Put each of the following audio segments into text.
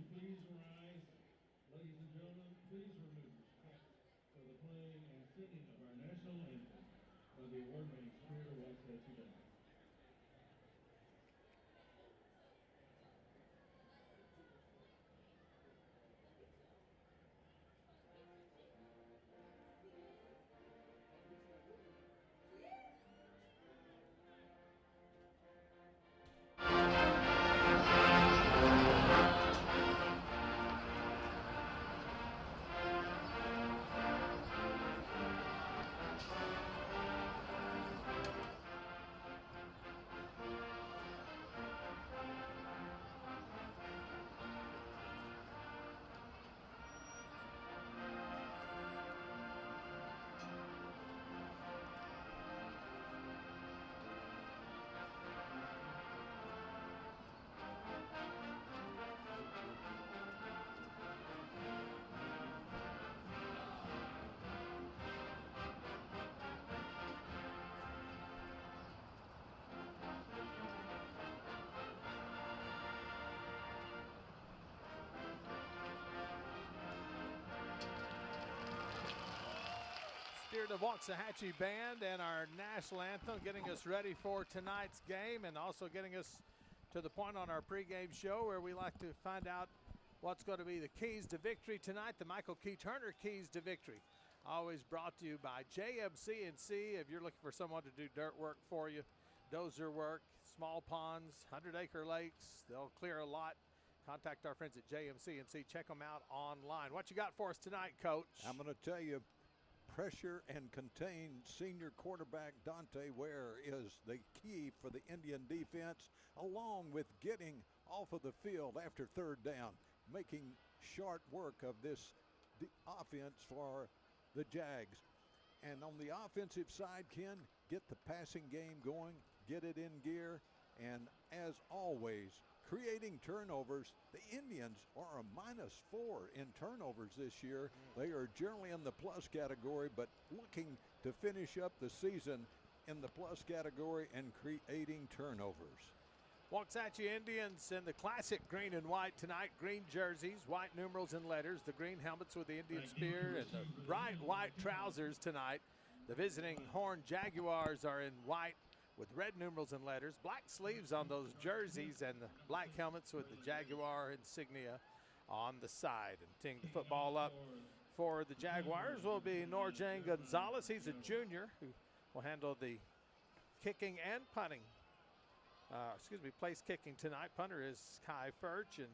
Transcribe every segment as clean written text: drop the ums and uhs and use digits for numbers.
you please rise? Ladies and gentlemen, please remove your hats for the playing and singing of our national anthem by the award-winning Spirit of Waxahachie Band. Spirit of Waxahachie Band and our national anthem getting us ready for tonight's game and also getting us to the point on our pregame show where we like to find out what's going to be the keys to victory tonight, the Michael Key Turner keys to victory. Always brought to you by JMC&C. If you're looking for someone to do dirt work for you, dozer work, small ponds, 100-acre lakes, they'll clear a lot. Contact our friends at JMC&C. Check them out online. What you got for us tonight, Coach? I'm going to tell you, pressure and contain senior quarterback Dante Ware is the key for the Indian defense, along with getting off of the field after third down, making short work of this offense for the Jags. And on the offensive side, Ken, get the passing game going, get it in gear, and as always, creating turnovers. The Indians are a -4 in turnovers this year. They are generally in the plus category, but looking to finish up the season in the plus category and creating turnovers. Waxahachie Indians in the classic green and white tonight. Green jerseys, white numerals and letters, the green helmets with the Indian spear, and the bright white trousers tonight. The visiting Horned Jaguars are in white with red numerals and letters, black sleeves on those jerseys, and the black helmets with the Jaguar insignia on the side. And teeing the football up for the Jaguars will be Norjan Gonzalez. He's a junior who will handle the kicking and punting. Place kicking tonight. Punter is Kai Furch, and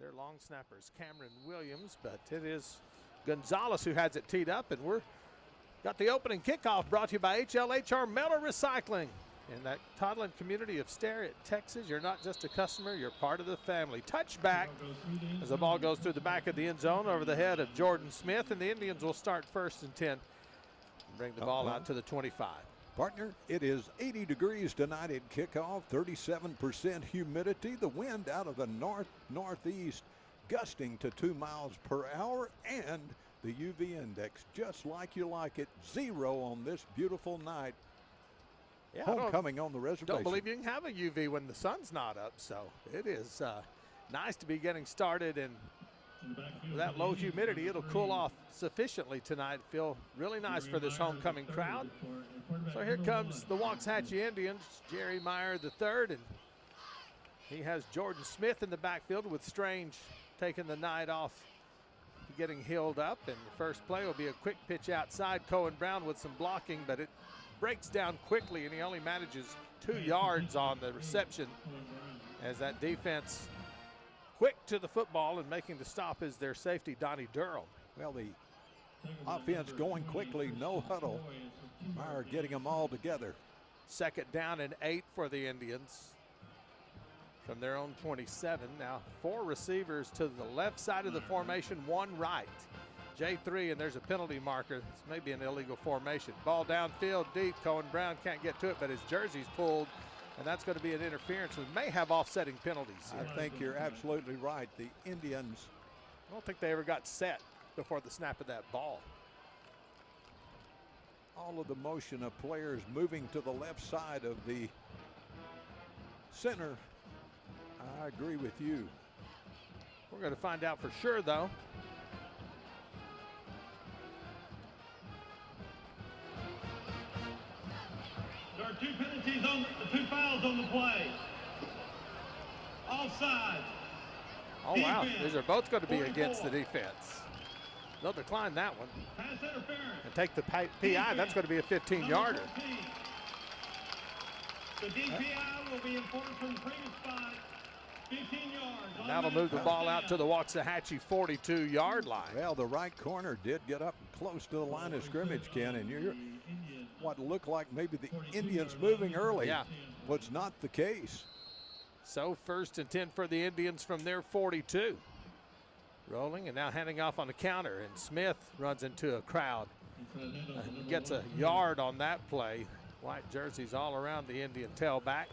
their long snapper is Cameron Williams, but it is Gonzalez who has it teed up, and we're got the opening kickoff brought to you by HLHR Metal Recycling. In that toddling community of Starrett, Texas, you're not just a customer, you're part of the family. Touchback as the ball goes through the back of the end zone over the head of Jordan Smith, and the Indians will start 1st and 10 and bring the ball out to the 25. Partner, it is 80 degrees tonight at kickoff, 37% humidity, the wind out of the northeast gusting to 2 miles per hour, and the UV index, just like you like it, 0 on this beautiful night. Yeah, homecoming on the reservation. Don't believe you can have a UV when the sun's not up, so it is nice to be getting started, and with that low humidity, it'll cool off sufficiently tonight. Feel really nice for this homecoming crowd. So here comes the Waxahachie Indians, Jerry Meyer III, and he has Jordan Smith in the backfield with Strange taking the night off, getting healed up, and the first play will be a quick pitch outside. Cohen Brown with some blocking, but it breaks down quickly, and he only manages 2 yards on the reception as that defense quick to the football, and making the stop is their safety, Donnie Durham. Well, the offense going quickly, no huddle. Meyer getting them all together. 2nd down and 8 for the Indians from their own 27. Now 4 receivers to the left side of the formation, 1 right. J3, and there's a penalty marker. This may be an illegal formation. Ball downfield deep. Cohen Brown can't get to it, but his jersey's pulled, and that's going to be an interference. We may have offsetting penalties. I think you're absolutely right. The Indians, I don't think they ever got set before the snap of that ball. All of the motion of players moving to the left side of the center. I agree with you. We're going to find out for sure, though. There are 2 penalties on 2 fouls on the play. Offside. Oh, wow. These are both going to be against the defense. They'll decline that one. Pass interference. And take the PI. That's going to be a 15-yarder. The DPI will be enforced from the previous spot. 15 yards. And that'll move the ball out to the Waxahachie 42-yard line. Well, the right corner did get up close to the line of scrimmage, Ken, and you're what looked like maybe the Indians moving early. Yeah. Was not the case. So 1st and 10 for the Indians from their 42. Rolling and now handing off on the counter, and Smith runs into a crowd and gets a yard on that play. White jerseys all around the Indian tailback.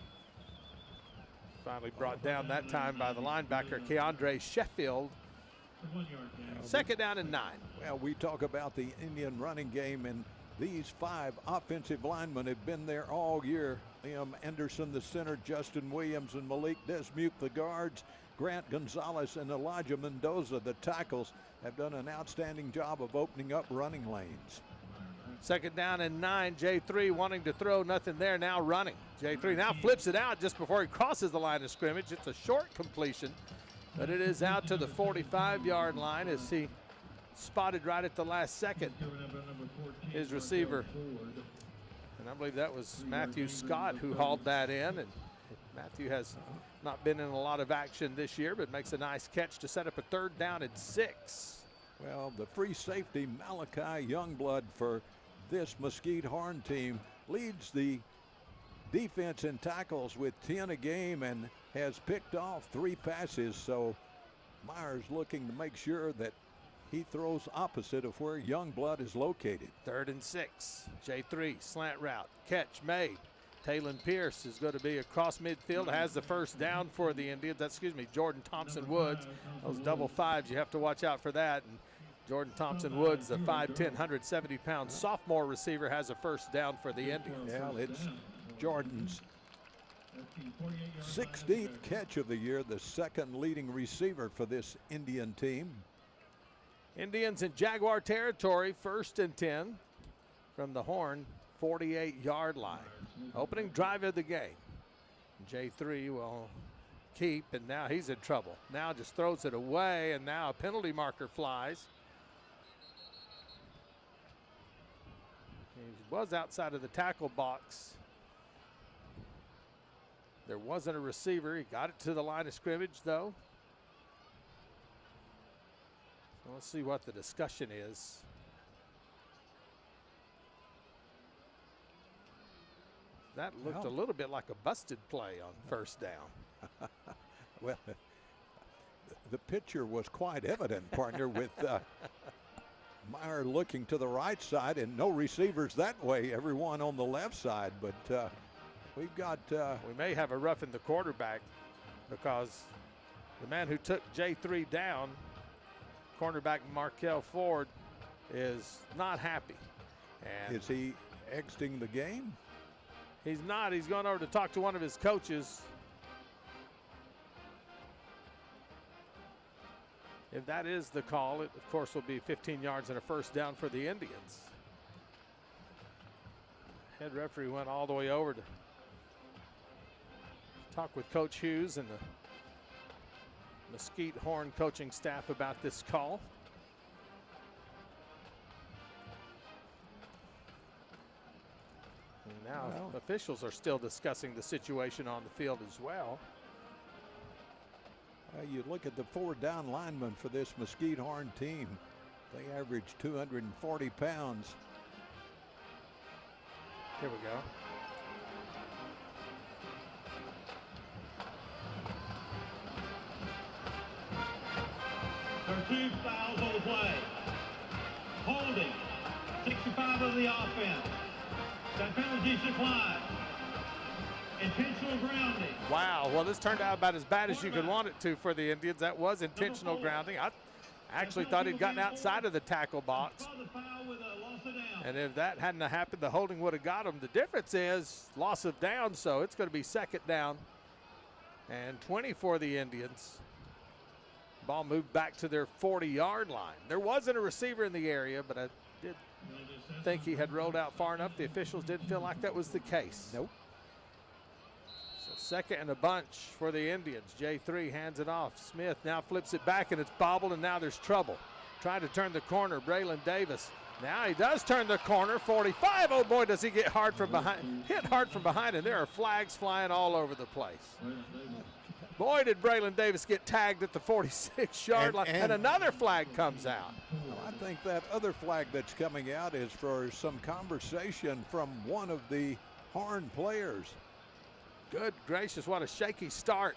Finally brought down that time by the linebacker, Keandre Sheffield. 2nd down and 9. Well, we talk about the Indian running game, and these 5 offensive linemen have been there all year. Liam Anderson, the center, Justin Williams and Malik Desmuke, the guards, Grant Gonzalez and Elijah Mendoza, the tackles, have done an outstanding job of opening up running lanes. 2nd down and 9. J3 wanting to throw, nothing there, now running. J3 now flips it out just before he crosses the line of scrimmage. It's a short completion, but it is out to the 45-yard line as he spotted right at the last second his receiver. And I believe that was Matthew Scott who hauled that in. And Matthew has not been in a lot of action this year, but makes a nice catch to set up a 3rd down and 6. Well, the free safety Malachi Youngblood for this Mesquite Horn team leads the defense in tackles with 10 a game and has picked off 3 passes. So Myers looking to make sure that he throws opposite of where Youngblood is located. 3rd and 6. J3 slant route. Catch made. Taylon Pierce is going to be across midfield. Has the 1st down for the Indians. Jordan Thompson Woods. Those double 5s, you have to watch out for that. And Jordan Thompson Woods, the 5'10", 170-pound sophomore receiver, has a 1st down for the Indians. Well, it's Jordan's 16th catch of the year, the 2nd leading receiver for this Indian team. Indians in Jaguar territory, 1st and 10 from the Horn 48-yard line. Opening drive of the game. J3 will keep, and now he's in trouble. Now just throws it away, and now a penalty marker flies. He was outside of the tackle box. There wasn't a receiver. He got it to the line of scrimmage, though. So let's see what the discussion is. That looked a little bit like a busted play on 1st down. Well, the picture was quite evident, partner, with Meyer looking to the right side and no receivers that way, everyone on the left side. But we've got... we may have a rough in the quarterback because the man who took J3 down, cornerback Markel Ford, is not happy. And is he exiting the game? He's not. He's gone over to talk to one of his coaches. If that is the call, it of course will be 15 yards and a 1st down for the Indians. Head referee went all the way over to talk with Coach Hughes and the Mesquite Horn coaching staff about this call. And now officials are still discussing the situation on the field as well. You look at the 4 down linemen for this Mesquite Horn team. They average 240 pounds. Here we go. There are 2 fouls on the play. Holding. 65 of the offense. That penalty is declined. Intentional grounding. Wow, well, this turned out about as bad as you could want it to for the Indians. That was intentional grounding. I actually thought he'd gotten outside of the tackle box. And if that hadn't happened, the holding would have got him. The difference is loss of down, so it's going to be 2nd down and 20 for the Indians. Ball moved back to their 40-yard line. There wasn't a receiver in the area, but I did think he had rolled out far enough. The officials didn't feel like that was the case. Nope. So second and a bunch for the Indians. J3 hands it off. Smith now flips it back, and it's bobbled, and now there's trouble. Trying to turn the corner, Braylon Davis. Now he does turn the corner, 45. Oh boy, does he get hard from behind, hit hard from behind, and there are flags flying all over the place. Boy, did Braylon Davis get tagged at the 46-yard line, and another flag comes out. Well, I think that other flag that's coming out is for some conversation from one of the Horn players. Good gracious, what a shaky start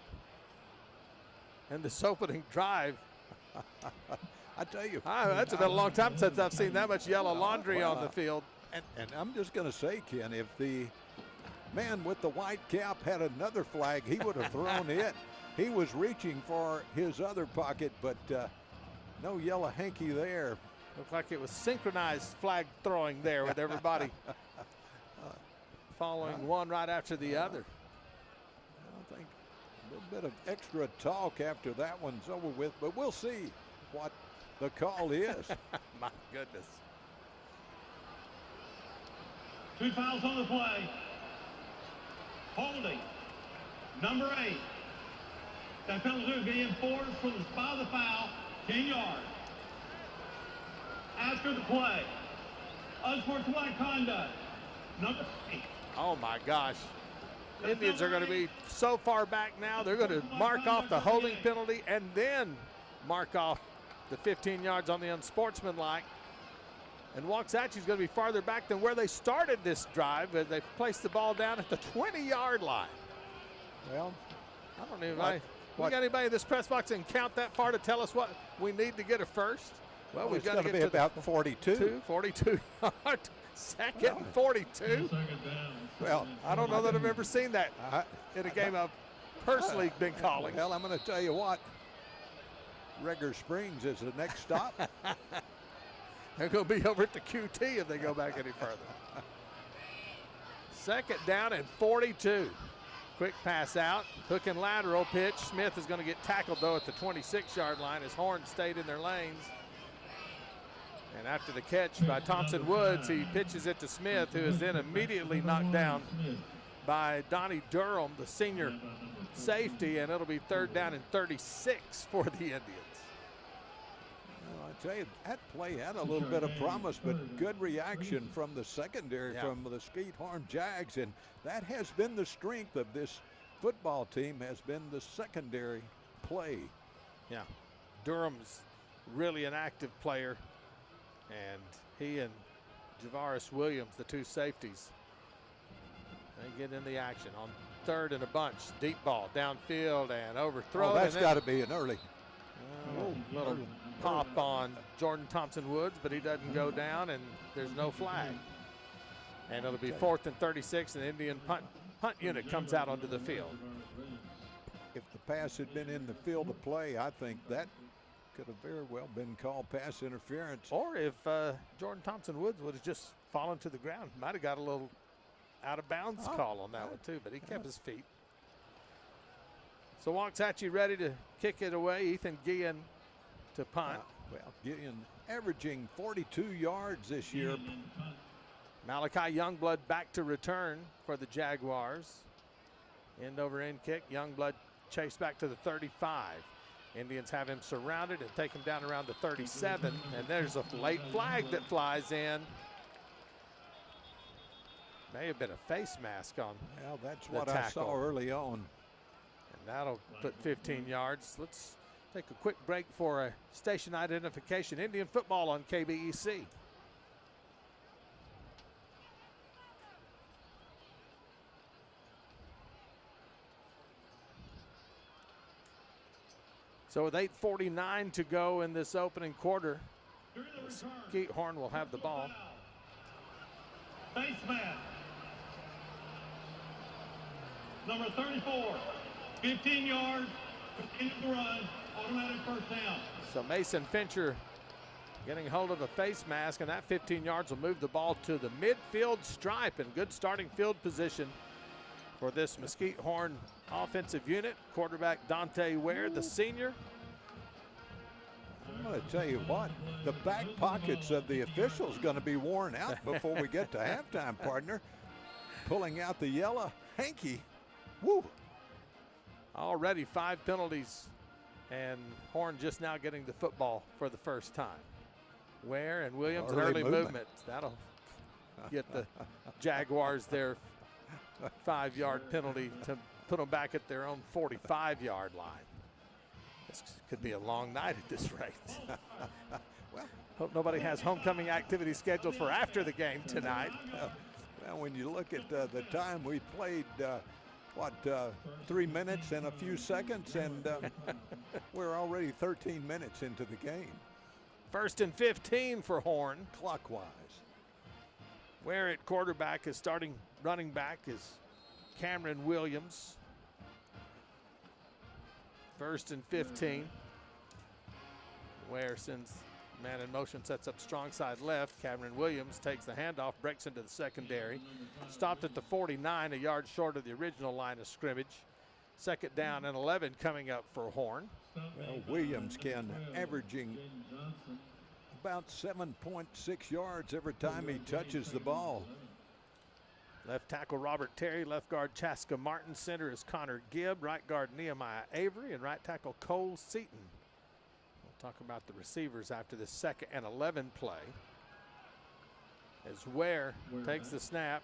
in this opening drive. I tell you. That's been a long time since I've seen that much yellow laundry on the field. And I'm just going to say, Ken, if the man with the white cap had another flag, he would have thrown it. He was reaching for his other pocket, but no yellow hanky there. Looked like it was synchronized flag throwing there with everybody following one right after the other. I think a little bit of extra talk after that one's over with, but we'll see what the call is. My goodness. 2 fouls on the play. Holding. Number 8. That penalty will be enforced by the foul. 10 yards. After the play. Unsportsmanlike conduct. Number 8. Oh my gosh. Indians are going to be so far back now. They're going to mark off the holding penalty and then mark off the 15 yards on the unsportsmanlike. And Waxahachie is going to be farther back than where they started this drive. They placed the ball down at the 20-yard line. Well, I don't know. We got anybody in this press box that can count that far to tell us what we need to get a first? Well, we've got to get to about 42. 42 yards. Second and 42. Well, I don't know that I've ever seen that in a game I've personally been calling. Well, I'm going to tell you what. Regger Springs is the next stop. They're going to be over at the QT if they go back any further. Second down and 42. Quick pass out. Hook and lateral pitch. Smith is going to get tackled, though, at the 26-yard line as Horn stayed in their lanes. And after the catch by Thompson Woods, he pitches it to Smith, who is then immediately knocked down by Donnie Durham, the senior safety, and it'll be third down and 36 for the Indians. Well, I tell you, that play had a little bit of promise, but good reaction from the secondary, from the Mesquite Horn Jags, and that has been the strength of this football team, has been the secondary play. Yeah, Durham's really an active player, and he and Javaris Williams, the two safeties, they get in the action on third and a bunch. Deep ball downfield and overthrown. Oh, that's got to be an early. Little pop on Jordan Thompson Woods, but he doesn't go down, and there's no flag. And it'll be 4th and 36, and the Indian punt unit comes out onto the field. If the pass had been in the field of play, I think that could have very well been called pass interference. Or if Jordan Thompson Woods would have just fallen to the ground, might have got a little out of bounds call on that one too, but he kept his feet. So Waxahachie ready to kick it away. Ethan Guillen to punt. Well, Guillen averaging 42 yards this year. Malachi Youngblood back to return for the Jaguars. End over end kick. Youngblood chased back to the 35. Indians have him surrounded and take him down around the 37. And there's a late flag that flies in. May have been a face mask on. Well, that's what I saw early on. And that'll put 15 yards. Let's take a quick break for a station identification. Indian football on KBEC. So with 8:49 to go in this opening quarter, Mesquite Horn will have the ball. Face man. Number 34, 15 yards, continue the run, automatic first down. So Mason Fincher getting hold of a face mask, and that 15 yards will move the ball to the midfield stripe, and good starting field position for this Mesquite Horn offensive unit. Quarterback Dante Ware, the senior. I'm going to tell you what, the back pockets of the officials going to be worn out before we get to halftime, partner. Pulling out the yellow hanky. Woo! Already 5 penalties, and Horn just now getting the football for the first time. Ware and Williams, an early movement. That'll get the Jaguars their 5-yard penalty to put them back at their own 45-yard line. This could be a long night at this rate. Well, hope nobody has homecoming activity scheduled for after the game tonight. Well, when you look at the time we played, 3 minutes and a few seconds, and we're already 13 minutes into the game. 1st and 15 for Horn. Clockwise. Where at quarterback is starting running back is Cameron Williams. 1st and 15. Ware sends man in motion, sets up strong side left. Cameron Williams takes the handoff, breaks into the secondary. Stopped at the 49, a yard short of the original line of scrimmage. 2nd down and 11 coming up for Horn. Well, Williams averaging about 7.6 yards every time he touches the ball. Left tackle Robert Terry, left guard Chaska Martin, center is Connor Gibb, right guard Nehemiah Avery, and right tackle Cole Seaton. We'll talk about the receivers after the 2nd and 11 play. As Ware takes the snap,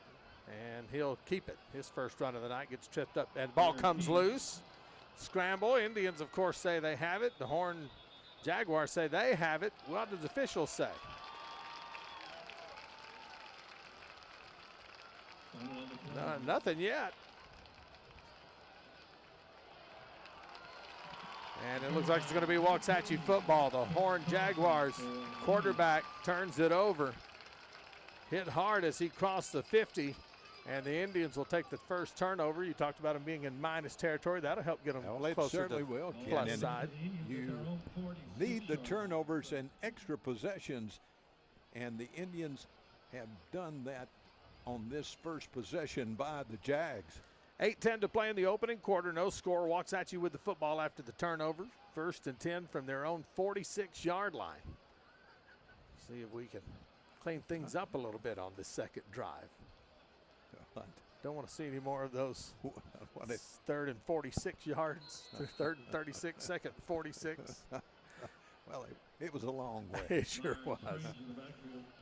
and he'll keep it. His first run of the night, gets tripped up, and ball comes loose. Scramble. Indians, of course, say they have it. The Horn Jaguars say they have it. What does the officials say? No, nothing yet. And it looks like it's going to be Waxahachie football. The Horn Jaguars quarterback turns it over. Hit hard as he crossed the 50. And the Indians will take the first turnover. You talked about them being in minus territory. That'll help get them closer to will, plus side. You need the turnovers and extra possessions, and the Indians have done that on this first possession by the Jags. 8:10 to play in the opening quarter. No score. Waxahachie with the football after the turnover. 1st and 10 from their own 46-yard line. See if we can clean things up a little bit on this second drive. Don't want to see any more of those 3rd and 46 yards, 3rd and 36, 2nd and 46. Well, it was a long way. It sure was.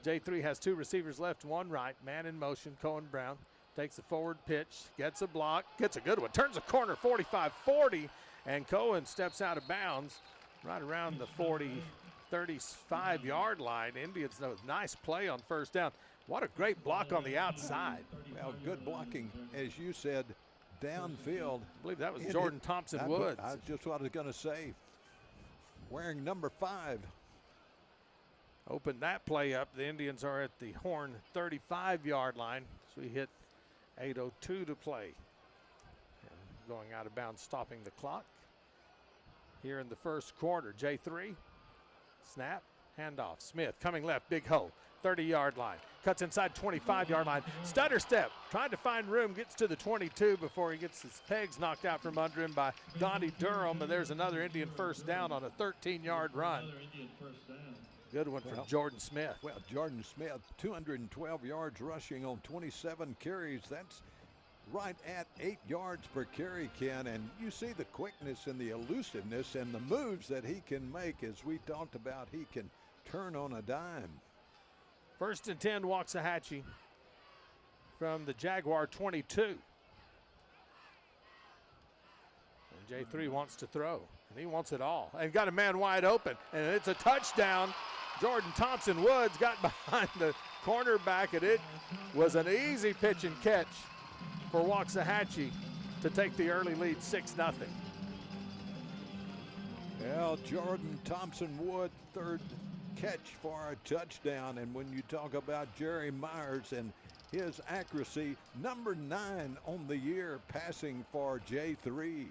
J3 has 2 receivers left, 1 right. Man in motion, Cohen Brown takes a forward pitch, gets a block, gets a good one, turns a corner, 45-40, and Cohen steps out of bounds right around the 35-yard line. Indians, nice play on 1st down. What a great block on the outside. Well, good blocking, as you said, downfield. I believe that was Jordan Thompson-Woods. That's just what I was going to say. Wearing number 5. Open that play up. The Indians are at the Horn 35-yard line. So we hit 8:02 to play. And going out of bounds, stopping the clock. Here in the first quarter, J3. Snap, handoff. Smith coming left, big hole. 30-yard line, cuts inside 25-yard line, stutter step, trying to find room, gets to the 22 before he gets his pegs knocked out from under him by Donnie Durham, and there's another Indian first down on a 13-yard run. Good one from Jordan Smith. Well, Jordan Smith, 212 yards rushing on 27 carries. That's right at 8 yards per carry, Ken, and you see the quickness and the elusiveness and the moves that he can make. As we talked about, he can turn on a dime. 1st and 10, Waxahachie from the Jaguar 22. And J3 wants to throw, and he wants it all. And got a man wide open, and it's a touchdown. Jordan Thompson-Woods got behind the cornerback, and it was an easy pitch and catch for Waxahachie to take the early lead 6-0. Well, Jordan Thompson-Wood, 3rd catch for a touchdown. And when you talk about Jerry Myers and his accuracy, number 9 on the year passing for J3.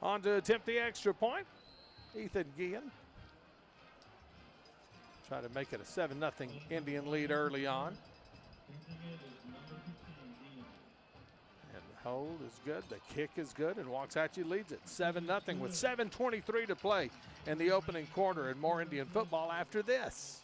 On to attempt the extra point, Ethan Guillen. Try to make it a 7-0 Indian lead early on. And Hold is good. The kick is good, and Waxahachie leads it 7-0 with 7:23 to play in the opening quarter, and more Indian football after this.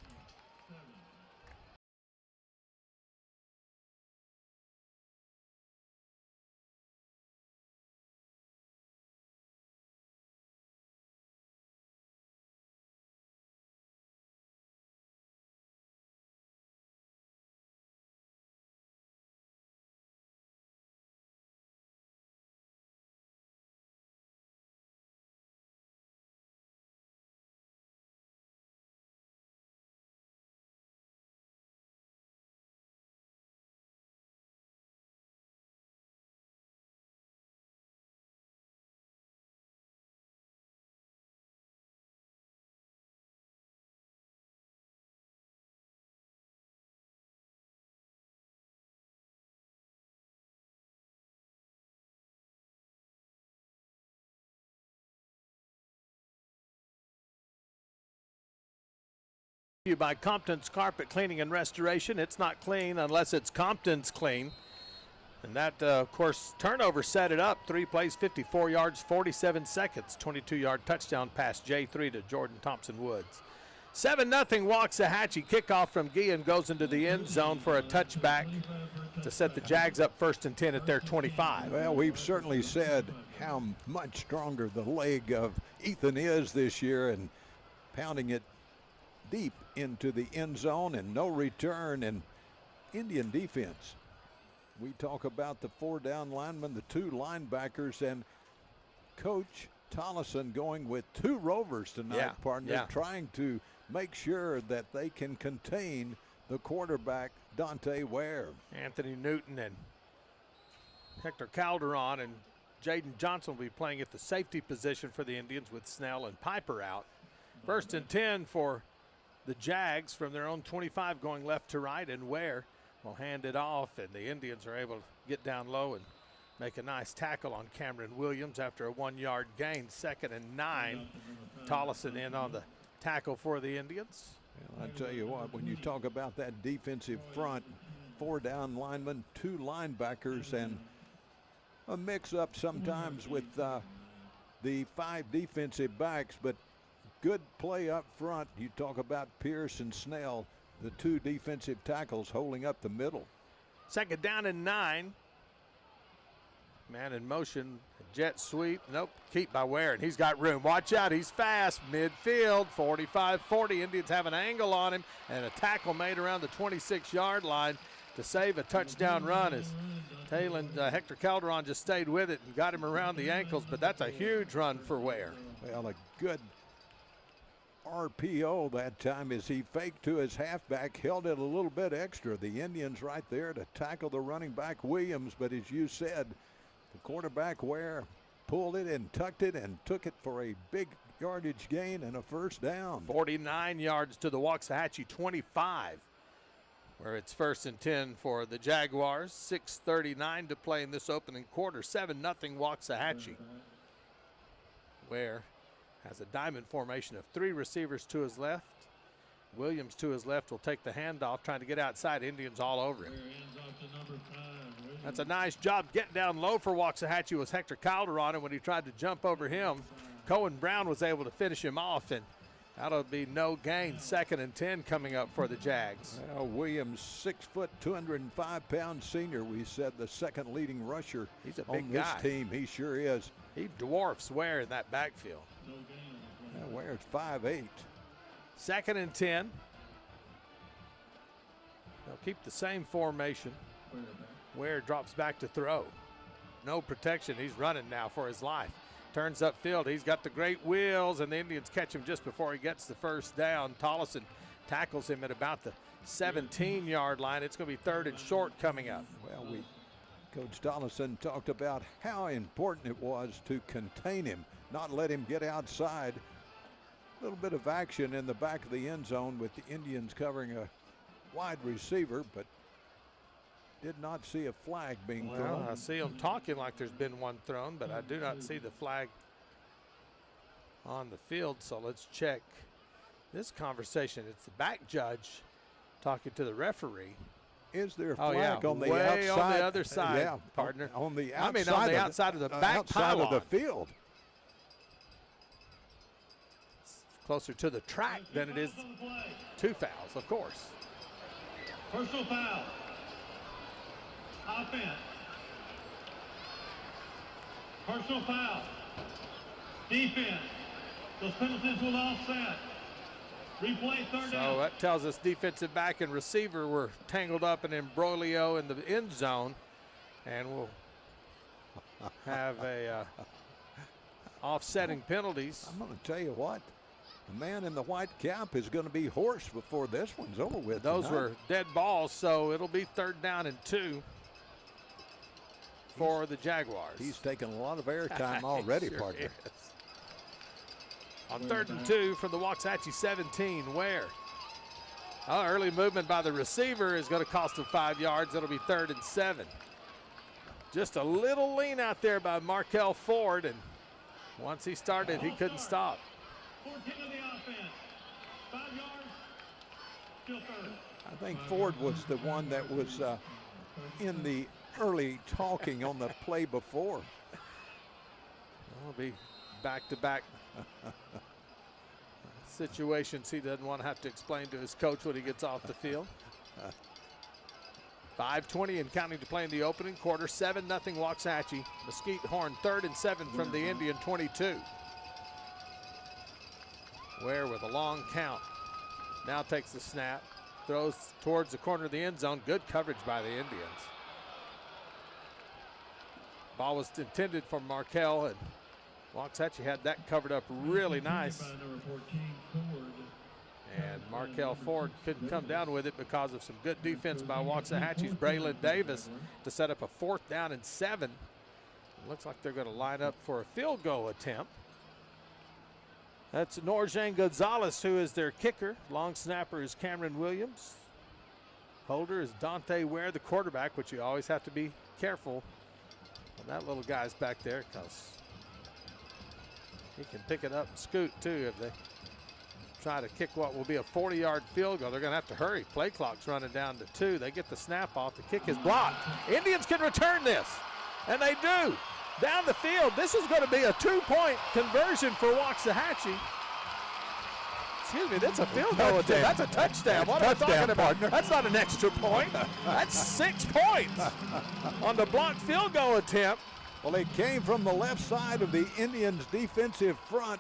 By Compton's Carpet Cleaning and Restoration. It's not clean unless it's Compton's clean. And that, of course, turnover set it up. 3 plays, 54 yards, 47 seconds. 22-yard touchdown pass, J3 to Jordan Thompson-Woods. 7-0 Waxahachie. Kickoff from Guillen goes into the end zone for a touchback to set the Jags up 1st and 10 at their 25. Well, we've certainly said how much stronger the leg of Ethan is this year, and pounding it deep into the end zone and no return. And Indian defense, we talk about the 4 down linemen, the 2 linebackers, and Coach Tollison going with 2 rovers tonight, partner, trying to make sure that they can contain the quarterback, Dante Ware. Anthony Newton and Hector Calderon and Jaden Johnson will be playing at the safety position for the Indians with Snell and Piper out. 1st and 10 for the Jags from their own 25, going left to right, and Ware will hand it off, and the Indians are able to get down low and make a nice tackle on Cameron Williams after a 1-yard gain. 2nd and 9. Tollison in on the tackle for the Indians. Well, I tell you what, when you talk about that defensive front, 4 down linemen, 2 linebackers, and a mix-up sometimes with the 5 defensive backs, but good play up front. You talk about Pierce and Snell, the 2 defensive tackles holding up the middle. 2nd down and 9. Man in motion, jet sweep. Nope, keep by Ware, and he's got room. Watch out, he's fast. Midfield, 45-40. Indians have an angle on him, and a tackle made around the 26-yard line to save a touchdown run as Hector Calderon just stayed with it and got him around the ankles, but that's a huge run for Ware. Well, a good RPO that time as he faked to his halfback, held it a little bit extra. The Indians right there to tackle the running back Williams, but as you said, the quarterback Ware pulled it and tucked it and took it for a big yardage gain and a 1st down. 49 yards to the Waxahachie 25, where it's 1st and 10 for the Jaguars. 6:39 to play in this opening quarter. 7-0 Waxahachie. Ware has a diamond formation of 3 receivers to his left. Williams to his left will take the handoff, trying to get outside. Indians all over him. That's a nice job getting down low for Waxahachie was Hector Calderon, and when he tried to jump over him, Cohen Brown was able to finish him off, and that'll be no gain. 2nd and 10 coming up for the Jags. Well, Williams, 6 foot, 205-pound senior. We said the 2nd leading rusher He's a big on this guy. team. He sure is. He dwarfs Ware in that backfield. Ware's 5'8". 2nd and 10. They'll keep the same formation. Ware drops back to throw. No protection. He's running now for his life. Turns upfield. He's got the great wheels, and the Indians catch him just before he gets the 1st down. Tollison tackles him at about the 17-yard line. It's going to be 3rd and short coming up. Well, Coach Tollison talked about how important it was to contain him, not let him get outside. A little bit of action in the back of the end zone with the Indians covering a wide receiver, but did not see a flag being thrown. I see them talking like there's been one thrown, but I do not see the flag on the field, so let's check this conversation. It's the back judge talking to the referee. Is there a Oh, flag yeah, on the way outside? on the other side, Yeah, partner. On the I outside. mean, on the outside of the back outside of the pylon. field. Closer to the track than it is. 2 fouls, of course. Personal foul. Offense. Personal foul. Defense. Those penalties will offset. Replay third down. So that tells us defensive back and receiver were tangled up in imbroglio in the end zone, and we'll have a offsetting penalties. I'm going to tell you what. The man in the white cap is going to be hoarse before this one's over with. Those tonight. were dead balls, so it'll be 3rd down and 2 for the Jaguars. He's taken a lot of airtime already, Sure partner. is. On 3rd and 2 from the Waxahachie 17, Ware. Early movement by the receiver is going to cost him 5 yards. It'll be 3rd and 7. Just a little lean out there by Markel Ford, and once he started, he couldn't stop. 14 of the offense. 5 yards. Still third. I think Ford was the one that was in the early talking on the play before. It'll be back-to-back situations he doesn't want to have to explain to his coach when he gets off the field. 5:20 and counting to play in the opening quarter. 7-0 Waxahachie. Mesquite Horn 3rd and 7 from the Indian 22. Ware with a long count. Now takes the snap. Throws towards the corner of the end zone. Good coverage by the Indians. Ball was intended for Markel, and Waxahachie had that covered up really nice. And Markel Ford couldn't come down with it because of some good defense by Waxahachie's Braylon Davis to set up a 4th down and 7. It looks like they're going to line up for a field goal attempt. That's Norjan Gonzalez, who is their kicker. Long snapper is Cameron Williams. Holder is Dante Ware, the quarterback, which you always have to be careful when that little guy's back there, because he can pick it up and scoot too if they try to kick what will be a 40-yard field goal. They're going to have to hurry. Play clock's running down to 2. They get the snap off. The kick is blocked. Indians can return this, and they do. Down the field, this is going to be a 2-point conversion for Waxahachie. Excuse me, that's a field goal attempt. That's a touchdown. What am I talking about? Partner. That's not an extra point. That's 6 points on the blocked field goal attempt. Well, it came from the left side of the Indians' defensive front.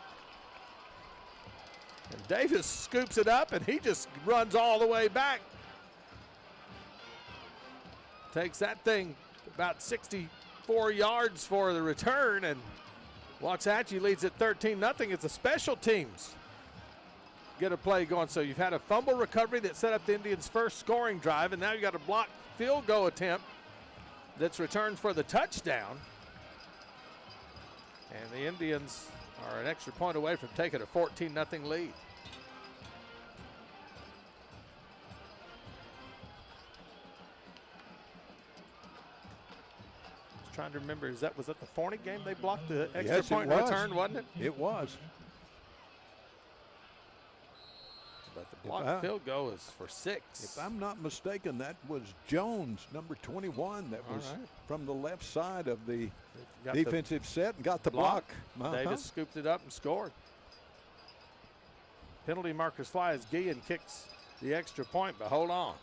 And Davis scoops it up, and he just runs all the way back. Takes that thing about 64 yards for the return, and Waxahachie leads at 13-0. It's the special teams get a play going. So you've had a fumble recovery that set up the Indians' first scoring drive, and now you got a blocked field goal attempt that's returned for the touchdown. And the Indians are an extra point away from taking a 14-0 lead. Just trying to remember, was that the Forney game they blocked the extra Yes, point it was. return, wasn't it? It was. But the blocked field goal is for 6. If I'm not mistaken, that was Jones, number 21, that was right. from the left side of the Got defensive set and got the block. block. Davis scooped it up and scored. Penalty markers fly as Guillen kicks the extra point, but hold on.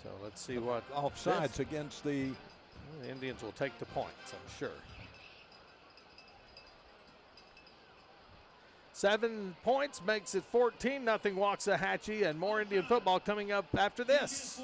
So let's see what Offsides against the the Indians will take the points, I'm sure. 7 points makes it 14-0 Waxahachie, and more Indian football coming up after this.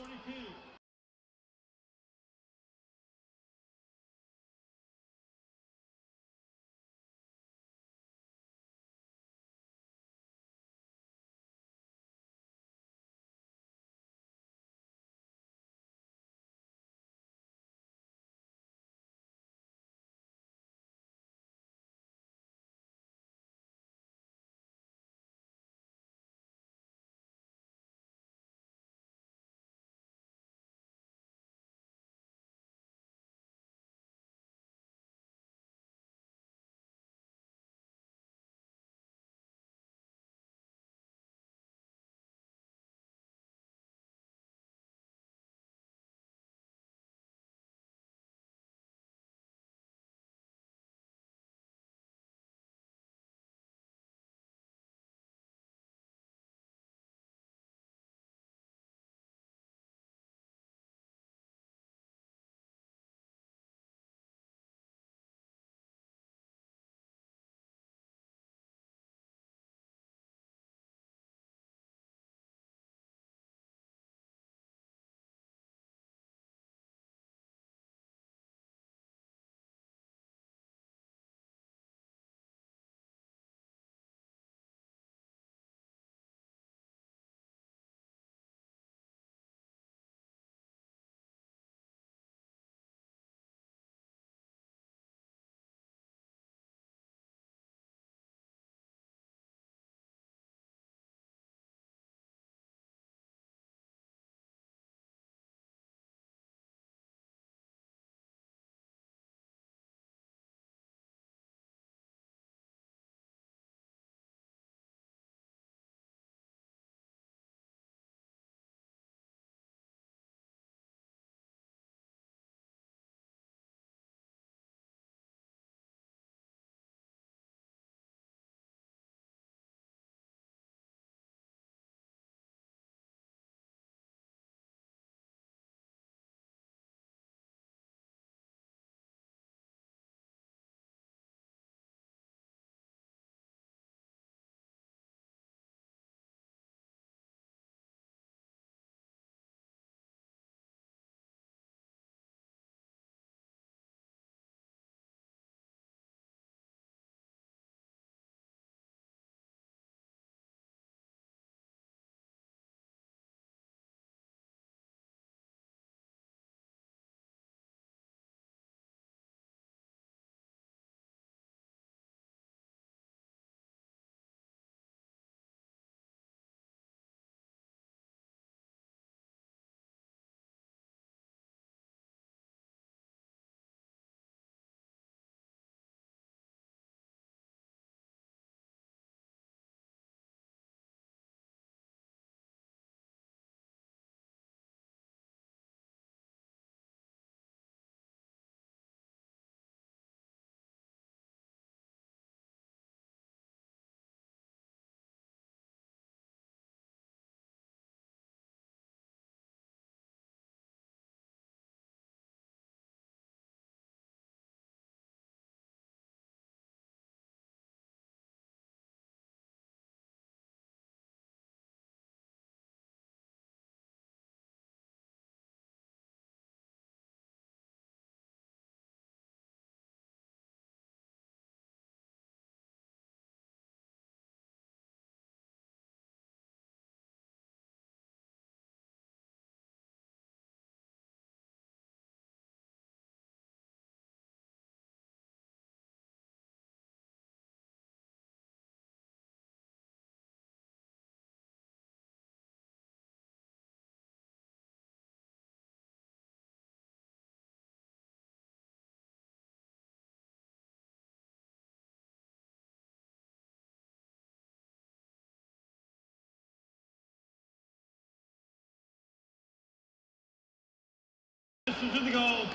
Closer to the goal.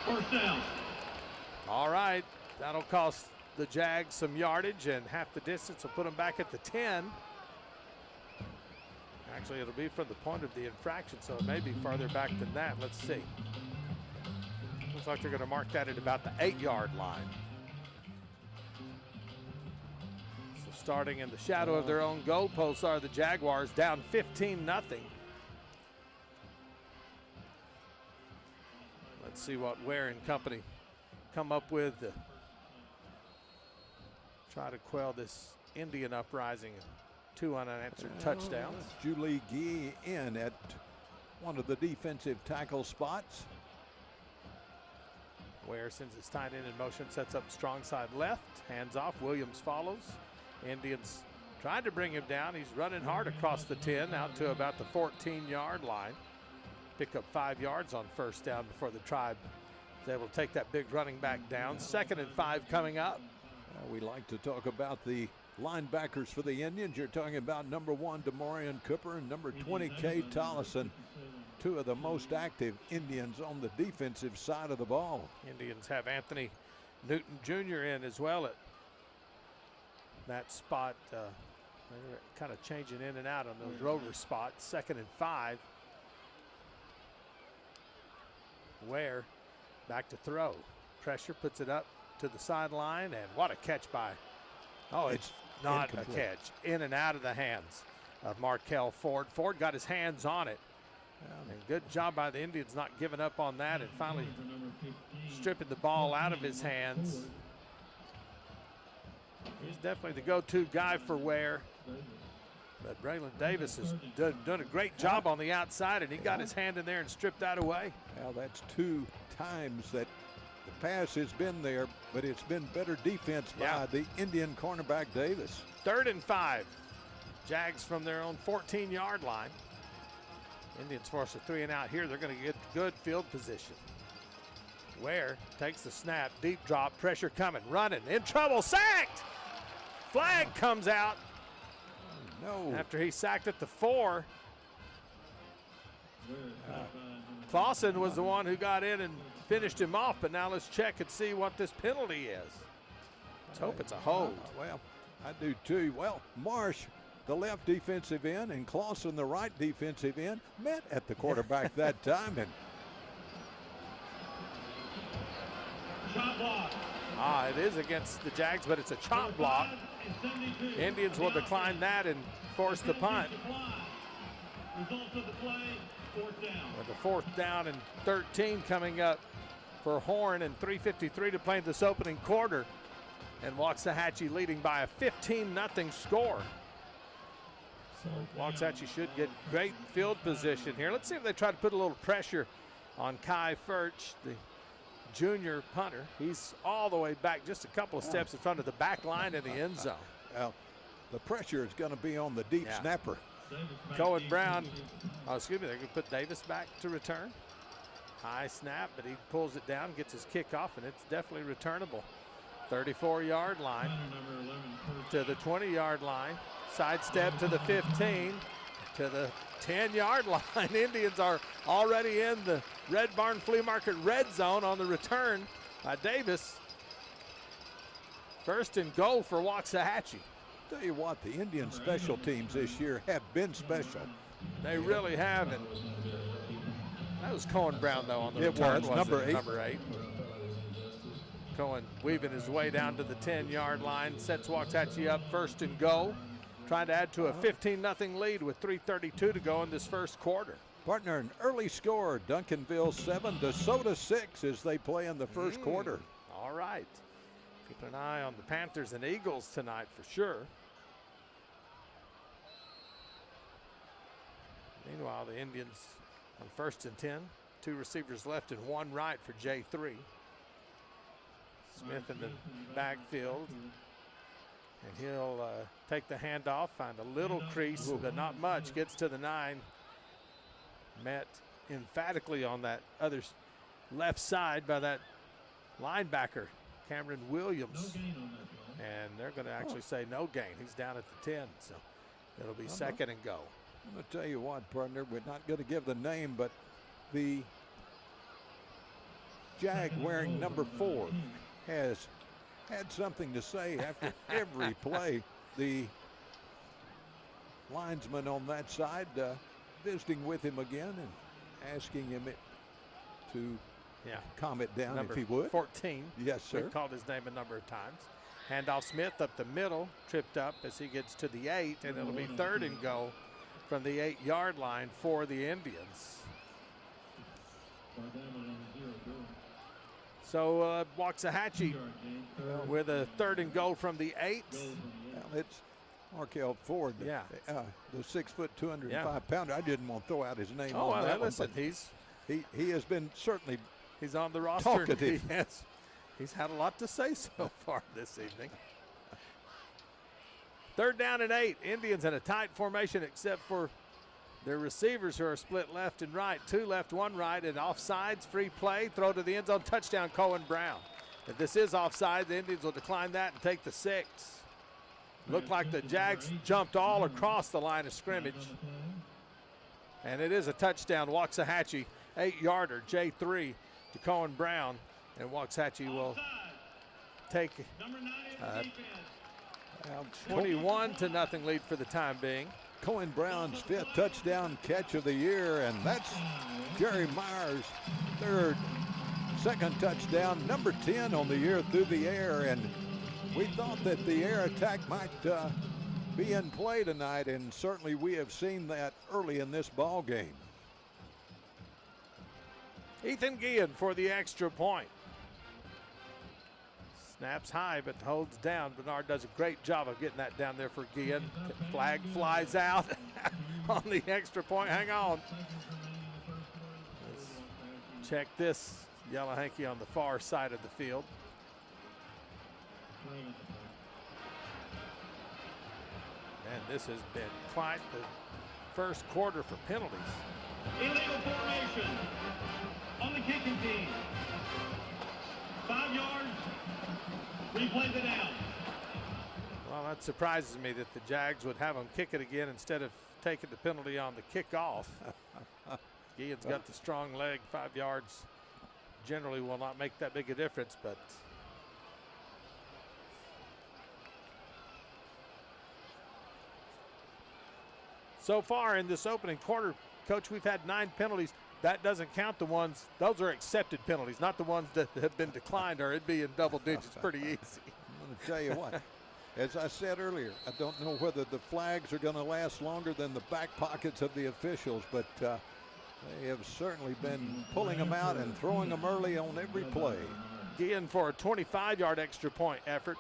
First down. All right, that'll cost the Jags some yardage, and half the distance will put them back at the 10. Actually, it'll be from the point of the infraction, so it may be farther back than that. Let's see. Looks like they're going to mark that at about the 8-yard line. So starting in the shadow of their own goalposts are the Jaguars, down 15-0. Let's see what Ware and company come up with to try to quell this Indian uprising. 2 unanswered touchdowns. Julie Gee in at one of the defensive tackle spots. Ware sends his tight end in motion, sets up strong side left, hands off, Williams follows. Indians tried to bring him down. He's running hard across the 10 out to about the 14-yard line. Pick up 5 yards on first down before the Tribe is able to take that big running back down. 2nd and 5 coming up. We like to talk about the linebackers for the Indians. You're talking about number 1, Demorian Cooper, and number 20, Kay Tollison. 2 of the most active Indians on the defensive side of the ball. Indians have Anthony Newton Jr. in as well at that spot. They're kind of changing in and out on those rover spots. 2nd and 5. Ware back to throw. Pressure, puts it up to the sideline, and what a catch by. Oh, it's not incomplete. A catch. In and out of the hands of Markel Ford. Ford got his hands on it. And good job by the Indians not giving up on that and finally stripping the ball out of his hands. He's definitely the go-to guy for Ware. But Braylon Davis has done a great job on the outside, and he got his hand in there and stripped that away. Well, that's 2 times that the pass has been there, but it's been better defense by the Indian cornerback Davis. 3rd and 5. Jags from their own 14-yard line. Indians force a 3 and out here. They're going to get good field position. Ware takes the snap, deep drop, pressure coming, running, in trouble, sacked. Flag comes out. No. After he sacked at the 4. Clausen was the one who got in and finished him off, but now let's check and see what this penalty is. Let's hope it's a hold. Well, I do too. Well, Marsh, the left defensive end, and Clausen, the right defensive end, met at the quarterback that time. And Chop block. it is against the Jags, but it's a chop block. Indians will decline that and force the punt. Results of the play, 4th down. With the 4th down and 13 coming up for Horn, and 3:53 to play in this opening quarter. And Waxahachie leading by a 15-0 score. So Waxahachie should get great field position here. Let's see if they try to put a little pressure on Kai Furch, the junior punter. He's all the way back, just a couple of steps in front of the back line in the end zone. Well, the pressure is going to be on the deep snapper. Cohen Brown, they're going to put Davis back to return. High snap, but he pulls it down, gets his kickoff, and it's definitely returnable. 34-yard line to the 20-yard line. Sidestep to the 15, to the 10-yard line. Indians are already in the Red Barn Flea Market red zone on the return by Davis. 1st and goal for Waxahachie. Tell you what, the Indian special teams this year have been special. They really have. And that was Cohen Brown, though, on the return. It was number 8. Number 8. Cohen weaving his way down to the 10-yard line, sets Waxahachie up 1st and goal. Trying to add to a 15-0 lead with 3:32 to go in this 1st quarter. Partner, an early score, Duncanville 7, DeSoto 6 as they play in the 1st quarter. All right. Keep an eye on the Panthers and Eagles tonight for sure. Meanwhile, the Indians on 1st and 10. 2 receivers left and 1 right for J3. Smith in the backfield. And he'll take the handoff, find a little crease, but not much. Gets to the 9. Met emphatically on that other left side by that linebacker, Cameron Williams. And they're going to actually say no gain. He's down at the 10, so it'll be 2nd and go. I'm going to tell you what, partner, we're not going to give the name, but the Jag wearing number 4 has had something to say after every play. The linesman on that side visiting with him again and asking him to calm it down number if he would. 14. Yes, sir. We've called his name a number of times. Handoff Smith up the middle, tripped up as he gets to the 8, and it'll be 3rd and goal from the 8-yard line for the Indians. So Waxahachie with a 3rd and goal from the 8. Well, it's Markel Ford, Yeah. The 6 foot, 205 pounder. I didn't want to throw out his name Oh, on well, that listen, one, he has been certainly he's on the roster. talkative. He's had a lot to say so far this evening. 3rd down and 8. Indians in a tight formation except for their receivers who are split left and right. 2 left, 1 right, and offsides, free play, throw to the end zone, touchdown, Cohen Brown. If this is offside, the Indians will decline that and take the 6. Looked like the Jags jumped all across the line of scrimmage. And it is a touchdown. Waxahachie, 8-yarder, J3 to Cohen Brown. And Waxahachie will take a 21-0 lead for the time being. Cohen Brown's 5th touchdown catch of the year, and that's Jerry Myers' 2nd touchdown, number 10 on the year through the air. And we thought that the air attack might be in play tonight, and certainly we have seen that early in this ball game. Ethan Guillen for the extra point. Snaps high but holds down. Bernard does a great job of getting that down there for Guillen. Flag flies out on the extra point. Hang on. Let's check this yellow hanky on the far side of the field. And this has been quite the first quarter for penalties. Illegal formation on the kicking team. 5 yards. Replay the down. Well, that surprises me that the Jags would have them kick it again instead of taking the penalty on the kickoff. Guillen's got the strong leg. 5 yards generally will not make that big a difference, but so far in this opening quarter, Coach, we've had 9 penalties. That doesn't count the ones, those are accepted penalties, not the ones that have been declined, or it'd be in double digits pretty easy. I'm going to tell you what, as I said earlier, I don't know whether the flags are going to last longer than the back pockets of the officials, but they have certainly been pulling them out and throwing them early on every play. Guillen for a 25-yard extra point effort.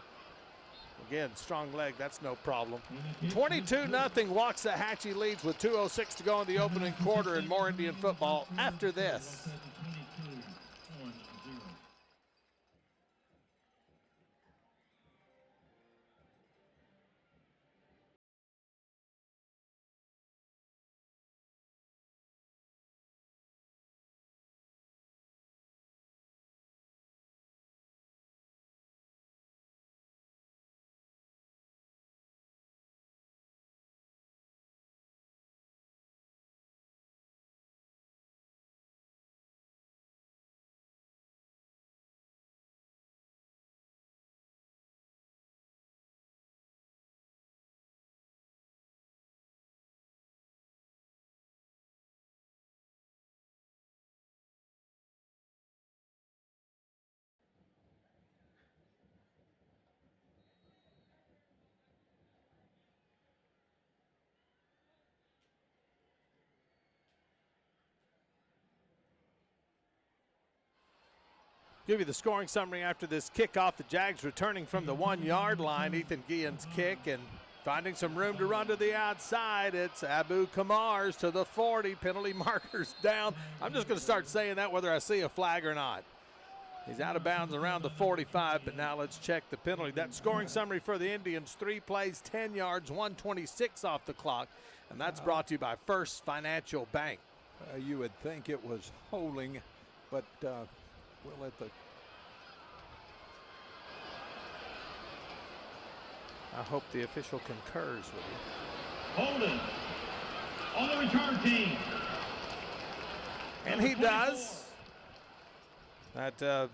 Again, strong leg, that's no problem. 22-0, Waxahachie leads with 2:06 to go in the opening quarter, and more Indian football after this. Give you the scoring summary after this kickoff. The Jags returning from the 1-yard line. Ethan Guillen's kick and finding some room to run to the outside. It's Abu Kamar's to the 40. Penalty markers down. I'm just going to start saying that whether I see a flag or not. He's out of bounds around the 45, but now let's check the penalty. That scoring summary for the Indians, 3 plays, 10 yards, 1:26 off the clock. And that's brought to you by First Financial Bank. You would think it was holding, but we'll let the... I hope the official concurs with you. Holding on the return team. And he does. That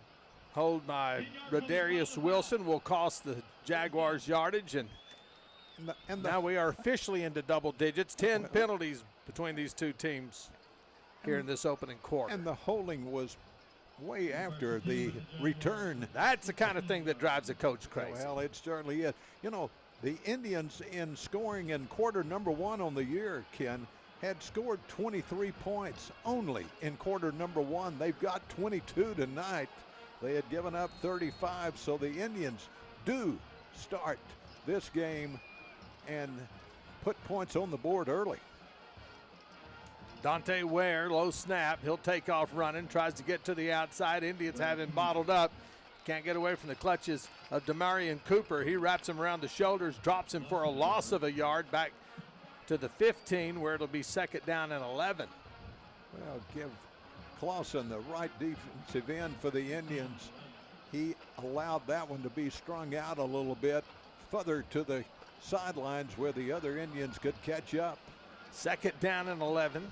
hold by Rodarius Wilson will cost the Jaguars yardage, and now we are officially into double digits. 10 penalties between these two teams here in this opening quarter. And the holding was way after the return. That's the kind of thing that drives a coach crazy. Well, it certainly is. You know, the Indians in scoring in quarter number 1 on the year, Ken, had scored 23 points only in quarter number 1. They've got 22 tonight. They had given up 35, so the Indians do start this game and put points on the board early. Dante Ware, low snap. He'll take off running, tries to get to the outside. Indians have him bottled up. Can't get away from the clutches of Demarion Cooper. He wraps him around the shoulders, drops him for a loss of a yard back to the 15, where it'll be second down and 11. Well, give Clausen the right defensive end for the Indians. He allowed that one to be strung out a little bit further to the sidelines where the other Indians could catch up. Second down and 11.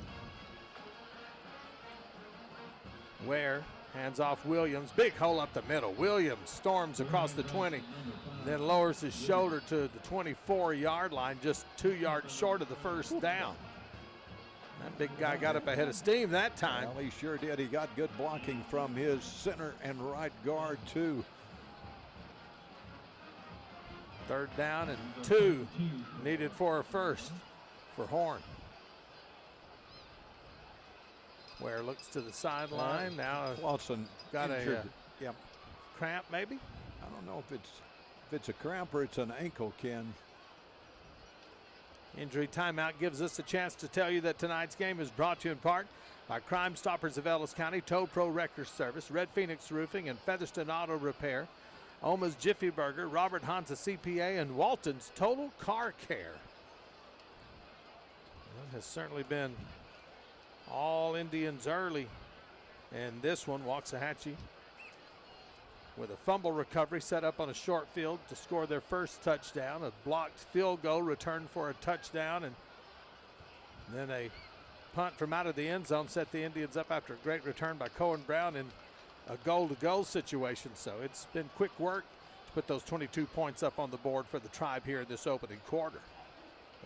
Ware hands off Williams. Big hole up the middle. Williams storms across the 20, then lowers his shoulder to the 24-yard line, just 2 yards short of the first down. That big guy got up ahead of steam that time. Well, he sure did. He got good blocking from his center and right guard, too. Third down and 2 needed for a first for Horn. Ware looks to the sideline. Now Clausen got injured. a cramp, maybe? I don't know if it's a cramp or it's an ankle, Ken. Injury timeout gives us a chance to tell you that tonight's game is brought to you in part by Crime Stoppers of Ellis County, Tow Pro Wrecker Service, Red Phoenix Roofing, and Featherston Auto Repair, Oma's Jiffy Burger, Robert Hansa CPA, and Walton's Total Car Care. It has certainly been all Indians early, and this one, Waxahachie, with a fumble recovery set up on a short field to score their first touchdown. A blocked field goal returned for a touchdown, and then a punt from out of the end zone set the Indians up after a great return by Cohen Brown in a goal-to-goal situation. So it's been quick work to put those 22 points up on the board for the Tribe here in this opening quarter.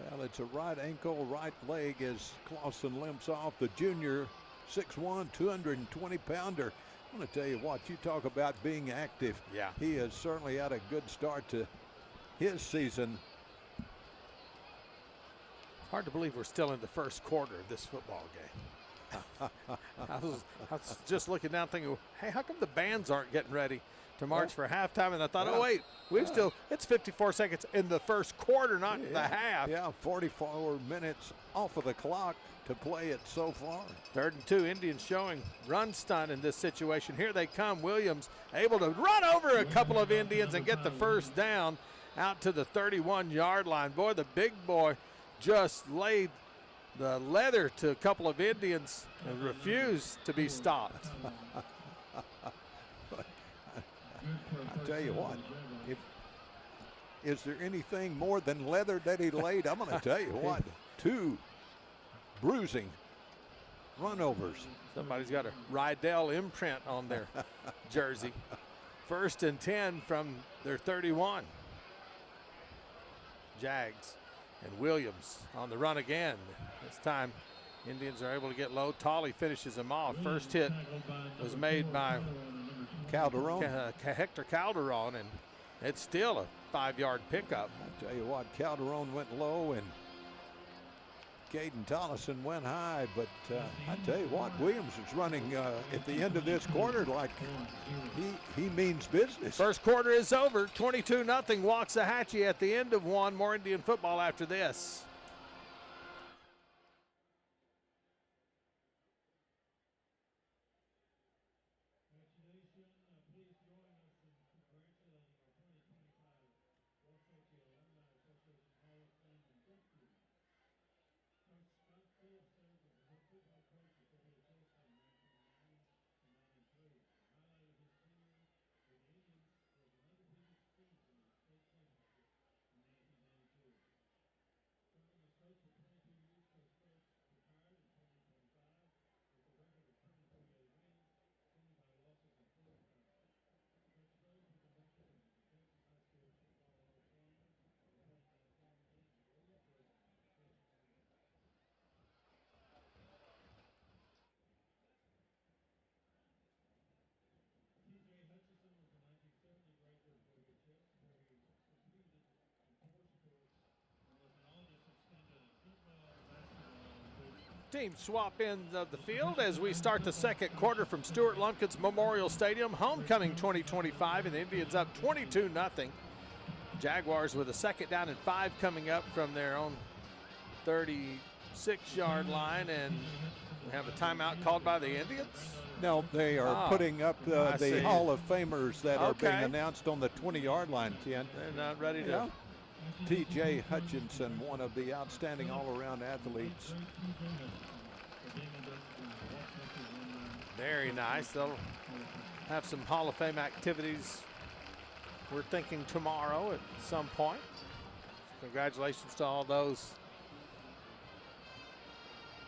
Well, it's a right ankle, right leg as Clausen limps off. The junior, 6'1", 220-pounder. I want to tell you what, you talk about being active. Yeah. He has certainly had a good start to his season. It's hard to believe we're still in the first quarter of this football game. I was just looking down thinking, hey, how come the bands aren't getting ready to march for halftime? And I thought, oh, wait, it's 54 seconds in the first quarter, not the half. Yeah, 44 minutes off of the clock to play it so far. 3rd and 2, Indians showing run stun in this situation. Here they come. Williams able to run over a couple of Indians and get the first down out to the 31-yard line. Boy, the big boy just laid the leather to a couple of Indians and refused to be stopped. I tell you what, is there anything more than leather that he laid? I'm going to tell you what, 2 bruising runovers. Somebody's got a Rydell imprint on their jersey. 1st and 10 from their 31. Jags and Williams on the run again. This time Indians are able to get low. Tolley finishes them off. First hit was made by Calderon. Hector Calderon, and it's still a 5-yard pickup. I tell you what, Calderon went low and Caden Tollison went high, but I tell you what, Williams is running at the end of this quarter like he means business. First quarter is over, 22-0 Waxahachie at the end of one. More Indian football after this. Teams swap ends of the field as we start the second quarter from Stuart Lumpkins Memorial Stadium. Homecoming 2025, and the Indians up 22-0. Jaguars with a 2nd down and 5 coming up from their own 36-yard line, and we have a timeout called by the Indians. No, they are putting up the Hall of Famers that are being Okay. announced on the 20-yard line, Ken. They're not ready to. T.J. Hutchinson, one of the outstanding all-around athletes. Very nice. They'll have some Hall of Fame activities, we're thinking, tomorrow at some point. Congratulations to all those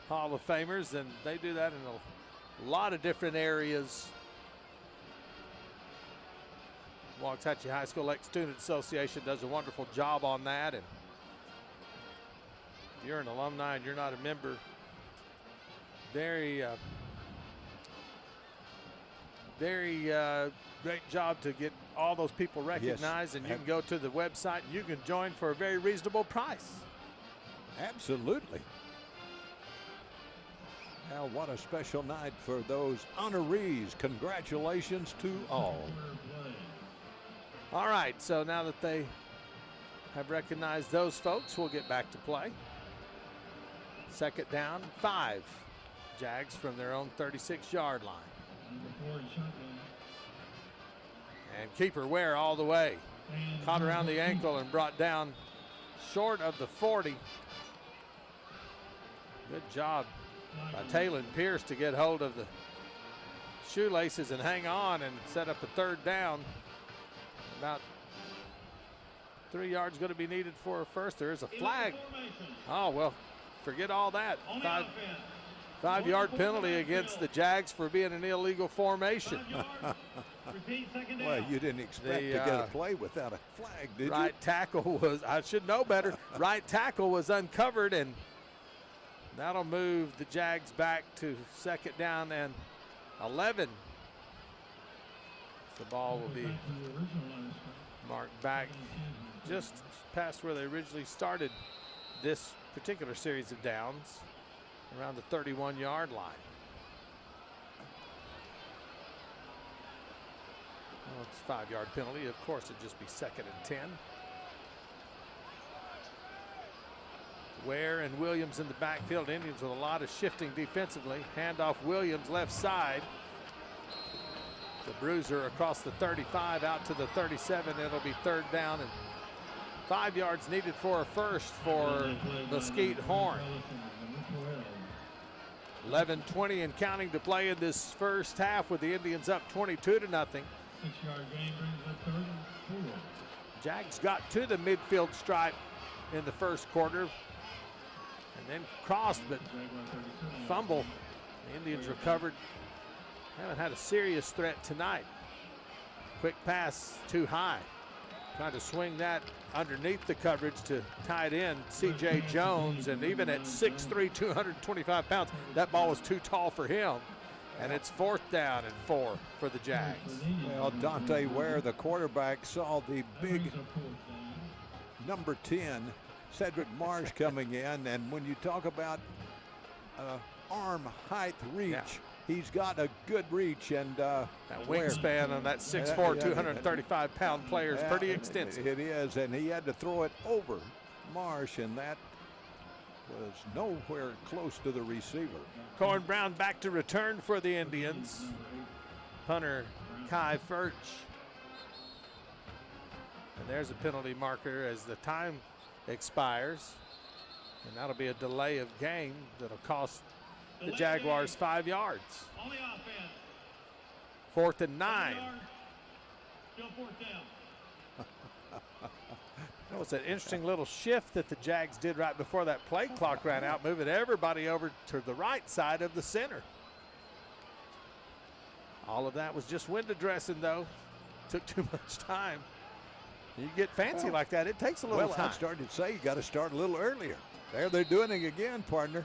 Hall of Famers, and they do that in a lot of different areas. Waxahachie High School Student Association does a wonderful job on that, and if you're an alumni and you're not a member, very great job to get all those people recognized. Yes. And you can go to the website and you can join for a very reasonable price. Absolutely. Well, what a special night for those honorees. Congratulations to all. All right, so now that they have recognized those folks, we'll get back to play. 2nd down, 5. Jags from their own 36-yard line. And keeper Ware all the way. Caught around the ankle and brought down short of the 40. Good job by Talon Pierce to get hold of the shoelaces and hang on and set up a 3rd down. About 3 yards going to be needed for a first. There is a flag. Oh, well, forget all that. 5-yard penalty against the Jags for being an illegal formation. Well, you didn't expect to get a play without a flag, did you? Right tackle was, I should know better, right tackle was uncovered, and that'll move the Jags back to 2nd down and 11. The ball will be marked back just past where they originally started this particular series of downs, around the 31-yard line. Well, it's a 5-yard penalty. Of course, it'd just be 2nd and 10. Ware and Williams in the backfield. Indians with a lot of shifting defensively. Handoff Williams left side. The bruiser across the 35 out to the 37. It'll be 3rd down and 5 yards needed for a first for Mesquite Horn. 11:20 and counting to play in this first half with the Indians up 22-0. 6-yard gain brings up 3rd and 4. Jags got to the midfield stripe in the first quarter and then crossed, but fumble. The Indians recovered. Haven't had a serious threat tonight. Quick pass too high. Trying to swing that underneath the coverage to tight end C.J. Jones, and even at 6'3", 225 pounds, that ball was too tall for him. And it's 4th down and 4 for the Jags. Well, Dante Ware, the quarterback, saw the big number 10, Cedric Marsh, coming in, and when you talk about arm height reach, he's got a good reach, and that wingspan on that 6'4", 235-pound player is pretty extensive. It is, and he had to throw it over Marsh, and that was nowhere close to the receiver. Corn Brown back to return for the Indians. Punter Kai Furch. And there's a penalty marker as the time expires. And that'll be a delay of game that'll cost the Jaguars 5 yards. 4th and 9. Still 4th down. That was an interesting little shift that the Jags did right before that play clock ran out, moving everybody over to the right side of the center. All of that was just window dressing, though. Took too much time. You get fancy like that, it takes a little time. Well, I started to say you got to start a little earlier. There they're doing it again, partner.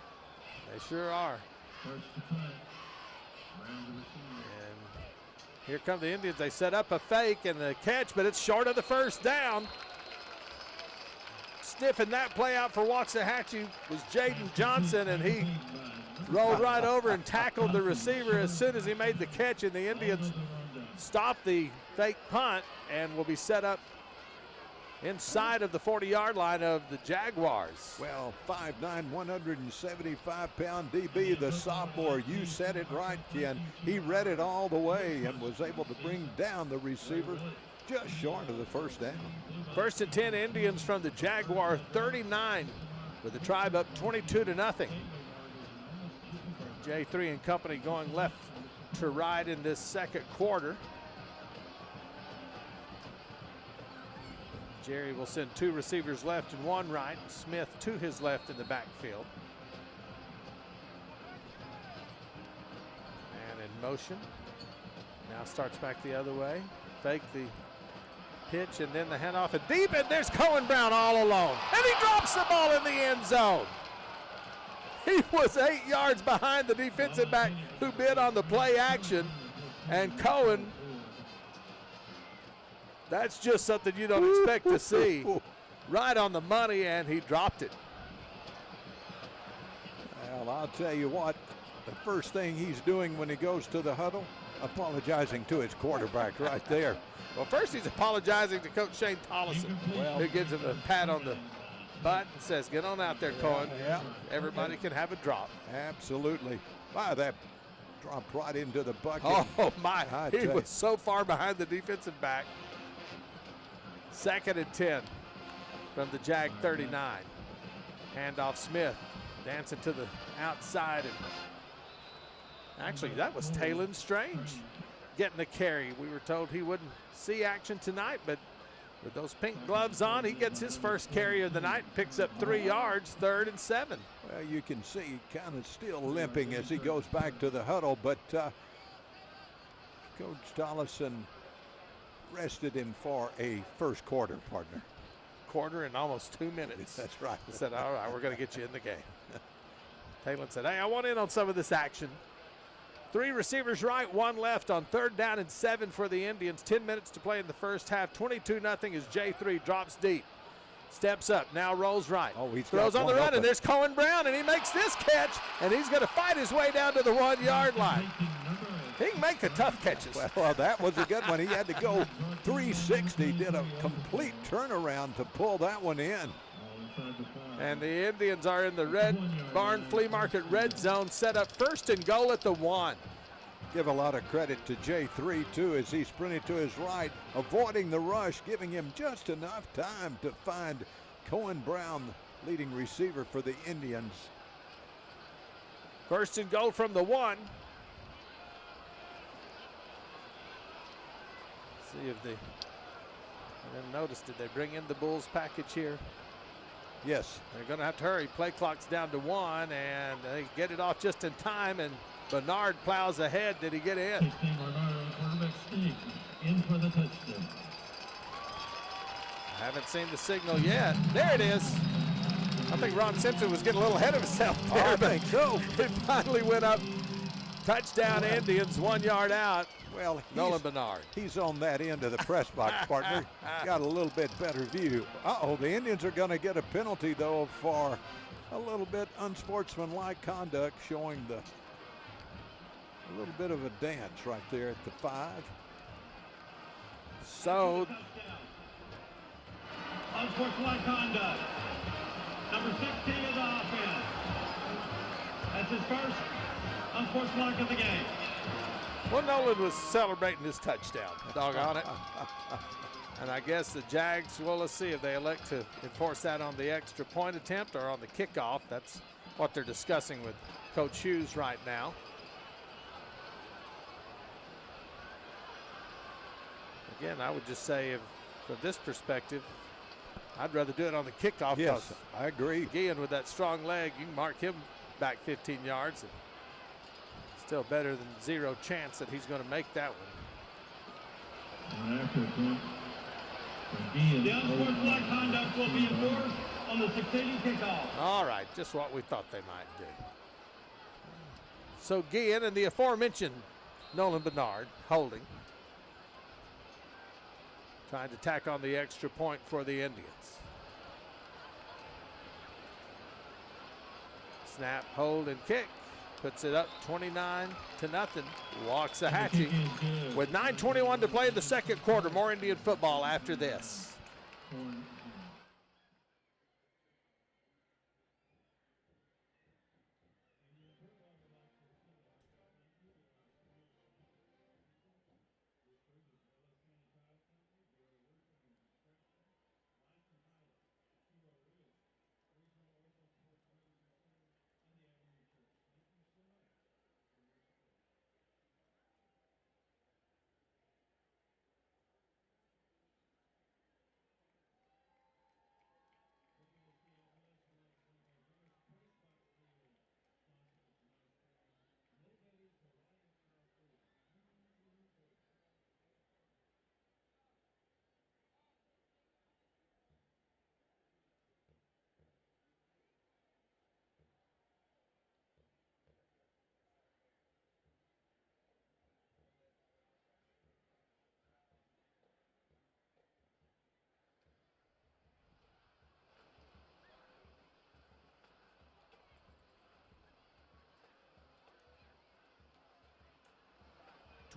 They sure are. First to punt. Around the receiver. And here come the Indians. They set up a fake and the catch, but it's short of the 1st down. Sniffing that play out for Waxahachie was Jaden Johnson, and he rolled right over and tackled the receiver as soon as he made the catch, and the Indians stopped the fake punt and will be set up inside of the 40-yard line of the Jaguars. Well, 5'9", 175-pound DB, the sophomore. You said it right, Ken. He read it all the way and was able to bring down the receiver just short of the first down. 1st and 10, Indians from the Jaguar 39, with the Tribe up 22-0. J3 and company going left to right in this second quarter. Jerry will send 2 receivers left and 1 right. Smith to his left in the backfield. And in motion. Now starts back the other way. Fake the pitch and then the handoff and deep, and there's Cohen Brown all alone. And he drops the ball in the end zone. He was 8 yards behind the defensive back who bid on the play action. And Cohen, that's just something you don't expect to see. Right on the money, and he dropped it. Well, I'll tell you what, the first thing he's doing when he goes to the huddle, apologizing to his quarterback right there. Well, first he's apologizing to Coach Shane Tollison, who gives him a pat on the butt and says, get on out there, Cohen. Yeah. Everybody can have a drop. Absolutely. Wow, that dropped right into the bucket. Oh, my. He was so far behind the defensive back. 2nd and 10 from the Jag 39. Handoff Smith dancing to the outside. And actually, that was Talon Strange getting the carry. We were told he wouldn't see action tonight, but with those pink gloves on, he gets his first carry of the night, picks up 3 yards, 3rd and 7. Well, you can see kind of still limping as he goes back to the huddle, but Coach Tollison rested him for a first quarter, partner. Quarter in almost 2 minutes. That's right. He said, all right, we're going to get you in the game. Talon said, hey, I want in on some of this action. 3 receivers right, 1 left on 3rd down and 7 for the Indians. 10 minutes to play in the first half. 22-0 as J3 drops deep. Steps up, now rolls right. Oh, he throws on the run, and there's Cohen Brown, and he makes this catch, and he's going to fight his way down to the 1-yard line. He can make the tough catches. Well, that was a good one. He had to go 360, did a complete turnaround to pull that one in. And the Indians are in the Red Barn Flea Market red zone, set up 1st and goal at the 1. Give a lot of credit to J3, too, as he sprinted to his right, avoiding the rush, giving him just enough time to find Cohen Brown, leading receiver for the Indians. 1st and goal from the 1. See if they, I didn't notice, did they bring in the Bulls package here? Yes. They're going to have to hurry. Play clock's down to 1, and they get it off just in time, and Bernard plows ahead. Did he get in? I haven't seen the signal yet. There it is. I think Ron Simpson was getting a little ahead of himself there. I think so. It finally went up. Touchdown Indians, 1 yard out. Well, Nolan Bernard. He's on that end of the press box, partner. Got a little bit better view. Uh-oh, the Indians are going to get a penalty, though, for a little bit unsportsmanlike conduct, showing a little bit of a dance right there at the 5. So, unsportsmanlike conduct. Number 16 of the offense. That's his first unsportsmanlike of the game. well, Nolan was celebrating his touchdown, doggone it. And I guess the Jags, well, let's see if they elect to enforce that on the extra point attempt or on the kickoff. That's what they're discussing with Coach Hughes right now. Again, I would just say, from this perspective, I'd rather do it on the kickoff. Yes, I agree. Guillen with that strong leg, you can mark him back 15 yards. And still better than 0 chance that he's going to make that one. The unsportsmanlike conduct will be enforced on the succeeding kickoff. All right, just what we thought they might do. So Guillen and the aforementioned Nolan Bernard holding. Trying to tack on the extra point for the Indians. Snap, hold, and kick. puts it up 29-0. Waxahachie with 9:21 to play in the second quarter. More Indian football after this.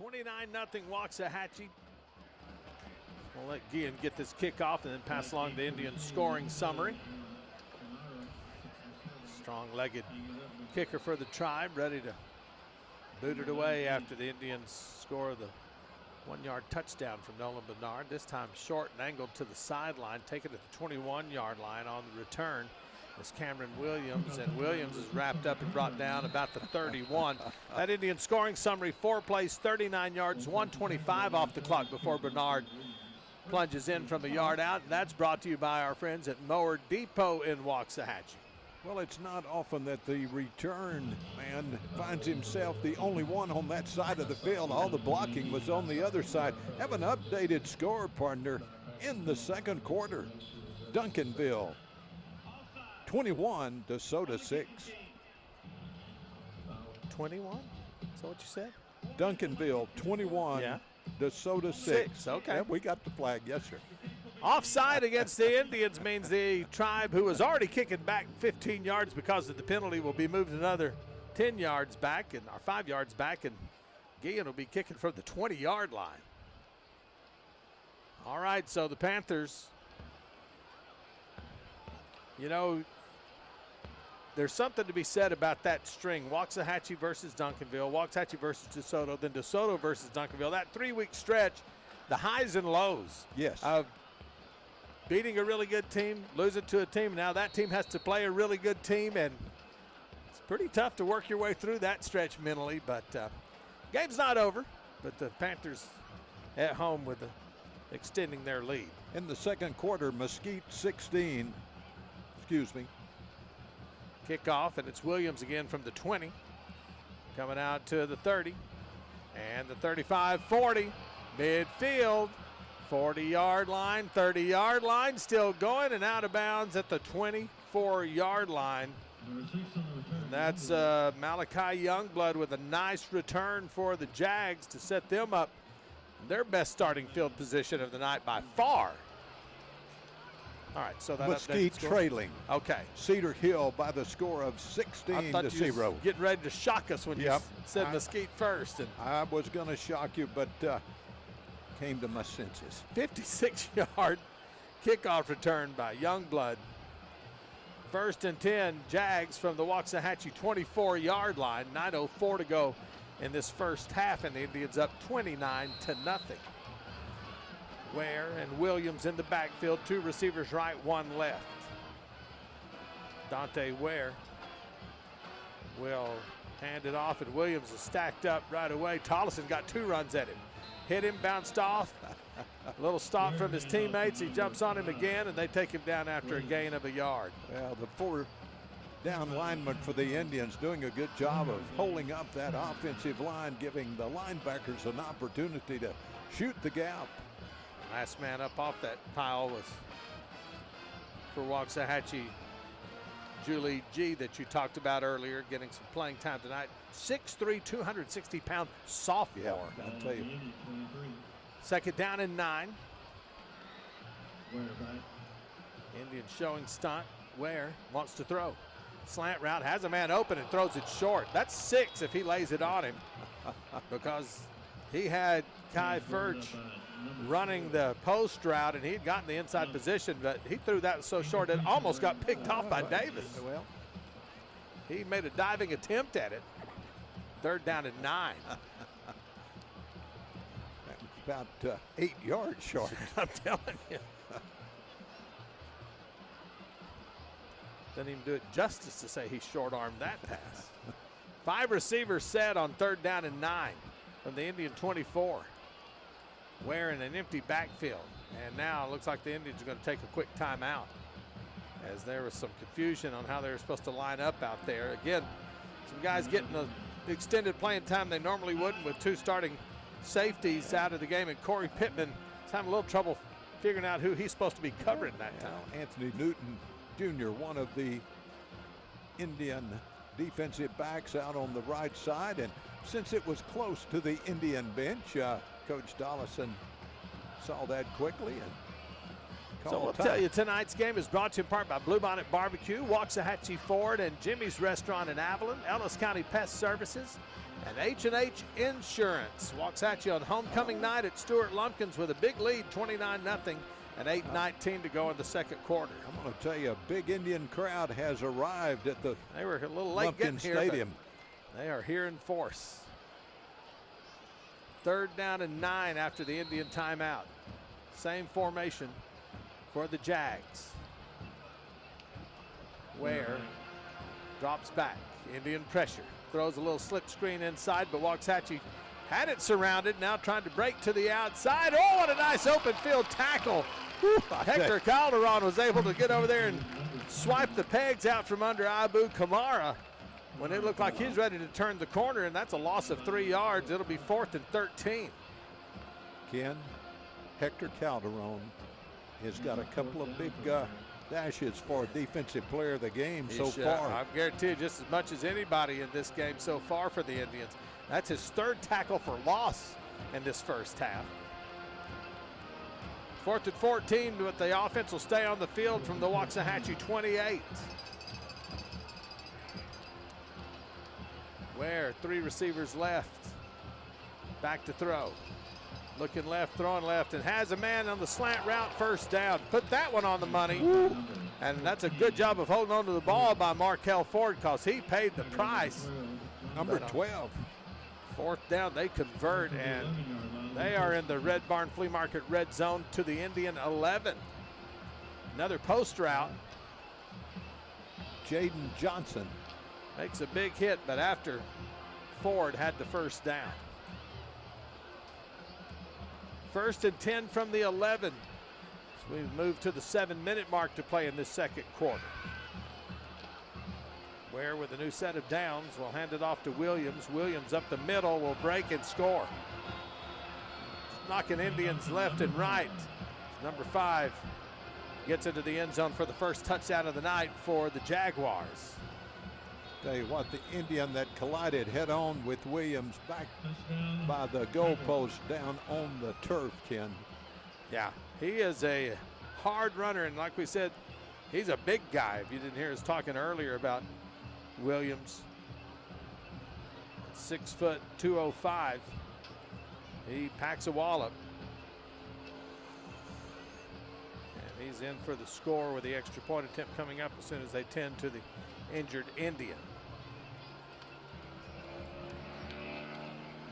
(29-0) Waxahachie. We'll let Guillen get this kickoff and then pass along the Indian scoring summary. Strong-legged kicker for the Tribe, ready to boot it away after the Indians score the 1-yard touchdown from Nolan Bernard. This time short and angled to the sideline, taken at the 21-yard line on the return. Is Cameron Williams, and Williams is wrapped up and brought down about the 31. That Indian scoring summary: 4 plays, 39 yards, 1:25 off the clock before Bernard plunges in from a yard out. And that's brought to you by our friends at Mower Depot in Waxahachie. Well, it's not often that the return man finds himself the only one on that side of the field. All the blocking was on the other side. Have an updated score, partner, in the second quarter. Duncanville 21, DeSoto 6. 21? Is that what you said? Duncanville 21, yeah. DeSoto 6. Okay. Yeah, we got the flag, yes, sir. Offside against the Indians means the Tribe, who was already kicking back 15 yards because of the penalty, will be moved another 10 yards back, or 5 yards back, and Guillen will be kicking from the 20-yard line. All right, so the Panthers, you know, there's something to be said about that string. Waxahachie versus Duncanville, Waxahachie versus DeSoto, then DeSoto versus Duncanville. That 3-week stretch, the highs and lows. Yes. Of beating a really good team, losing to a team. Now that team has to play a really good team, and it's pretty tough to work your way through that stretch mentally. But game's not over, but the Panthers at home with extending their lead. In the second quarter, Mesquite 16, Kickoff, and it's Williams again from the 20. Coming out to the 30. And the 35-40. Midfield. 40-yard line, 30-yard line, still going and out of bounds at the 24-yard line. That's Malachi Youngblood with a nice return for the Jags to set them up in their best starting field position of the night by far. All right, so that Mesquite trailing. Okay. Cedar Hill by the score of 16-0. Getting ready to shock us when you said Mesquite first. And I was going to shock you, but came to my senses. 56-yard kickoff return by Youngblood. 1st and 10, Jags from the Waxahachie 24-yard line. 9:04 to go in this first half, and the Indians up 29-0. Ware and Williams in the backfield, 2 receivers right, 1 left. Dante Ware will hand it off, and Williams is stacked up right away. Tollison got 2 runs at him. Hit him, bounced off. A little stop from his teammates. He jumps on him again, and they take him down after a gain of a yard. Well, the 4 down linemen for the Indians doing a good job of holding up that offensive line, giving the linebackers an opportunity to shoot the gap. Last man up off that pile was for Waxahachie, Julie G, that you talked about earlier, getting some playing time tonight. 6'3", 260-pound sophomore. Yeah, I'll tell you. 2nd down and 9. Indians showing stunt. Ware wants to throw. slant route, has a man open and throws it short. That's 6 if he lays it on him, because he had Kai Furch running the post route, and he'd gotten the inside position, but he threw that so short it almost got picked off by Davis. Well, he made a diving attempt at it. 3rd down and 9. About 8 yards short. I'm telling you. Doesn't even do it justice to say he short-armed that pass. 5 receivers set on 3rd down and 9 from the Indian 24. Wearing an empty backfield. And now it looks like the Indians are going to take a quick timeout, as there was some confusion on how they were supposed to line up out there. Again, some guys getting the extended playing time they normally wouldn't, with 2 starting safeties out of the game, and Corey Pittman is having a little trouble figuring out who he's supposed to be covering that time. Anthony Newton Jr., one of the Indian defensive backs, out on the right side, and since it was close to the Indian bench, Coach Dollison saw that quickly and so we'll tell you, tonight's game is brought to you in part by Bluebonnet Barbecue, Waxahachie Ford and Jimmy's Restaurant in Abilene, Ellis County Pest Services, and H&H Insurance. Waxahachie on homecoming night at Stuart Lumpkins with a big lead, 29-0, and 8:19 to go in the 2nd quarter. I'm going to tell you, a big Indian crowd has arrived at the They were a little late Lumpkin getting here, Stadium. They are here in force. 3rd down and 9 after the Indian timeout. Same formation for the Jags. Ware drops back. Indian pressure. Throws a little slip screen inside, but Waxahachie had it surrounded. Now trying to break to the outside. Oh, what a nice open field tackle. Hector Calderon was able to get over there and swipe the pegs out from under Abu Kamara when it looked like he's ready to turn the corner, and that's a loss of 3 yards. It'll be 4th and 13. Ken, Hector Calderon has got a couple of big dashes for defensive player of the game so far. I guarantee you, just as much as anybody in this game so far for the Indians. That's his 3rd tackle for loss in this first half. 4th and 14, but the offense will stay on the field from the Waxahachie 28. Ware, 3 receivers left. Back to throw. Looking left, throwing left, and has a man on the slant route, 1st down. Put that one on the money. Woo. And that's a good job of holding on to the ball by Markel Ford, because he paid the price. Number 12. 4th down, they convert, and they are in the Red Barn Flea Market red zone to the Indian 11. Another post route. Jaden Johnson Makes a big hit, but after Ford had the 1st down. 1st and 10 from the 11. So we've moved to the 7-minute mark to play in this 2nd quarter. Ware with a new set of downs will hand it off to Williams. Williams up the middle will break and score. Knocking Indians left and right. Number 5 gets into the end zone for the 1st touchdown of the night for the Jaguars. Tell you what, the Indian that collided head-on with Williams back by the goalpost down on the turf, Ken. Yeah, he is a hard runner, and like we said, he's a big guy. If you didn't hear us talking earlier about Williams, 6 foot 205. He packs a wallop. And he's in for the score with the extra point attempt coming up as soon as they tend to the injured Indian.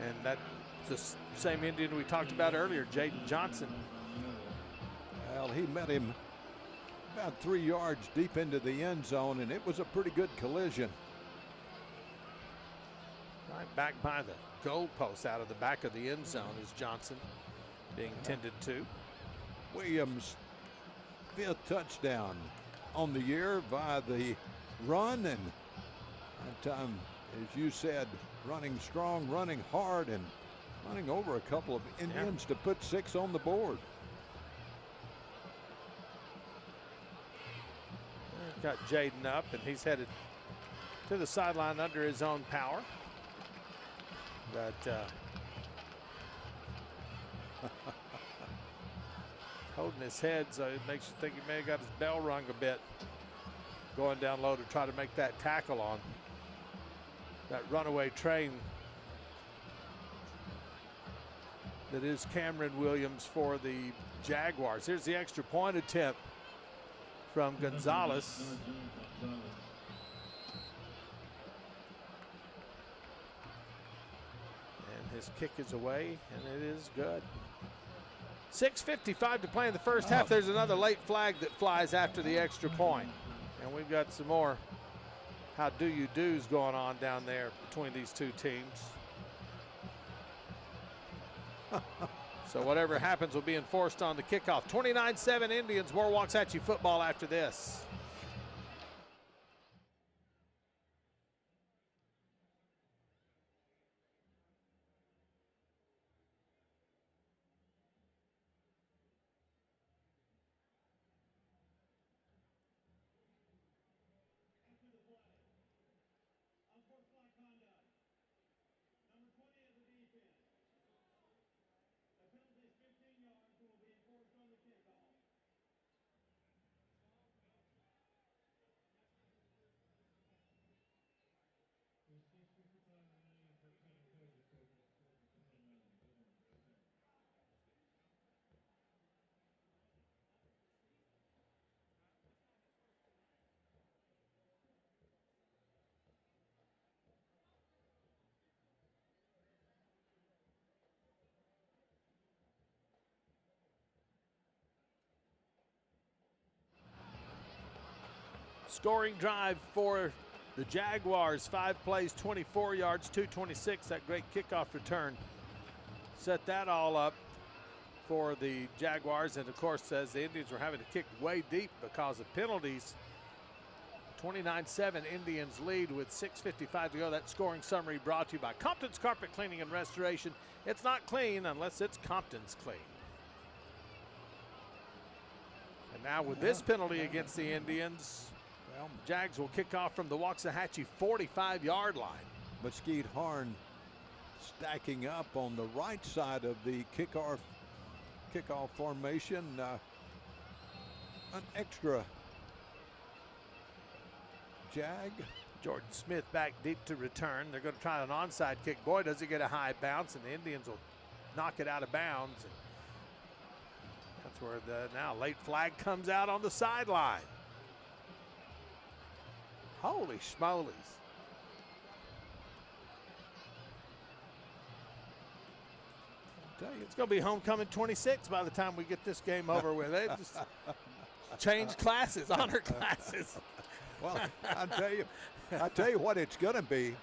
And that's the same Indian we talked about earlier, Jaden Johnson. Well, he met him about 3 yards deep into the end zone, and it was a pretty good collision. Right back by the goal post out of the back of the end zone is Johnson being tended to. Williams' 5th touchdown on the year via the run, and that time, as you said, running strong, running hard, and running over a couple of Indians to put 6 on the board. Got Jaden up, and he's headed to the sideline under his own power. But holding his head, so it makes you think he may have got his bell rung a bit. going down low to try to make that tackle on that runaway train that is Cameron Williams for the Jaguars. Here's the extra point attempt from Gonzalez. And his kick is away, and it is good. 6:55 to play in the first half. There's another late flag that flies after the extra point. And we've got some more how do you do's going on down there between these two teams. So whatever happens will be enforced on the kickoff. 29-7 Indians. More Waxahachie football after this. Scoring drive for the Jaguars. 5 plays, 24 yards, 226. That great kickoff return set that all up for the Jaguars. And of course, as the Indians were having to kick way deep because of penalties, 29-7 Indians lead with 6:55 to go. That scoring summary brought to you by Compton's Carpet Cleaning and Restoration. It's not clean unless it's Compton's clean. And now with this penalty against the Indians, Jags will kick off from the Waxahachie 45-yard line. Mesquite Horn stacking up on the right side of the kickoff formation. An extra Jag. Jordan Smith back deep to return. They're going to try an onside kick. Boy, does he get a high bounce, and the Indians will knock it out of bounds. And that's where the now late flag comes out on the sideline. Holy schmolies. I tell you, it's going to be homecoming 26 by the time we get this game over with. They just change classes, honor classes. Well, I tell you what it's going to be.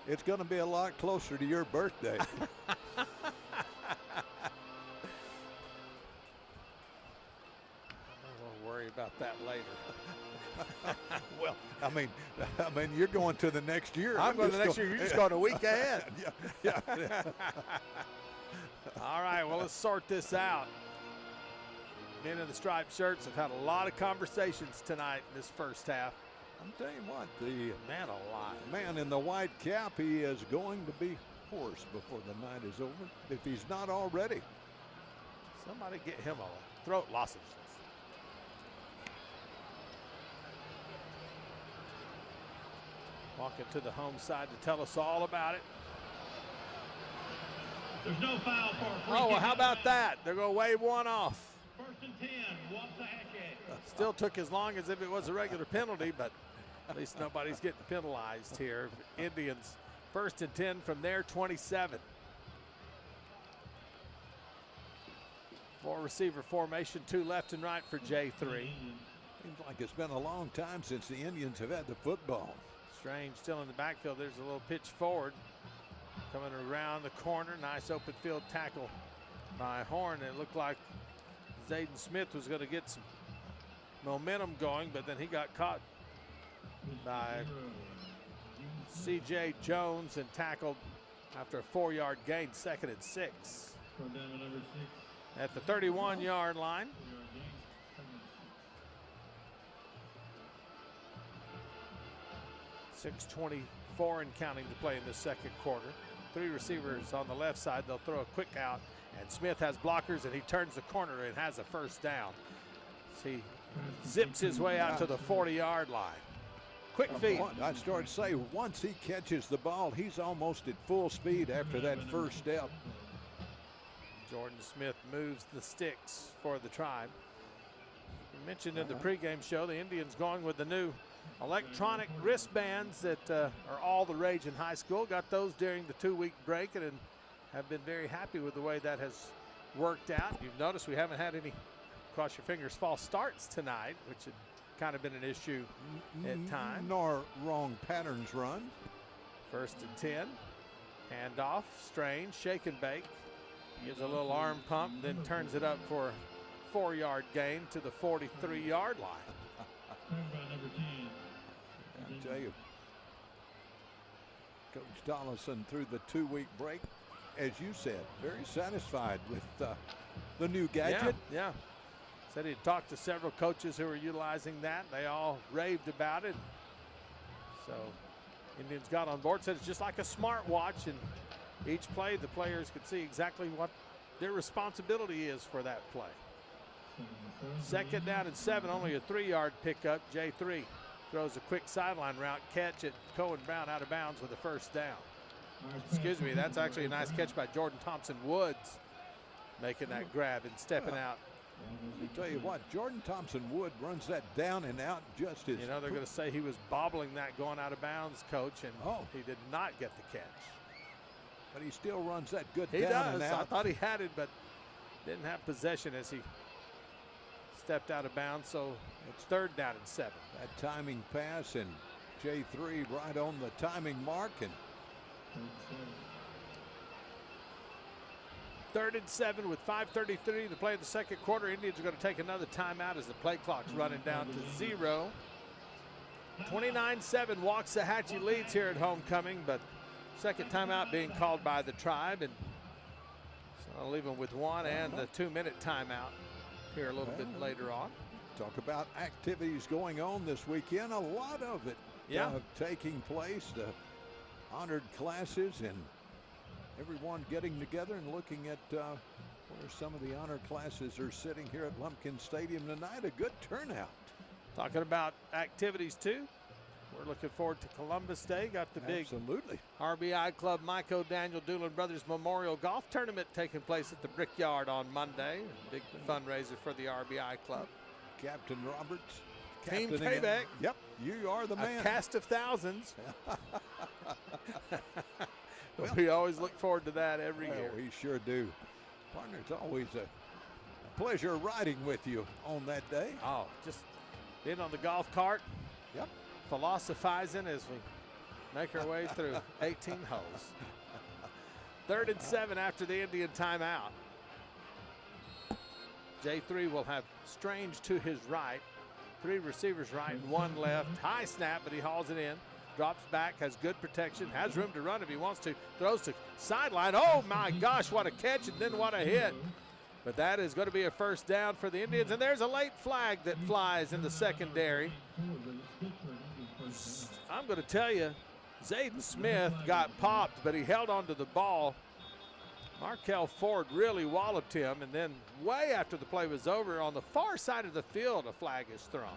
It's going to be a lot closer to your birthday. We'll worry about that later. Well, I mean, you're going to the next year. I'm going to the next year. You're just going a week ahead. Yeah. All right, well, let's sort this out. Men in the striped shirts have had a lot of conversations tonight in this first half. I'm telling you what, the man alive. Man in the white cap, he is going to be hoarse before the night is over, if he's not already. Somebody get him a throat lozenge. Walking to the home side to tell us all about it. There's no foul for a free well, kick. how about that? They're going to wave one off. 1st and 10, Waxahachie. Still took as long as if it was a regular penalty, but at least nobody's getting penalized here. Indians 1st and 10 from their 27. 4 receiver formation, 2 left and right for J3. Seems like it's been a long time since the Indians have had the football. Strange still in the backfield. There's a little pitch forward. Coming around the corner. Nice open field tackle by Horn. It looked like Zayden Smith was going to get some momentum going, but then he got caught by C.J. Jones and tackled after a 4-yard gain, 2nd and 6. At the 31-yard line. .6:24 and counting to play in the second quarter. 3 receivers on the left side. They'll throw a quick out, and Smith has blockers, and he turns the corner and has a first down. He zips his way out to the 40-yard line. quick feet. I started to say, once he catches the ball, he's almost at full speed after that first step. Jordan Smith moves the sticks for the Tribe. You mentioned in the pregame show, the Indians going with the new electronic wristbands that are all the rage in high school. Got those during the 2-week break and have been very happy with the way that has worked out. You've noticed we haven't had any, cross your fingers, false starts tonight, which had kind of been an issue at times. Nor wrong patterns run. 1st and 10. Handoff, Strange, shake and bake. Gives a little arm pump, then turns it up for a 4-yard gain to the 43-yard line. I tell you, Coach Donaldson through the 2-week break, as you said, very satisfied with the new gadget. Yeah. Said he'd talked to several coaches who were utilizing that. They all raved about it. So Indians got on board, said it's just like a smartwatch, and each play the players could see exactly what their responsibility is for that play. 2nd down and 7, only a 3-yard pickup. J3 throws a quick sideline route, catch at Cohen Brown out of bounds with a 1st down. Excuse me, that's actually a nice catch by Jordan Thompson-Woods, making that grab and stepping out. I tell you what, Jordan Thompson-Wood runs that down and out just as. You know, they're going to say he was bobbling that going out of bounds, Coach, and he did not get the catch. But he still runs that good he down does. and out. I thought he had it, but didn't have possession as he stepped out of bounds. So it's 3rd down and 7. That timing pass, and J3 right on the timing mark. And 3rd and 7 with 5:33 to play in the 2nd quarter. Indians are going to take another timeout as the play clock's running down to 0. 29-7, Waxahachie leads here at homecoming, but 2nd timeout being called by the Tribe, and so I'll leave them with 1 and the 2-minute timeout here a little bit later on. Talk about activities going on this weekend. A lot of it taking place. The honored classes and everyone getting together and looking at where some of the honor classes are sitting here at Lumpkin Stadium tonight. A good turnout. Talking about activities too, we're looking forward to Columbus Day. Got the big RBI Club Mike O'Daniel Doolin Brothers Memorial Golf Tournament taking place at the Brickyard on Monday. Big fundraiser for the RBI Club. Captain Roberts. Team KBEC. Yep, you are the man. A cast of thousands. Well, we always look forward to that every year. We sure do. Partner, it's always a pleasure riding with you on that day. Oh, just being on the golf cart. Yep. Philosophizing as we make our way through 18 holes. 3rd and 7 after the Indian timeout. J3 will have Strange to his right. 3 receivers right and 1 left. High snap, but he hauls it in. Drops back, has good protection, has room to run if he wants to. Throws to sideline. Oh my gosh, what a catch, and then what a hit. But that is going to be a 1st down for the Indians, and there's a late flag that flies in the secondary. I'm going to tell you, Zayden Smith got popped, but he held onto the ball. Markel Ford really walloped him, and then way after the play was over, on the far side of the field, a flag is thrown.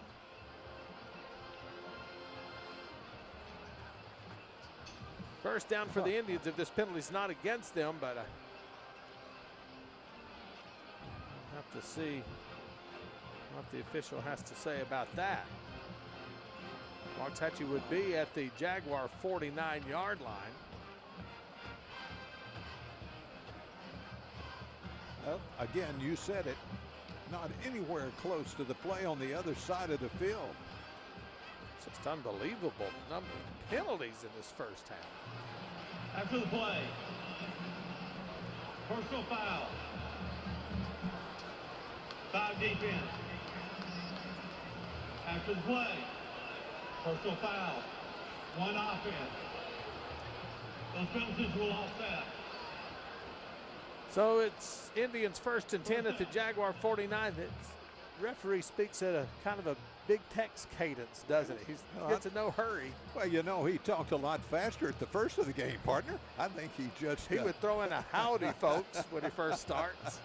First down for the Indians if this penalty's not against them, but I have to see what the official has to say about that. Waxahachie would be at the Jaguar 49-yard line. Well, again, you said it. Not anywhere close to the play on the other side of the field. It's just unbelievable the number of penalties in this first half. After the play, personal foul. 5 defense. After the play, personal foul. 1 offense. Those penalties will offset. So it's Indians 1st and 10 at the Jaguar 49. The referee speaks at a kind of a big text cadence, doesn't he? He gets in no hurry. Well, you know, he talked a lot faster at the first of the game, partner. I think he just... He would throw in a howdy, folks, when he first starts.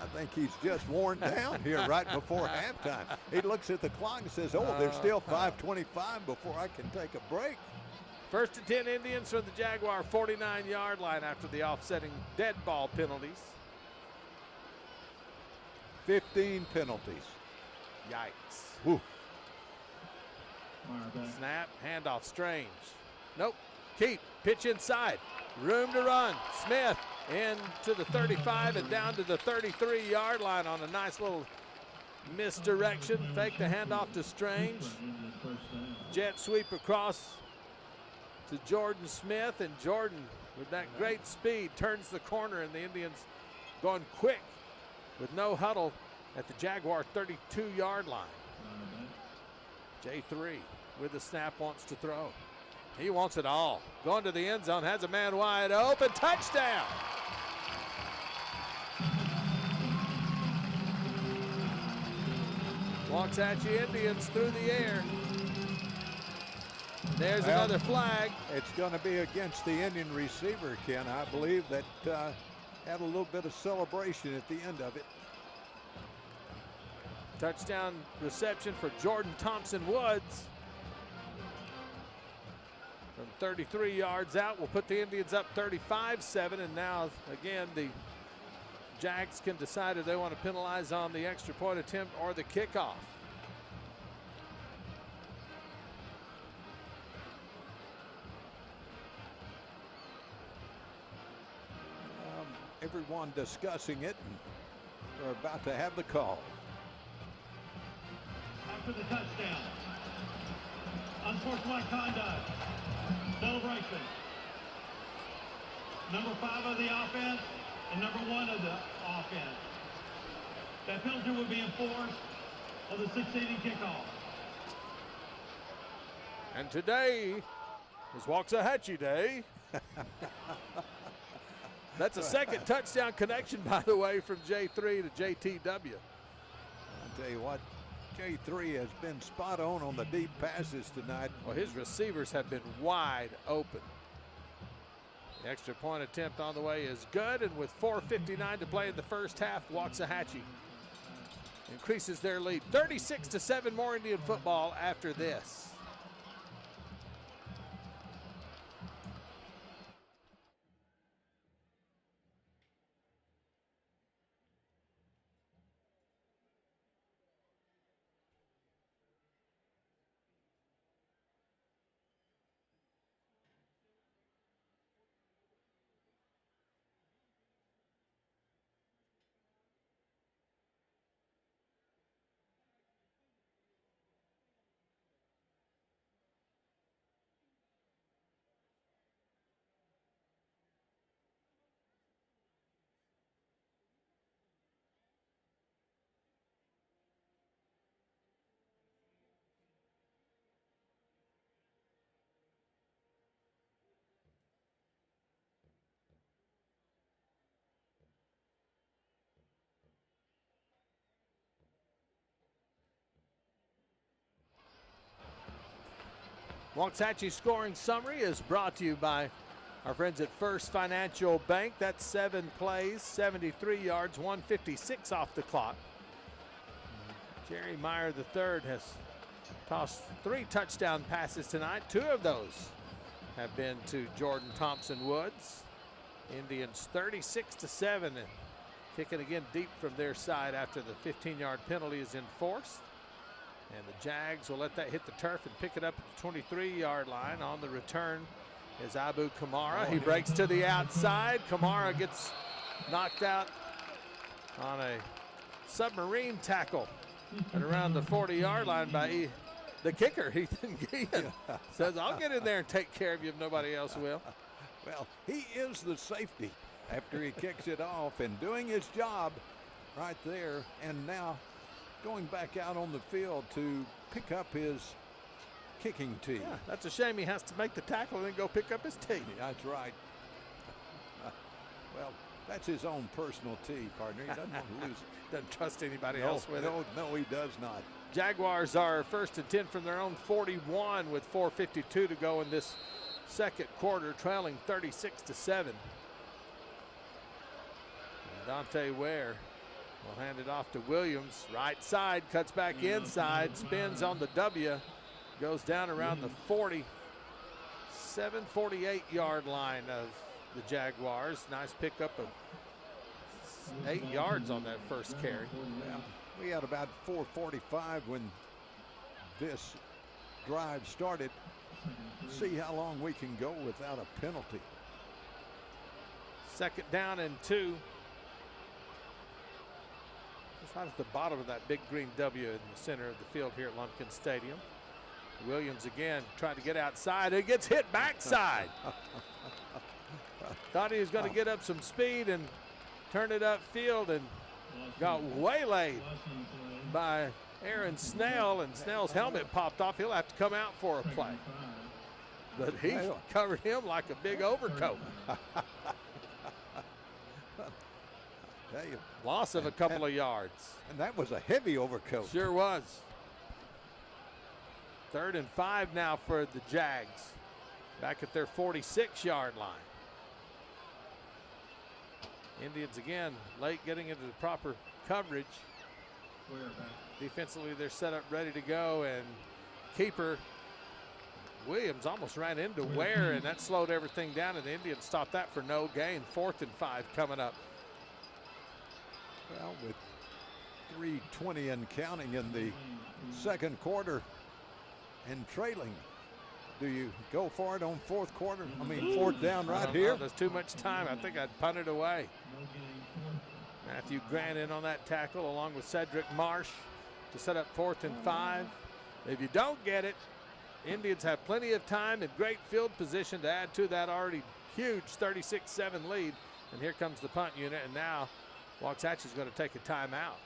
I think he's just worn down here right before halftime. He looks at the clock and says, oh, there's still 5:25 before I can take a break. First and 10 Indians from the Jaguar 49-yard line after the offsetting dead ball penalties. 15 penalties. Yikes. Whew. Snap, handoff, Strange. Nope, keep, pitch inside. Room to run. Smith into the 35 and down to the 33-yard line on a nice little misdirection. Fake the handoff to Strange. Jet sweep across to Jordan Smith, and Jordan with that great speed turns the corner, and the Indians going quick with no huddle at the Jaguar 32-yard line. J3 with the snap wants to throw. He wants it all. Going to the end zone, has a man wide open, touchdown. Waxahachie Indians through the air. There's another flag. It's going to be against the Indian receiver, Ken. I believe that had a little bit of celebration at the end of it. Touchdown reception for Jordan Thompson-Woods. From 33 yards out, will put the Indians up 35-7, and now again the Jags can decide if they want to penalize on the extra point attempt or the kickoff. Everyone discussing it, and we're about to have the call. After the touchdown, unsportsmanlike conduct, celebration. Number 5 of the offense and number 1 of the offense. That penalty will be enforced on the succeeding kickoff. And today is Waxahachie Day. That's a second touchdown connection, by the way, from J3 to JTW. I'll tell you what, J3 has been spot on the deep passes tonight. Well, his receivers have been wide open. The extra point attempt on the way is good, and with 4:59 to play in the first half, Waxahachie increases their lead. 36-7 more Indian football after this. Waxahachie scoring summary is brought to you by our friends at First Financial Bank. That's 7 plays, 73 yards, 156 off the clock. Jerry Meyer III has tossed 3 touchdown passes tonight. 2 of those have been to Jordan Thompson-Woods. Indians 36-7, and kicking again deep from their side after the 15-yard penalty is enforced. And the Jags will let that hit the turf and pick it up at the 23-yard line. On the return is Abu Kamara. He breaks to the outside. Kamara gets knocked out on a submarine tackle at around the 40-yard line by the kicker, Ethan Guillen. Says, I'll get in there and take care of you if nobody else will. Well, he is the safety after he kicks it off and doing his job right there. And now going back out on the field to pick up his kicking tee. Yeah, that's a shame he has to make the tackle and then go pick up his tee. That's right. Well, that's his own personal tee, partner. He doesn't want to lose it. Doesn't trust anybody else with it. No, he does not. Jaguars are first and 10 from their own 41 with 4:52 to go in this second quarter, trailing 36-7. And Dante Ware We'll hand it off to Williams. Right side, cuts back inside, spins on the W, goes down around the 48 yard line of the Jaguars. Nice pickup of 8 yards on that first carry. Yeah, we had about 4:45 when this drive started. See how long we can go without a penalty. 2nd down and 2. Just right at the bottom of that big green W in the center of the field here at Lumpkin Stadium. Williams again trying to get outside. It gets hit backside. Thought he was going to get up some speed and turn it upfield and got waylaid by Aaron Snell, and Snell's helmet popped off. He'll have to come out for a play. But he covered him like a big overcoat. Tell you. Loss of a couple of yards. And that was a heavy overcoat. Sure was. 3rd and 5 now for the Jags. Back at their 46 yard line. Indians again late getting into the proper coverage. Defensively they're set up ready to go, and keeper Williams almost ran into Ware, and that slowed everything down, and the Indians stopped that for no gain. 4th and 5 coming up. Well, with 3:20 and counting in the 2nd quarter and trailing, do you go for it on 4th quarter? I mean, 4th down right here? There's too much time. I think I'd punt it away. Matthew Grant in on that tackle along with Cedric Marsh to set up 4th and 5. If you don't get it, Indians have plenty of time and great field position to add to that already huge 36-7 lead. And here comes the punt unit, and now Waxahachie is going to take a timeout.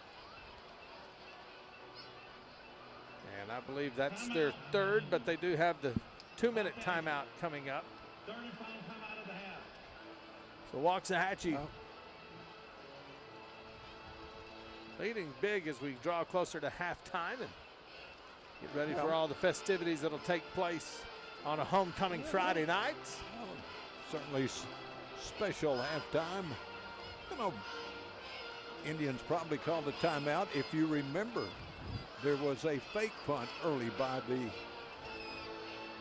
And I believe that's their 3rd, but they do have the 2-minute timeout coming up. So Waxahachie leading big as we draw closer to halftime and get ready for all the festivities that'll take place on a homecoming Friday night. Well, certainly special halftime. You know, Indians probably called a timeout. If you remember, there was a fake punt early by the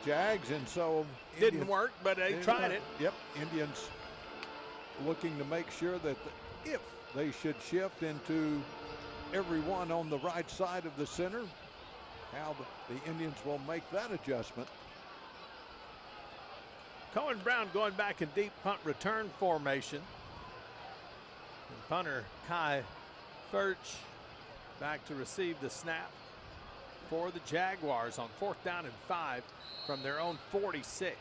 Jags, and so didn't work, but they tried it. Yep, Indians looking to make sure that if they should shift into everyone on the right side of the center, how the Indians will make that adjustment. Cohen Brown going back in deep punt return formation. And punter Kai Furch back to receive the snap for the Jaguars on 4th down and 5 from their own 46.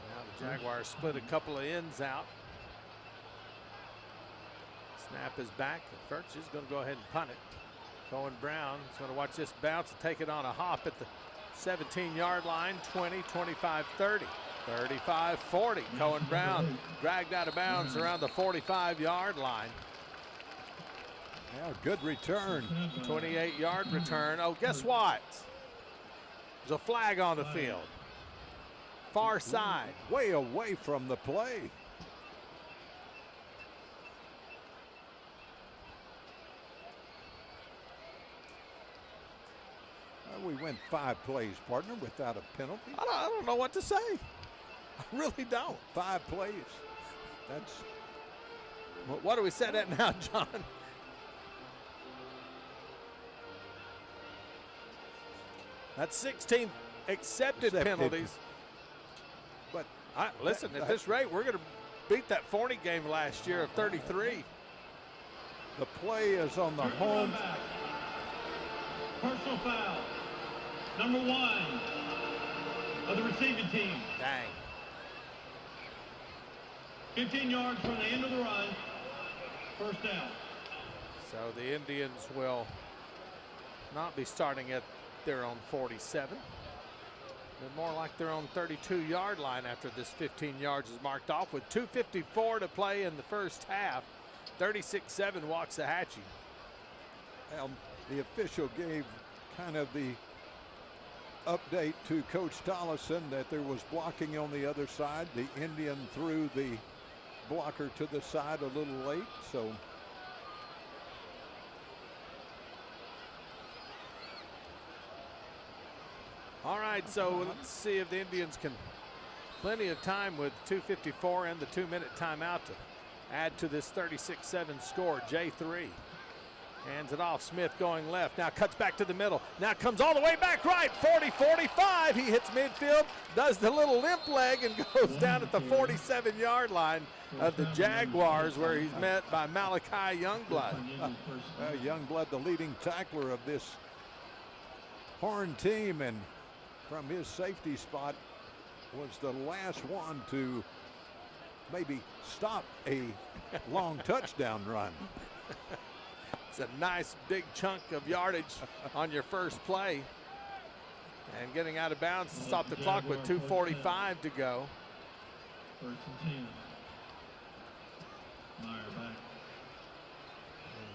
Now the Jaguars split a couple of ends out. Snap is back, and Furch is going to go ahead and punt it. Cohen Brown is going to watch this bounce and take it on a hop at the 17-yard line. 20, 25, 30, 35, 40. Cohen Brown dragged out of bounds around the 45-yard line. Yeah, good return. 28-yard return. Oh, guess what? There's a flag on the field. Far side. Way away from the play. We went 5 plays, partner, without a penalty. I don't know what to say. I really don't. 5 plays. That's. What do we set at now, John? That's 16 accepted penalties. But listen, at this rate, we're going to beat that Forney game last year of 33. The play is on the home. Personal foul. Number 1 of the receiving team. Dang. 15 yards from the end of the run. First down. So the Indians will not be starting at their own 47. They're more like their own 32-yard line after this 15 yards is marked off with 2:54 to play in the first half. 36-7 Waxahachie. Well, the official gave kind of the update to Coach Tollison that there was blocking on the other side. The Indian threw the blocker to the side a little late, so. All right, so let's see if the Indians can, plenty of time with 2:54 and the 2-minute timeout to add to this 36-7 score. J3 hands it off. Smith going left. Now cuts back to the middle. Now comes all the way back right. 40-45. He hits midfield, does the little limp leg, and goes down at the 47-yard line of the Jaguars, where he's met by Malachi Youngblood. Youngblood, the leading tackler of this Horn team, and from his safety spot was the last one to maybe stop a long touchdown run. It's a nice big chunk of yardage on your first play. And getting out of bounds to stop the clock with 2:45 to go. First and 10. Meyer back. And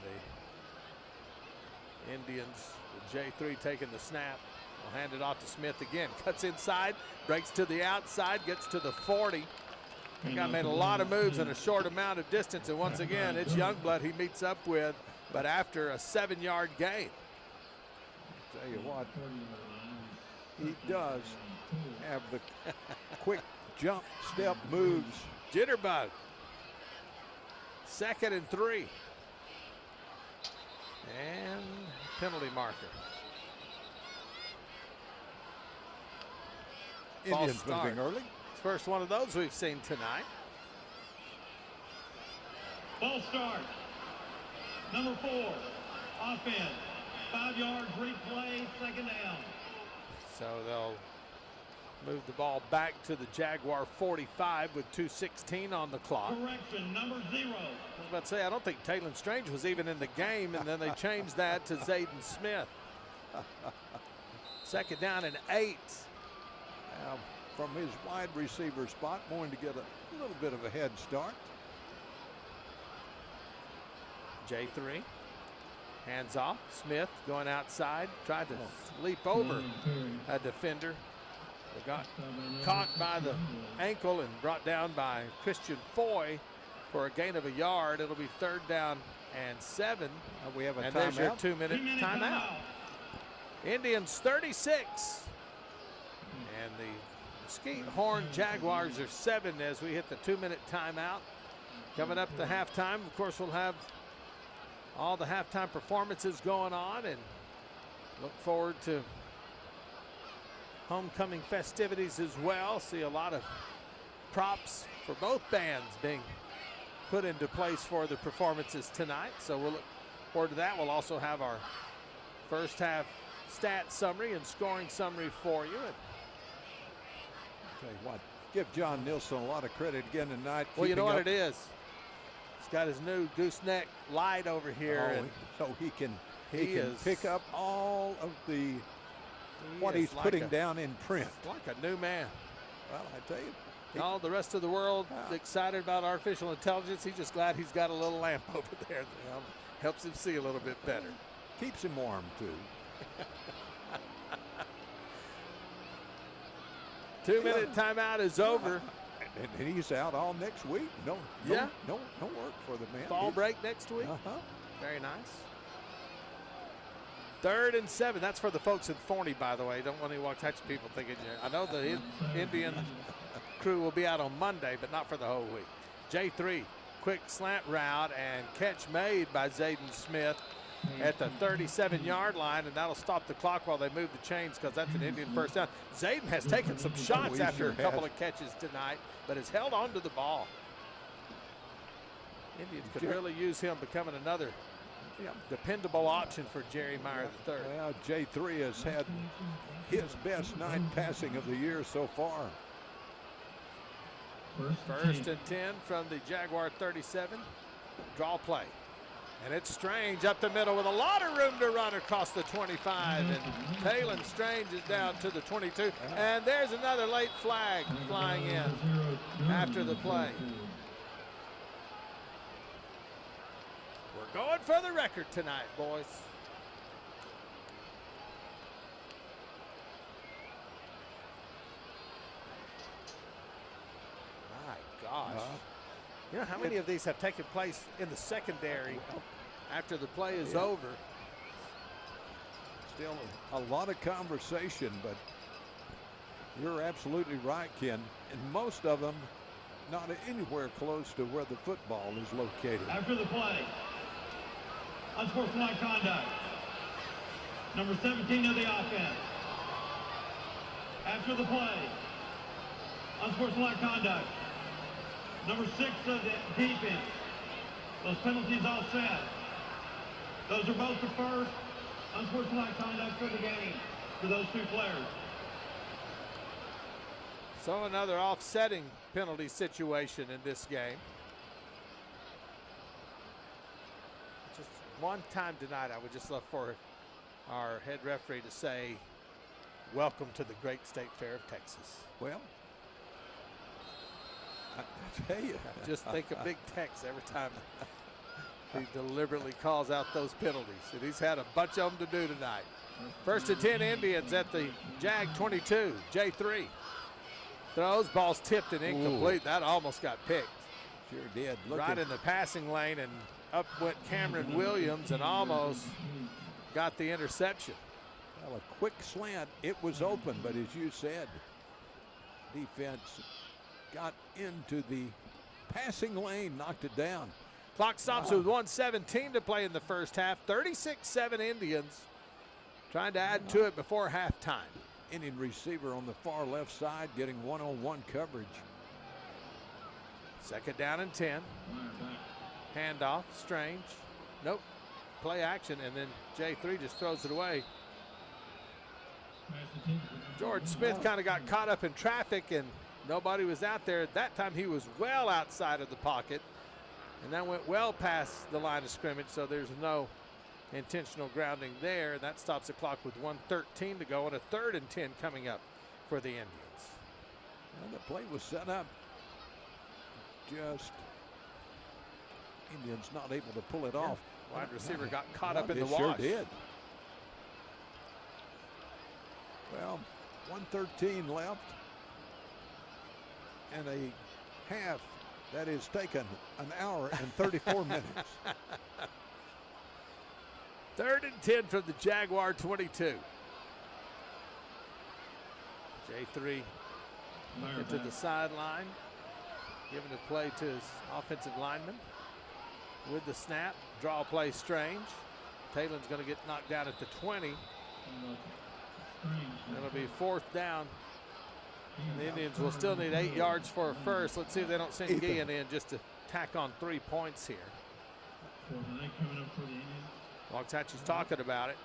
the Indians, the J3 taking the snap. Will hand it off to Smith again. Cuts inside, breaks to the outside, gets to the 40. The guy made a lot of moves in a short amount of distance, and once again, it's Youngblood he meets up with, but after a 7-yard gain. Tell you what, he does have the quick jump step moves. Jitterbug. 2nd and 3. And penalty marker. Indians moving early. First one of those we've seen tonight. Ball start. Number 4, offense. 5 yards, replay, 2nd down. So they'll move the ball back to the Jaguar 45 with 2:16 on the clock. Correction, number 0. I was about to say, I don't think Taylon Strange was even in the game, and then they changed that to Zayden Smith. 2nd down and 8. From his wide receiver spot, going to get a little bit of a head start. J3 hands off. Smith going outside, tried to leap over a defender. They got caught by the ankle and brought down by Christian Foy for a gain of a yard. It'll be 3rd down and 7. We have a and timeout. There's your 2-minute timeout. Indians 36. And the Mesquite Horn Jaguars are 7 as we hit the 2-minute timeout. Coming up to halftime, of course, we'll have all the halftime performances going on, and look forward to homecoming festivities as well. See a lot of props for both bands being put into place for the performances tonight. So we'll look forward to that. We'll also have our first half stat summary and scoring summary for you. And tell you what, give John Nilsson a lot of credit again tonight. Well, you know what it is? He's got his new gooseneck light over here. Oh, and so he can pick up all of the what he's like putting down in print. Like a new man. Well, I tell you. All the rest of the world excited about artificial intelligence. He's just glad he's got a little lamp over there that helps him see a little bit better. Keeps him warm, too. 2-minute timeout is over. And he's out all next week. No work for the man. Fall break next week. Very nice. 3rd and 7. That's for the folks in Forney, by the way. Don't want any Waxahachie people thinking. I know the Indian crew will be out on Monday, but not for the whole week. J3, quick slant route and catch made by Zayden Smith at the 37-yard line, and that'll stop the clock while they move the chains, because that's an Indian first down. Zayden has taken some shots after a couple of catches tonight, but has held on to the ball. Indians could really use him becoming another dependable option for Jerry Meyer III. Well, J3 has had his best night passing of the year so far. 1st and 10 from the Jaguar 37. Draw play. And it's Strange up the middle with a lot of room to run across the 25. And Taylon Strange is down to the 22. And there's another late flag flying in after the play. We're going for the record tonight, boys. My gosh. You know how many of these have taken place in the secondary after the play is over? Still a lot of conversation, but you're absolutely right, Ken. And most of them not anywhere close to where the football is located. After the play, unsportsmanlike conduct. Number 17 of the offense. After the play, unsportsmanlike conduct. Number 6 of the defense. Those penalties all set. Those are both the first unsportsmanlike conduct for the game for those two players. So another offsetting penalty situation in this game. Just one time tonight, I would just love for our head referee to say, welcome to the great state fair of Texas. Well, I tell you. I just think of Big Tex every time he deliberately calls out those penalties. And he's had a bunch of them to do tonight. 1st and 10 Indians at the Jag 22, J3. Throws, ball's tipped and incomplete. That almost got picked. Sure did. Right in the passing lane, and up went Cameron Williams and almost got the interception. Well, a quick slant. It was open, but as you said, defense got into the passing lane, knocked it down. Clock stops with 1:17 to play in the first half. 36-7 Indians trying to add to it before halftime. Indian receiver on the far left side getting one-on-one coverage. 2nd down and 10. Handoff, Strange. Nope. Play action, and then J3 just throws it away. George Smith kind of got caught up in traffic, and nobody was out there. At that time, he was well outside of the pocket, and that went well past the line of scrimmage, so there's no intentional grounding there. That stops the clock with 1:13 to go, and a 3rd and 10 coming up for the Indians. Well, the play was set up. Just Indians not able to pull it off. Wide receiver got caught up in the wash. Sure did. Well, 1:13 left. And a half that is taken an hour and 34 minutes. 3rd and 10 from the Jaguar 22. J3 looking to the sideline, giving the play to his offensive lineman. With the snap, draw play Strange. Taylor's going to get knocked down at the 20. It'll be 4th down. And the Indians will still need 8 yards for a first. Let's see if they don't send Guillen in just to tack on 3 points here. Waxahachie's talking about it.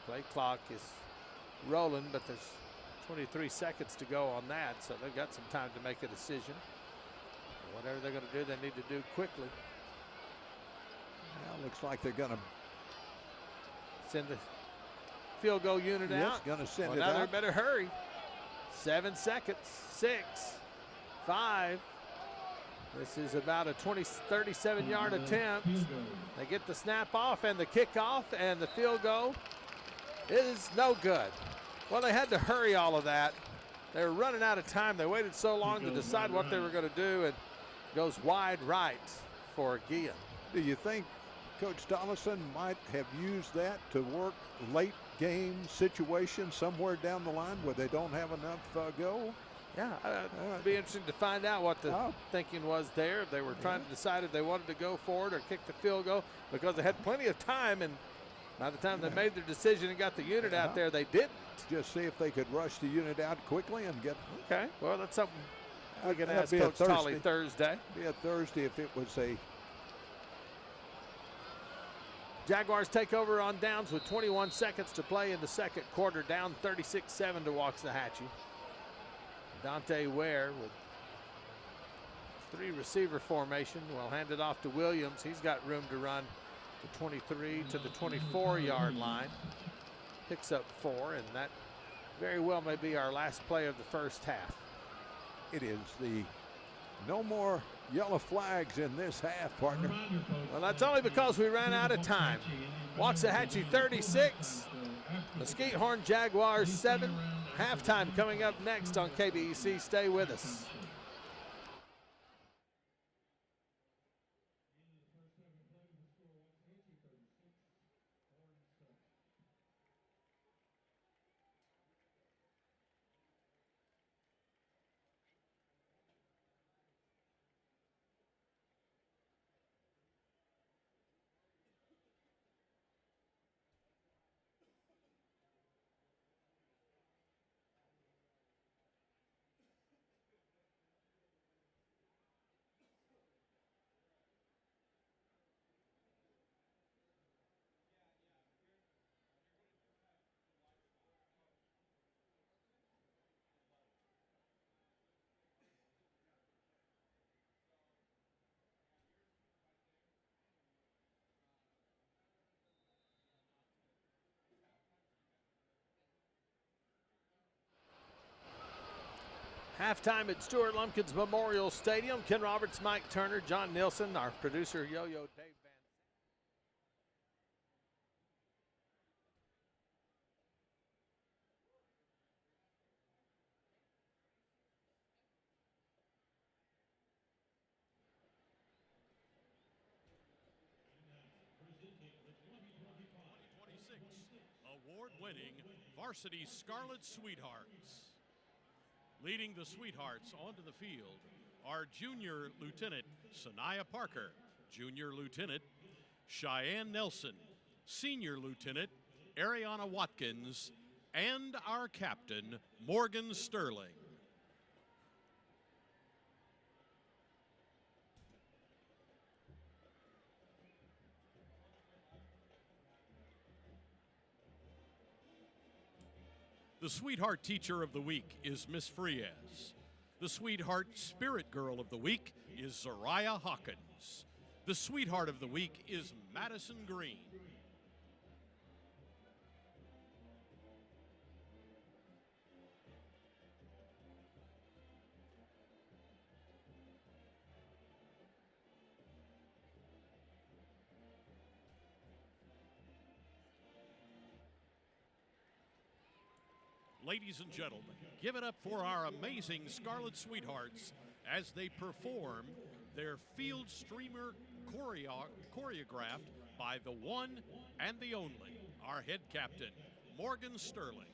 Play clock is rolling, but there's 23 seconds to go on that, so they've got some time to make a decision. Whatever they're going to do, they need to do quickly. Well, looks like they're going to send the field goal unit out. Going to send it now out. they better hurry. 7 seconds. 6, 5. This is about a 37-yard attempt. They get the snap off and the kickoff, and the field goal is no good. Well, they had to hurry all of that. They were running out of time. They waited so long to decide what they were going to do, and goes wide right for Guillen. Do you think Coach Dollison might have used that to work late game situation somewhere down the line where they don't have enough go? Yeah, it'd be interesting to find out what the thinking was there. They were trying to decide if they wanted to go for it or kick the field goal, because they had plenty of time, and by the time they made their decision and got the unit out there, they didn't. Just see if they could rush the unit out quickly and get. Okay, well, that's something we can ask Coach Tolley Thursday. Be a Thursday if it was a. Jaguars take over on downs with 21 seconds to play in the second quarter, down 36-7 to Waxahachie. Dante Ware with 3 receiver formation will hand it off to Williams. He's got room to run the 23 to the 24-yard line. Picks up 4, and that very well may be our last play of the first half. It is the no more yellow flags in this half, partner. Well, that's only because we ran out of time. Waxahachie 36, Mesquite Horn Jaguars 7. Halftime coming up next on KBEC. Stay with us. Halftime at Stuart Lumpkins Memorial Stadium. Ken Roberts, Mike Turner, John Nilsson, our producer Yo-Yo Dave Van. Award-winning varsity Scarlet Sweethearts. Leading the Sweethearts onto the field are Junior Lieutenant Sanaya Parker, Junior Lieutenant Cheyenne Nelson, Senior Lieutenant Ariana Watkins, and our captain, Morgan Sterling. The Sweetheart Teacher of the Week is Miss Frias. The Sweetheart Spirit Girl of the Week is Zariah Hawkins. The Sweetheart of the Week is Madison Green. Ladies and gentlemen, give it up for our amazing Scarlet Sweethearts as they perform their field streamer choreographed by the one and the only, our head captain, Morgan Sterling.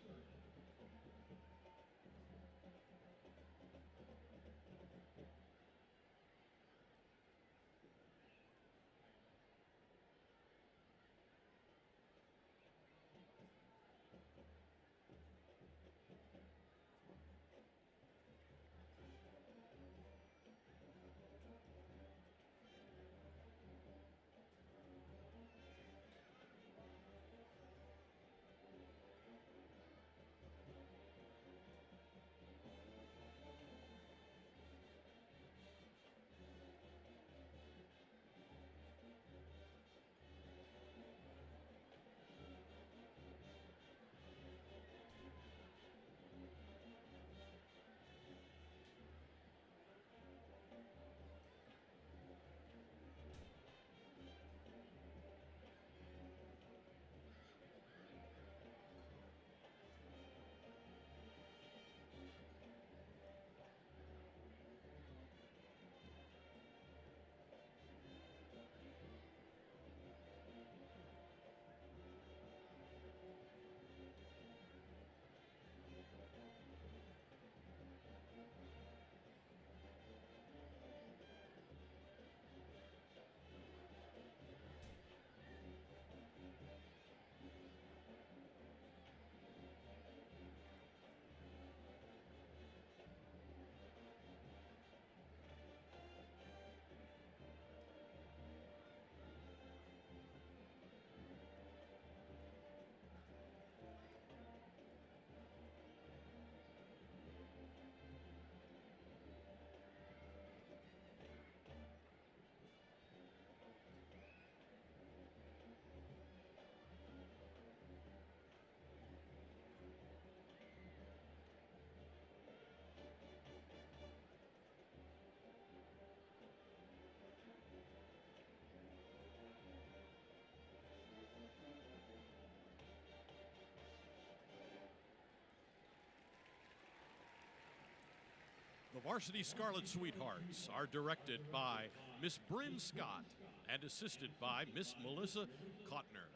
The Varsity Scarlet Sweethearts are directed by Miss Bryn Scott and assisted by Miss Melissa Kottner.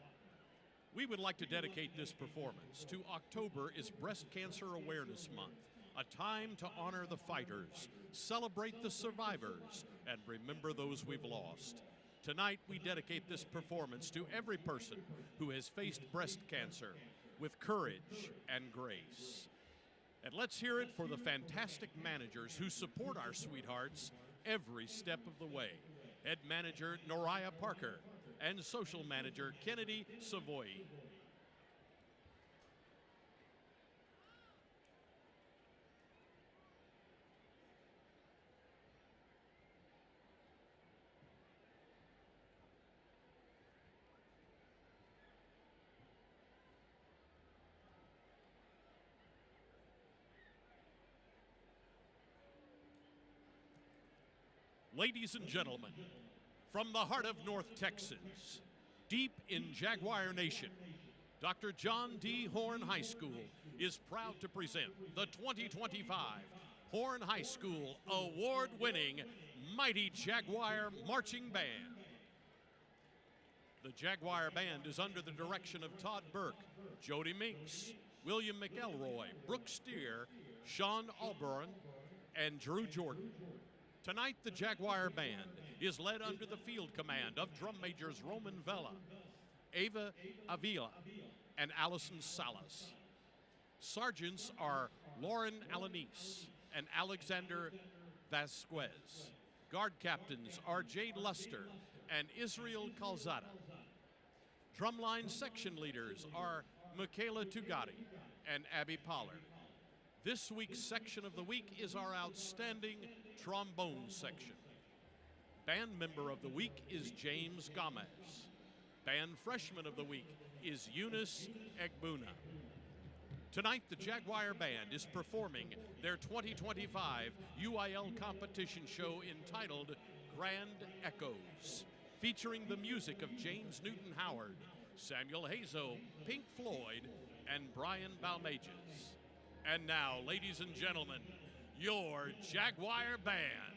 We would like to dedicate this performance to October is Breast Cancer Awareness Month, a time to honor the fighters, celebrate the survivors, and remember those we've lost. Tonight, we dedicate this performance to every person who has faced breast cancer with courage and grace. And let's hear it for the fantastic managers who support our sweethearts every step of the way. Head manager Noriah Parker and social manager Kennedy Savoy. Ladies and gentlemen, from the heart of North Texas, deep in Jaguar Nation, Dr. John D. Horn High School is proud to present the 2025 Horn High School award-winning Mighty Jaguar Marching Band. The Jaguar Band is under the direction of Todd Burke, Jody Minks, William McElroy, Brooke Steer, Sean Alburn, and Drew Jordan. Tonight, the Jaguar Band is led under the field command of drum majors Roman Vela, Ava Avila, and Allison Salas. Sergeants are Lauren Alanis and Alexander Vasquez. Guard captains are Jade Luster and Israel Calzada. Drumline section leaders are Michaela Tugati and Abby Pollard. This week's section of the week is our outstanding trombone section. Band member of the week is James Gomez. Band freshman of the week is Eunice Egbuna. Tonight, the Jaguar Band is performing their 2025 UIL competition show entitled Grand Echoes, featuring the music of James Newton Howard, Samuel Hazo, Pink Floyd, and Brian Balmages. And now, ladies and gentlemen, your Jaguar Band.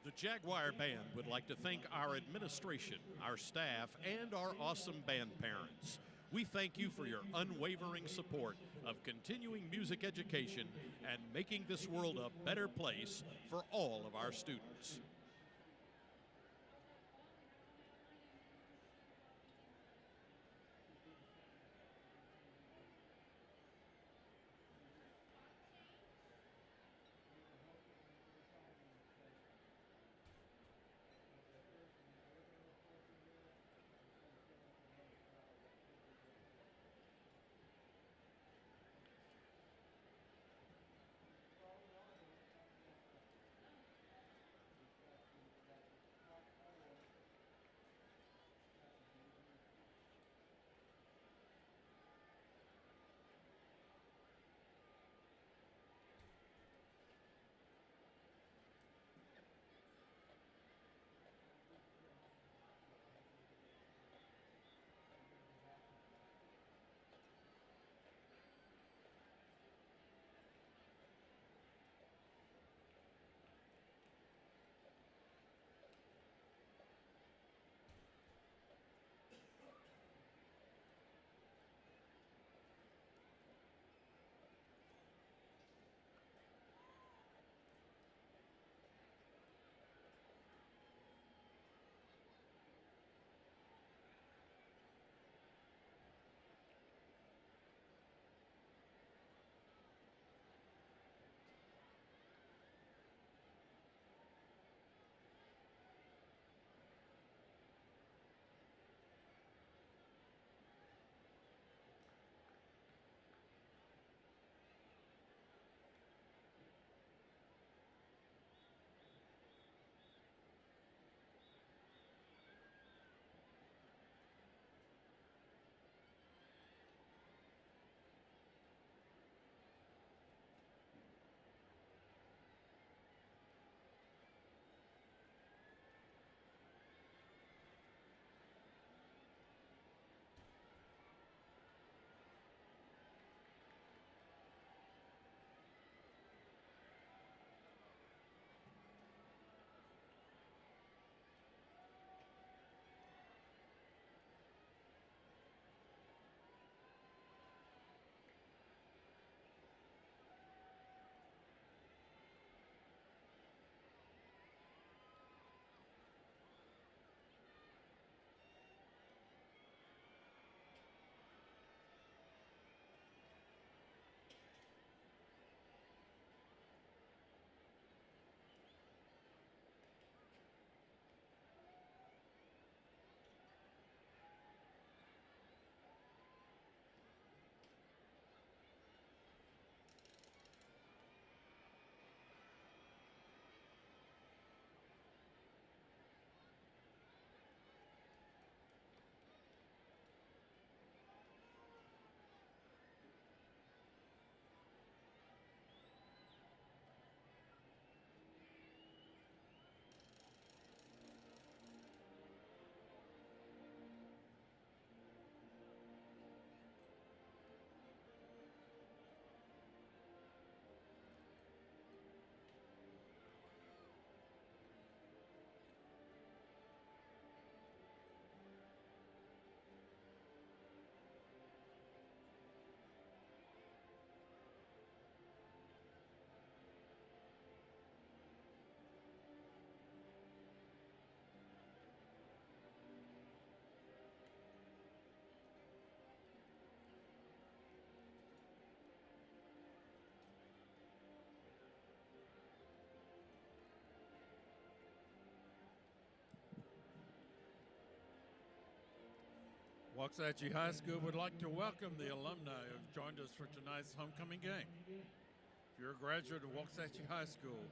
The Jaguar Band would like to thank our administration, our staff, and our awesome band parents. We thank you for your unwavering support of continuing music education and making this world a better place for all of our students. Waxahachie High School would like to welcome the alumni who have joined us for tonight's homecoming game. If you're a graduate of Waxahachie High School,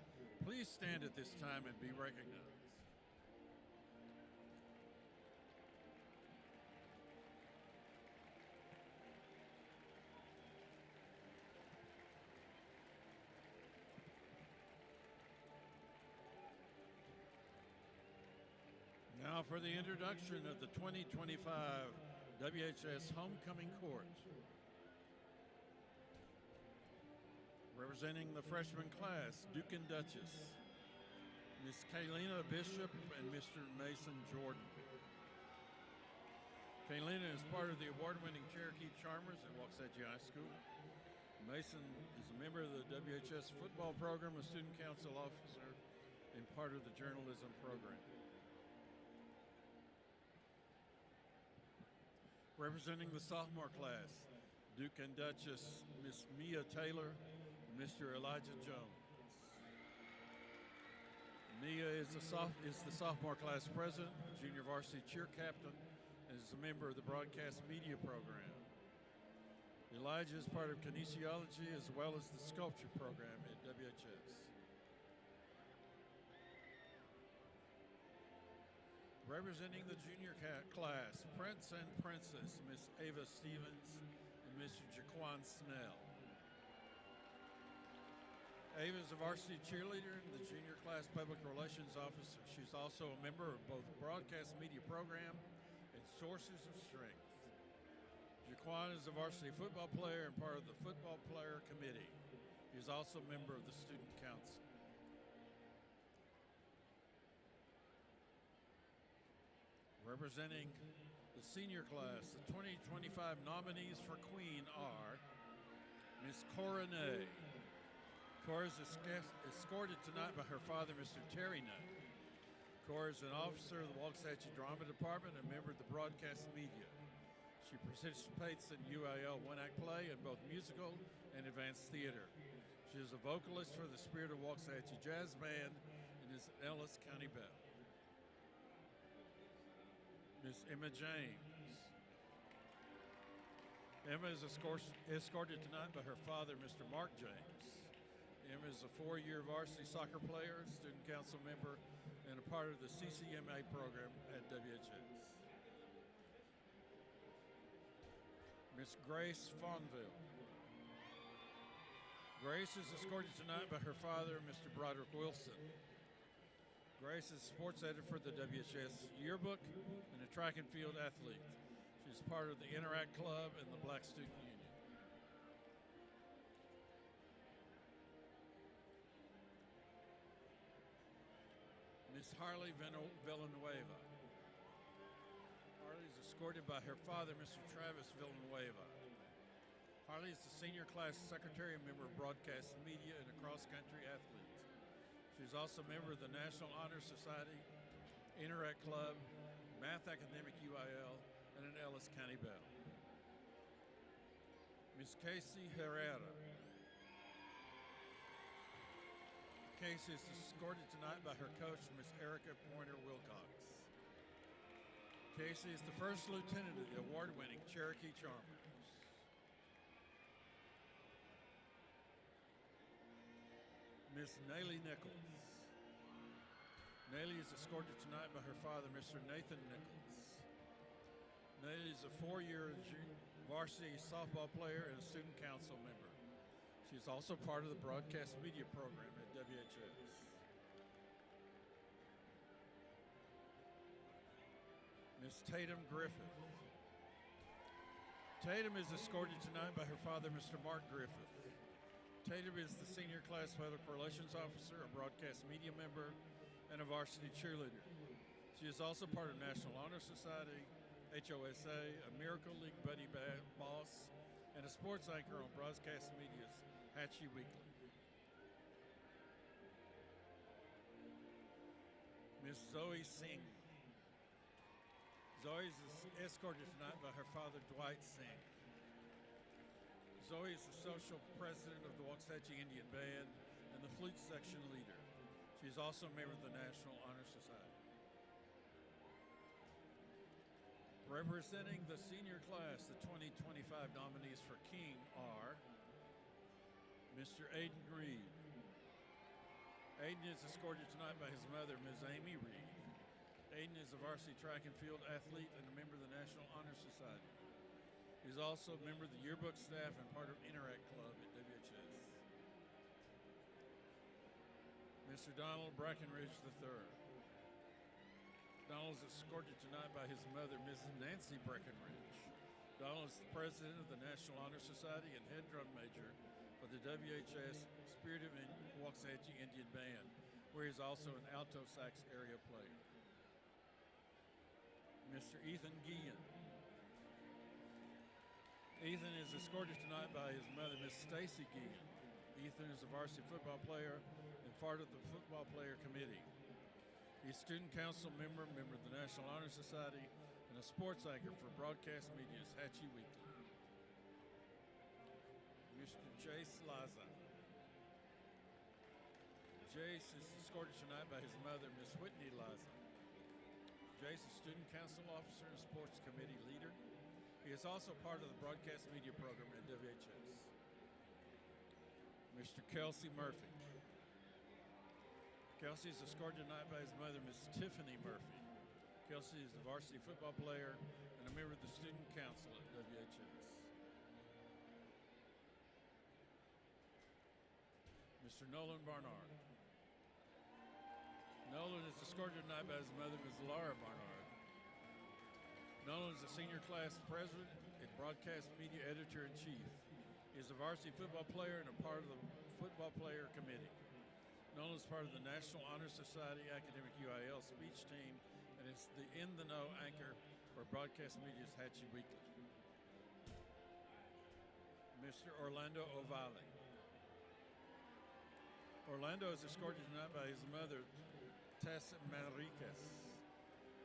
please stand at this time and be recognized. Now for the introduction of the 2025 WHS Homecoming Court. Representing the freshman class, Duke and Duchess, Miss Kaylina Bishop and Mr. Mason Jordan. Kaylina is part of the award-winning Cherokee Charmers at Waxahachie High School. Mason is a member of the WHS football program, a student council officer, and part of the journalism program. Representing the sophomore class, Duke and Duchess, Miss Mia Taylor, and Mr. Elijah Jones. Mia is the sophomore class president, junior varsity cheer captain, and is a member of the broadcast media program. Elijah is part of kinesiology as well as the sculpture program at WHS. Representing the junior class, Prince and Princess, Miss Ava Stevens and Mr. Jaquan Snell. Ava is a varsity cheerleader and the junior class public relations officer. She's also a member of both the broadcast media program and Sources of Strength. Jaquan is a varsity football player and part of the football player committee. He is also a member of the student council. Representing the senior class, the 2025 nominees for Queen are Miss Cora Ney. Cora is escorted tonight by her father, Mr. Terry Ney. Cora is an officer of the Waxahachie Drama Department and member of the broadcast media. She participates in UIL one-act play in both musical and advanced theater. She is a vocalist for the Spirit of Waxahachie Jazz Band and is an Ellis County Belle. Miss Emma James. Emma is escorted tonight by her father, Mr. Mark James. Emma is a 4-year varsity soccer player, student council member, and a part of the CCMA program at WHS. Miss Grace Fonville. Grace is escorted tonight by her father, Mr. Broderick Wilson. Grace is sports editor for the WHS yearbook and a track and field athlete. She's part of the Interact Club and the Black Student Union. Miss Harley Villanueva. Harley is escorted by her father, Mr. Travis Villanueva. Harley is the senior class secretary and member of broadcast media and a cross-country athlete. She's also a member of the National Honor Society, Interact Club, Math Academic UIL, and an Ellis County Belle. Miss Casey Herrera. Casey is escorted tonight by her coach, Miss Erica Pointer Wilcox. Casey is the first lieutenant of the award-winning Cherokee Charmers. Miss Naylie Nichols. Naylie is escorted tonight by her father, Mr. Nathan Nichols. Naylie is a 4-year varsity softball player and a student council member. She's also part of the broadcast media program at WHS. Miss Tatum Griffith. Tatum is escorted tonight by her father, Mr. Mark Griffith. Tatum is the senior class public relations officer, a broadcast media member, and a varsity cheerleader. She is also part of National Honor Society, HOSA, a Miracle League Buddy Boss, and a sports anchor on broadcast media's Hatchie Weekly. Miss Zoe Singh. Zoe is escorted tonight by her father, Dwight Singh. Zoe is the social president of the Waxahachie Indian Band and the flute section leader. She is also a member of the National Honor Society. Representing the senior class, the 2025 nominees for King are Mr. Aiden Reed. Aiden is escorted tonight by his mother, Ms. Amy Reed. Aiden is a varsity track and field athlete and a member of the National Honor Society. He's also a member of the yearbook staff and part of Interact Club at WHS. Mr. Donald Brackenridge III. Donald is escorted tonight by his mother, Mrs. Nancy Breckenridge. Donald is the president of the National Honor Society and head drum major for the WHS Spirit of Waxahachie Indian Band where he's also an alto sax area player. Mr. Ethan Guillen. Ethan is escorted tonight by his mother, Miss Stacy Guillen. Ethan is a varsity football player and part of the football player committee. He's student council member, member of the National Honor Society, and a sports anchor for broadcast media's Hatchie Weekly. Mr. Jace Laza. Jace is escorted tonight by his mother, Miss Whitney Laza. Jace is student council officer and sports committee leader. He is also part of the broadcast media program at WHS. Mr. Kelsey Murphy. Kelsey is escorted tonight by his mother, Miss Tiffany Murphy. Kelsey is a varsity football player and a member of the student council at WHS. Mr. Nolan Barnard. Nolan is escorted tonight by his mother, Ms. Laura Barnard. Nolan is a senior class president and broadcast media editor-in-chief. He is a varsity football player and a part of the football player committee. Nolan is part of the National Honor Society Academic UIL speech team and is the in-the-know anchor for broadcast media's Hatchie Weekly. Mr. Orlando Ovale. Orlando is escorted tonight by his mother, Tessa Manriquez.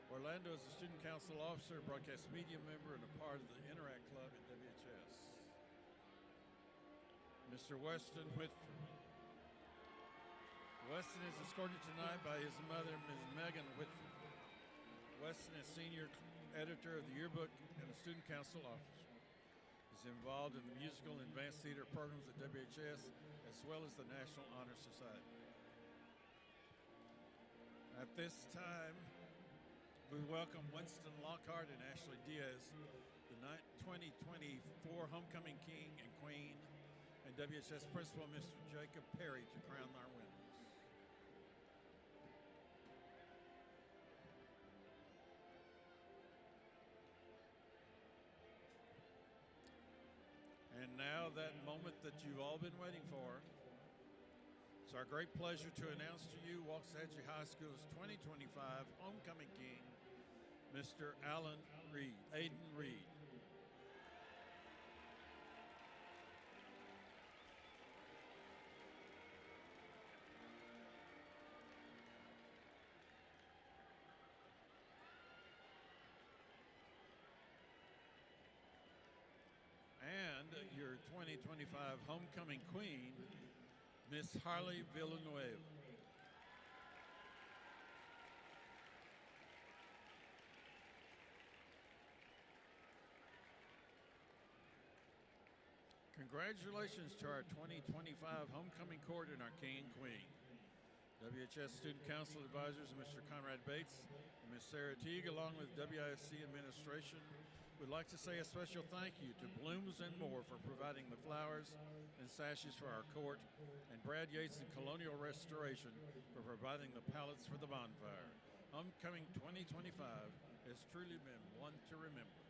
Orlando is a student council officer, broadcast media member, and a part of the Interact Club at WHS. Mr. Weston Whitford. Weston is escorted tonight by his mother, Ms. Megan Whitford. Weston is senior editor of the yearbook and a student council officer. He's involved in the musical and advanced theater programs at WHS, as well as the National Honor Society. At this time, we welcome Winston Lockhart and Ashley Diaz, the 2024 Homecoming King and Queen, and WHS Principal Mr. Jacob Perry to crown our winners. And now that moment that you've all been waiting for. It's our great pleasure to announce to you Waxahachie High School's 2025 Homecoming King, Mr. Aiden Reed. And your 2025 Homecoming Queen, Miss Harley Villanueva. Congratulations to our 2025 Homecoming Court and our King and Queen. WHS Student Council Advisors, Mr. Conrad Bates and Ms. Sarah Teague, along with WISC administration, would like to say a special thank you to Blooms and More for providing the flowers and sashes for our court, and Brad Yates and Colonial Restoration for providing the pallets for the bonfire. Homecoming 2025 has truly been one to remember.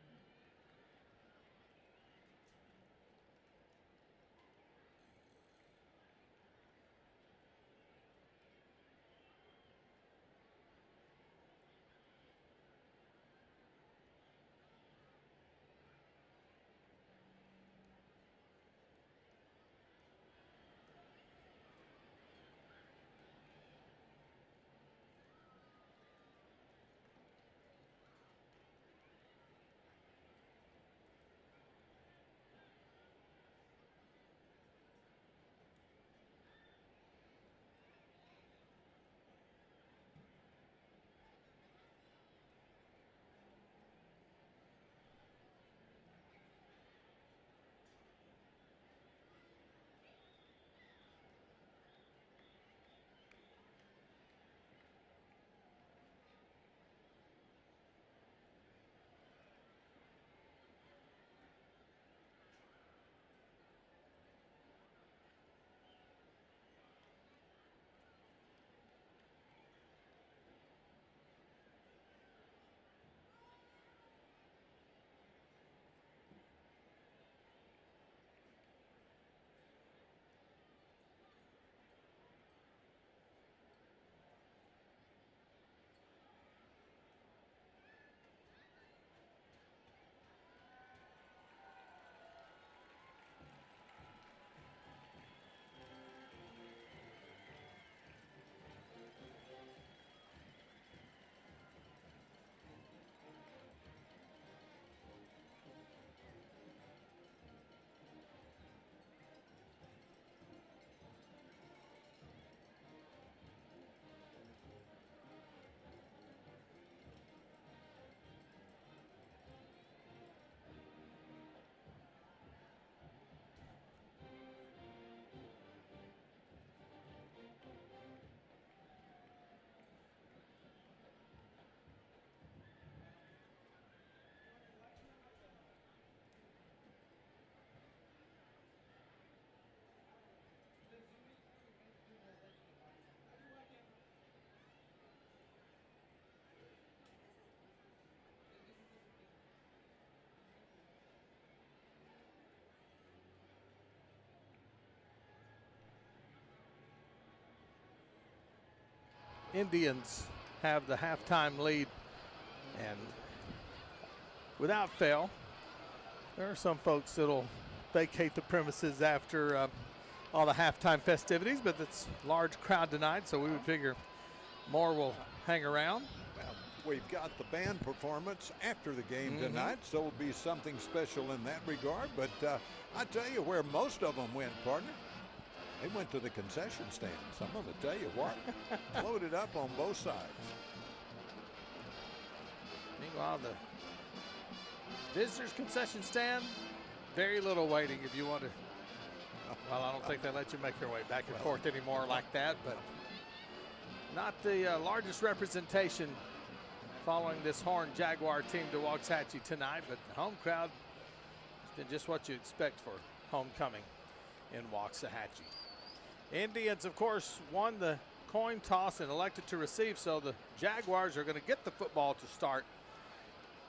Indians have the halftime lead, and without fail, there are some folks that'll vacate the premises after all the halftime festivities, but it's a large crowd tonight, so we would figure more will hang around. Well, we've got the band performance after the game tonight, so it'll be something special in that regard. But I tell you where most of them went, partner. They went to the concession stands. I'm going to tell you what, loaded up on both sides. Meanwhile, the visitors' concession stand, very little waiting if you want to. Well, I don't think they let you make your way back and forth anymore like that, but not the largest representation following this Horn Jaguar team to Waxahachie tonight, but the home crowd has been just what you expect for homecoming in Waxahachie. Indians, of course, won the coin toss and elected to receive, so the Jaguars are going to get the football to start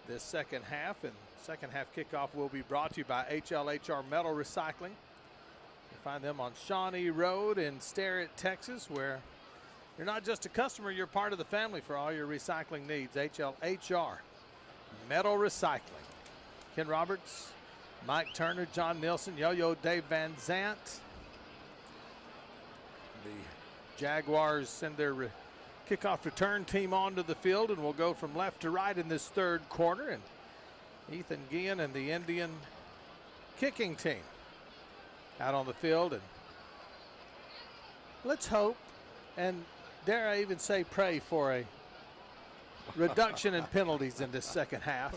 this second half, and second half kickoff will be brought to you by HLHR Metal Recycling. You find them on Shawnee Road in Sterrett, Texas, where you're not just a customer, you're part of the family for all your recycling needs. HLHR Metal Recycling. Ken Roberts, Mike Turner, John Nilsson, Yo-Yo Dave Van Zant. The Jaguars send their kickoff return team onto the field, and we'll go from left to right in this third quarter. And Ethan Guillen and the Indian kicking team out on the field. And let's hope, and dare I even say pray for a reduction in penalties in this second half.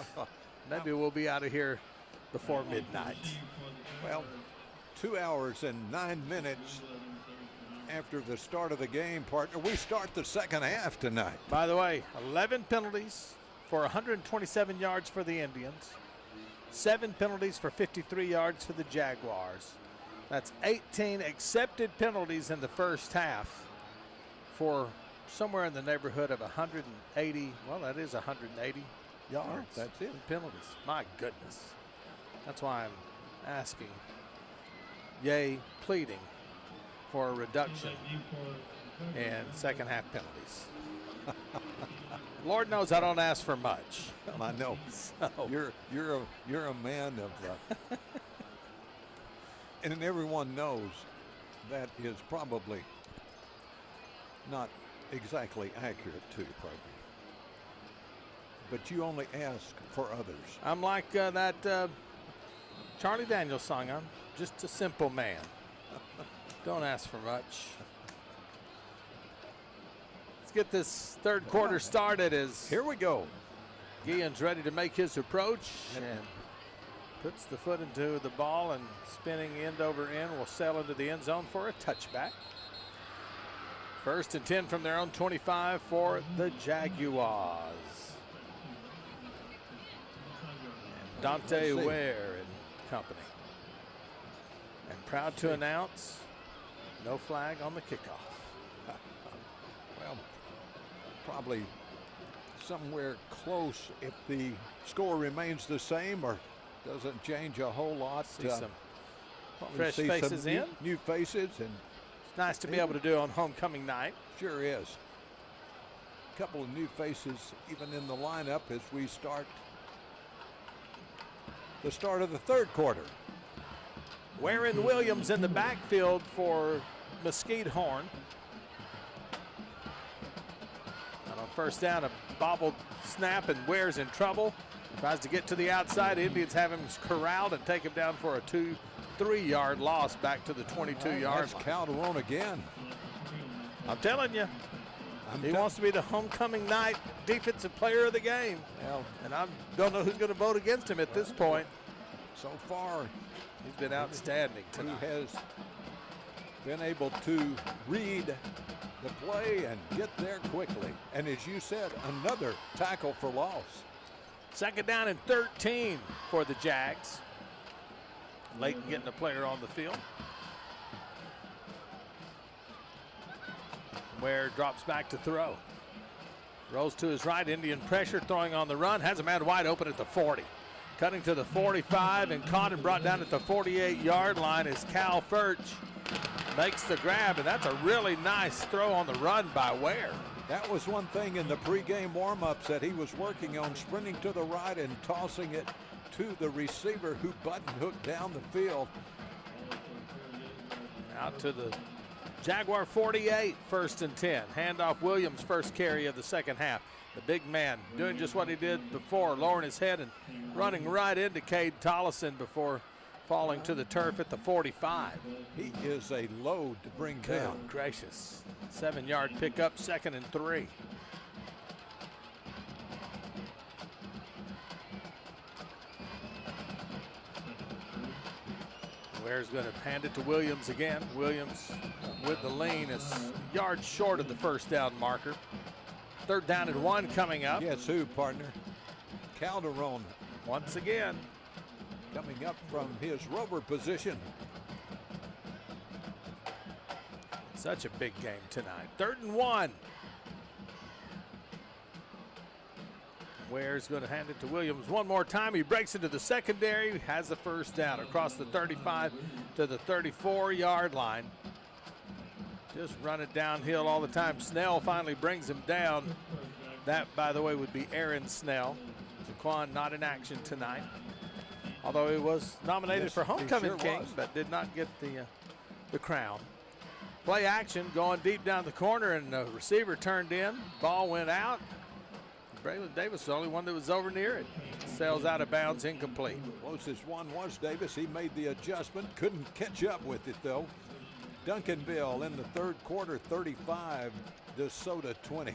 Maybe we'll be out of here before midnight. Well, 2 hours and 9 minutes after the start of the game, partner. We start the second half tonight. By the way, 11 penalties for 127 yards for the Indians. 7 penalties for 53 yards for the Jaguars. That's 18 accepted penalties in the first half for somewhere in the neighborhood of 180. Well, that is 180 yards. That's it. Penalties. My goodness. That's why I'm asking, yea, pleading for a reduction in second half penalties. Lord knows I don't ask for much. I know. So. You're a man of and everyone knows that is probably not exactly accurate to you, partner. But you only ask for others. I'm like that Charlie Daniels song. I'm just a simple man. Don't ask for much. Let's get this third quarter started as here we go. Guillen's ready to make his approach and puts the foot into the ball, and spinning end over end will sail into the end zone for a touchback. 1st and 10 from their own 25 for the Jaguars. And Dante Ware and company. And proud to announce, no flag on the kickoff. Well, probably somewhere close if the score remains the same or doesn't change a whole lot. See some fresh faces in. New faces, and it's nice to be able to do on homecoming night. Sure is. A couple of new faces even in the lineup as we start the start of the third quarter. Warren Williams in the backfield for Mesquite Horn. And on first down, a bobbled snap, and Ware's in trouble. Tries to get to the outside. Indians have him corralled and take him down for a 2-3 yard loss back to the 22-yard line. Calderon again. I'm telling you, he wants to be the homecoming night defensive player of the game. Well, and I don't know who's going to vote against him at this point. So far, he's been outstanding tonight. He has been able to read the play and get there quickly. And as you said, another tackle for loss. 2nd down and 13 for the Jags. Layton getting a player on the field. Ware drops back to throw. Rolls to his right, Indian pressure, throwing on the run. Has a man wide open at the 40. Cutting to the 45 and caught and brought down at the 48-yard line as Cal Furch makes the grab, and that's a really nice throw on the run by Ware. That was one thing in the pregame warm-ups that he was working on, sprinting to the right and tossing it to the receiver who button hooked down the field. Out to the Jaguar 48, 1st and 10. Handoff Williams, first carry of the second half. The big man doing just what he did before, lowering his head and running right into Cade Tollison before falling to the turf at the 45. He is a load to bring down. Gracious. 7-yard pickup, 2nd and 3. Ware's going to hand it to Williams again. Williams with the lean is yards short of the first down marker. 3rd down and 1 coming up. Guess who, partner? Calderon Once again. coming up from his rover position. Such a big game tonight. 3rd and 1. Ware's going to hand it to Williams one more time. He breaks into the secondary, has the first down across the 35 to the 34-yard line. Just running downhill all the time. Snell finally brings him down. That, by the way, would be Aaron Snell. Jaquan not in action tonight, although he was nominated for Homecoming King, but did not get the crown. Play action going deep down the corner, and the receiver turned in. Ball went out. Braylon Davis, the only one that was over near it. Sails out of bounds, incomplete. Closest one was Davis. He made the adjustment, couldn't catch up with it though. Duncanville in the 3rd quarter, 35, DeSoto 20.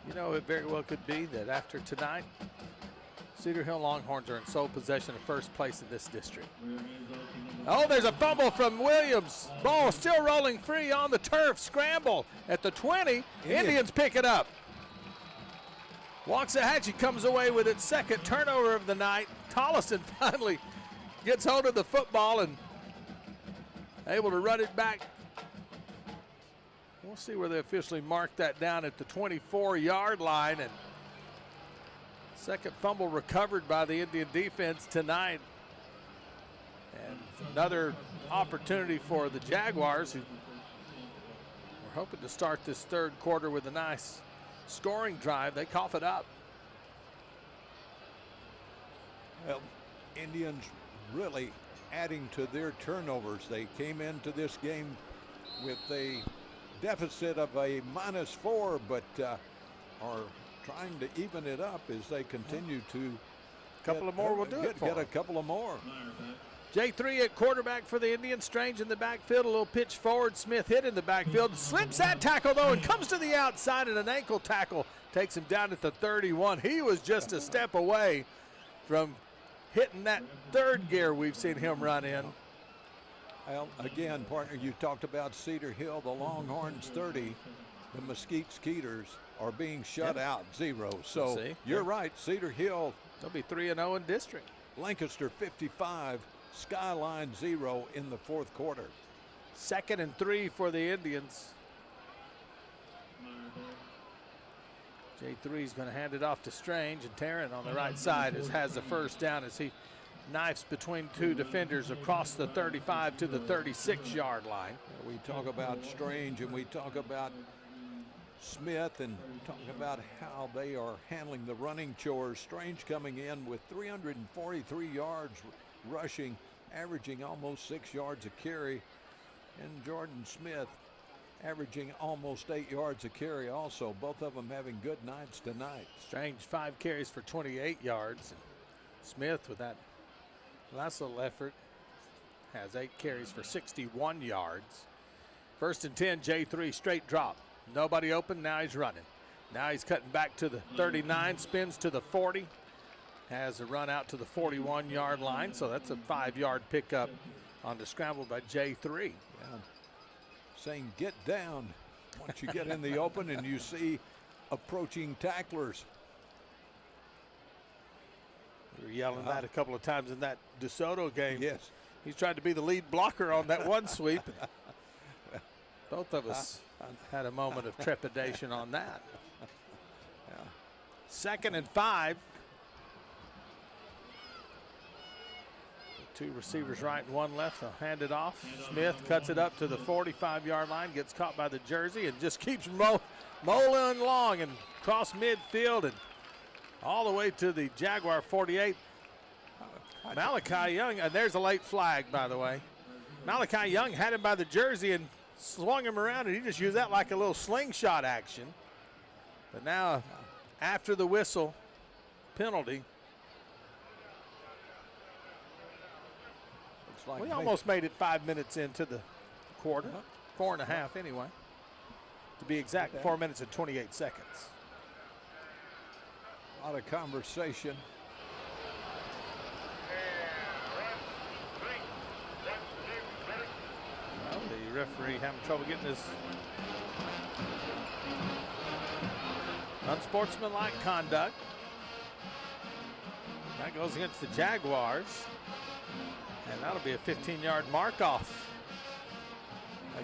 You know, it very well could be that after tonight, Cedar Hill Longhorns are in sole possession of first place in this district. Oh, there's a fumble from Williams. Ball still rolling free on the turf. Scramble at the 20. Indians pick it up. Waxahachie comes away with its 2nd turnover of the night. Tollison finally gets hold of the football and able to run it back. We'll see where they officially mark that down at the 24-yard line. And 2nd fumble recovered by the Indian defense tonight. And another opportunity for the Jaguars, who were hoping to start this 3rd quarter with a nice scoring drive. They cough it up. Well, Indians really adding to their turnovers. They came into this game with a deficit of a -4, but are trying to even it up as they continue to. Couple of more will do it for Get a them. couple of more. J3 at quarterback for the Indians. Strange in the backfield. A little pitch forward. Smith hit in the backfield. Slips that tackle, though, and comes to the outside, and an ankle tackle takes him down at the 31. He was just a step away from hitting that 3rd gear we've seen him run in. Well, again, partner, you talked about Cedar Hill, the Longhorns 30. The Mesquite Skeeters are being shut out 0. So you're right, Cedar Hill. They'll be 3-0 in district. Lancaster 55. Skyline 0 in the 4th quarter. 2nd and 3 for the Indians. J3 is going to hand it off to Strange, and Tarrant on the right side has the first down as he knifes between 2 defenders across the 35 to the 36-yard line. We talk about Strange and we talk about Smith and talk about how they are handling the running chores. Strange coming in with 343 yards rushing, averaging almost 6 yards a carry, and Jordan Smith averaging almost 8 yards a carry also. Both of them having good nights tonight. Strange 5 carries for 28 yards. And Smith with that last little effort has 8 carries for 61 yards. 1st and 10, J3, straight drop. Nobody open, now he's running. Now he's cutting back to the 39, spins to the 40. Has a run out to the 41-yard line, so that's a 5-yard pickup on the scramble by J3. Yeah. Saying get down once you get in the open and you see approaching tacklers. We were yelling that a couple of times in that DeSoto game. Yes. He's tried to be the lead blocker on that one sweep. Both of us had a moment of trepidation on that. Yeah. 2nd and 5. Two receivers right and one left. They'll hand it off. Smith cuts it up to the 45-yard line, gets caught by the jersey, and just keeps moling along and across midfield and all the way to the Jaguar 48. Malachi Young, and there's a late flag, by the way. Malachi Young had him by the jersey and swung him around, and he just used that like a little slingshot action. But now, after the whistle, penalty. Like we almost made it 5 minutes into the quarter. 4.5 anyway. To be exact, 4 minutes and 28 seconds. A lot of conversation. Well, the referee having trouble getting this unsportsmanlike conduct. That goes against the Jaguars. And that'll be a 15-yard mark-off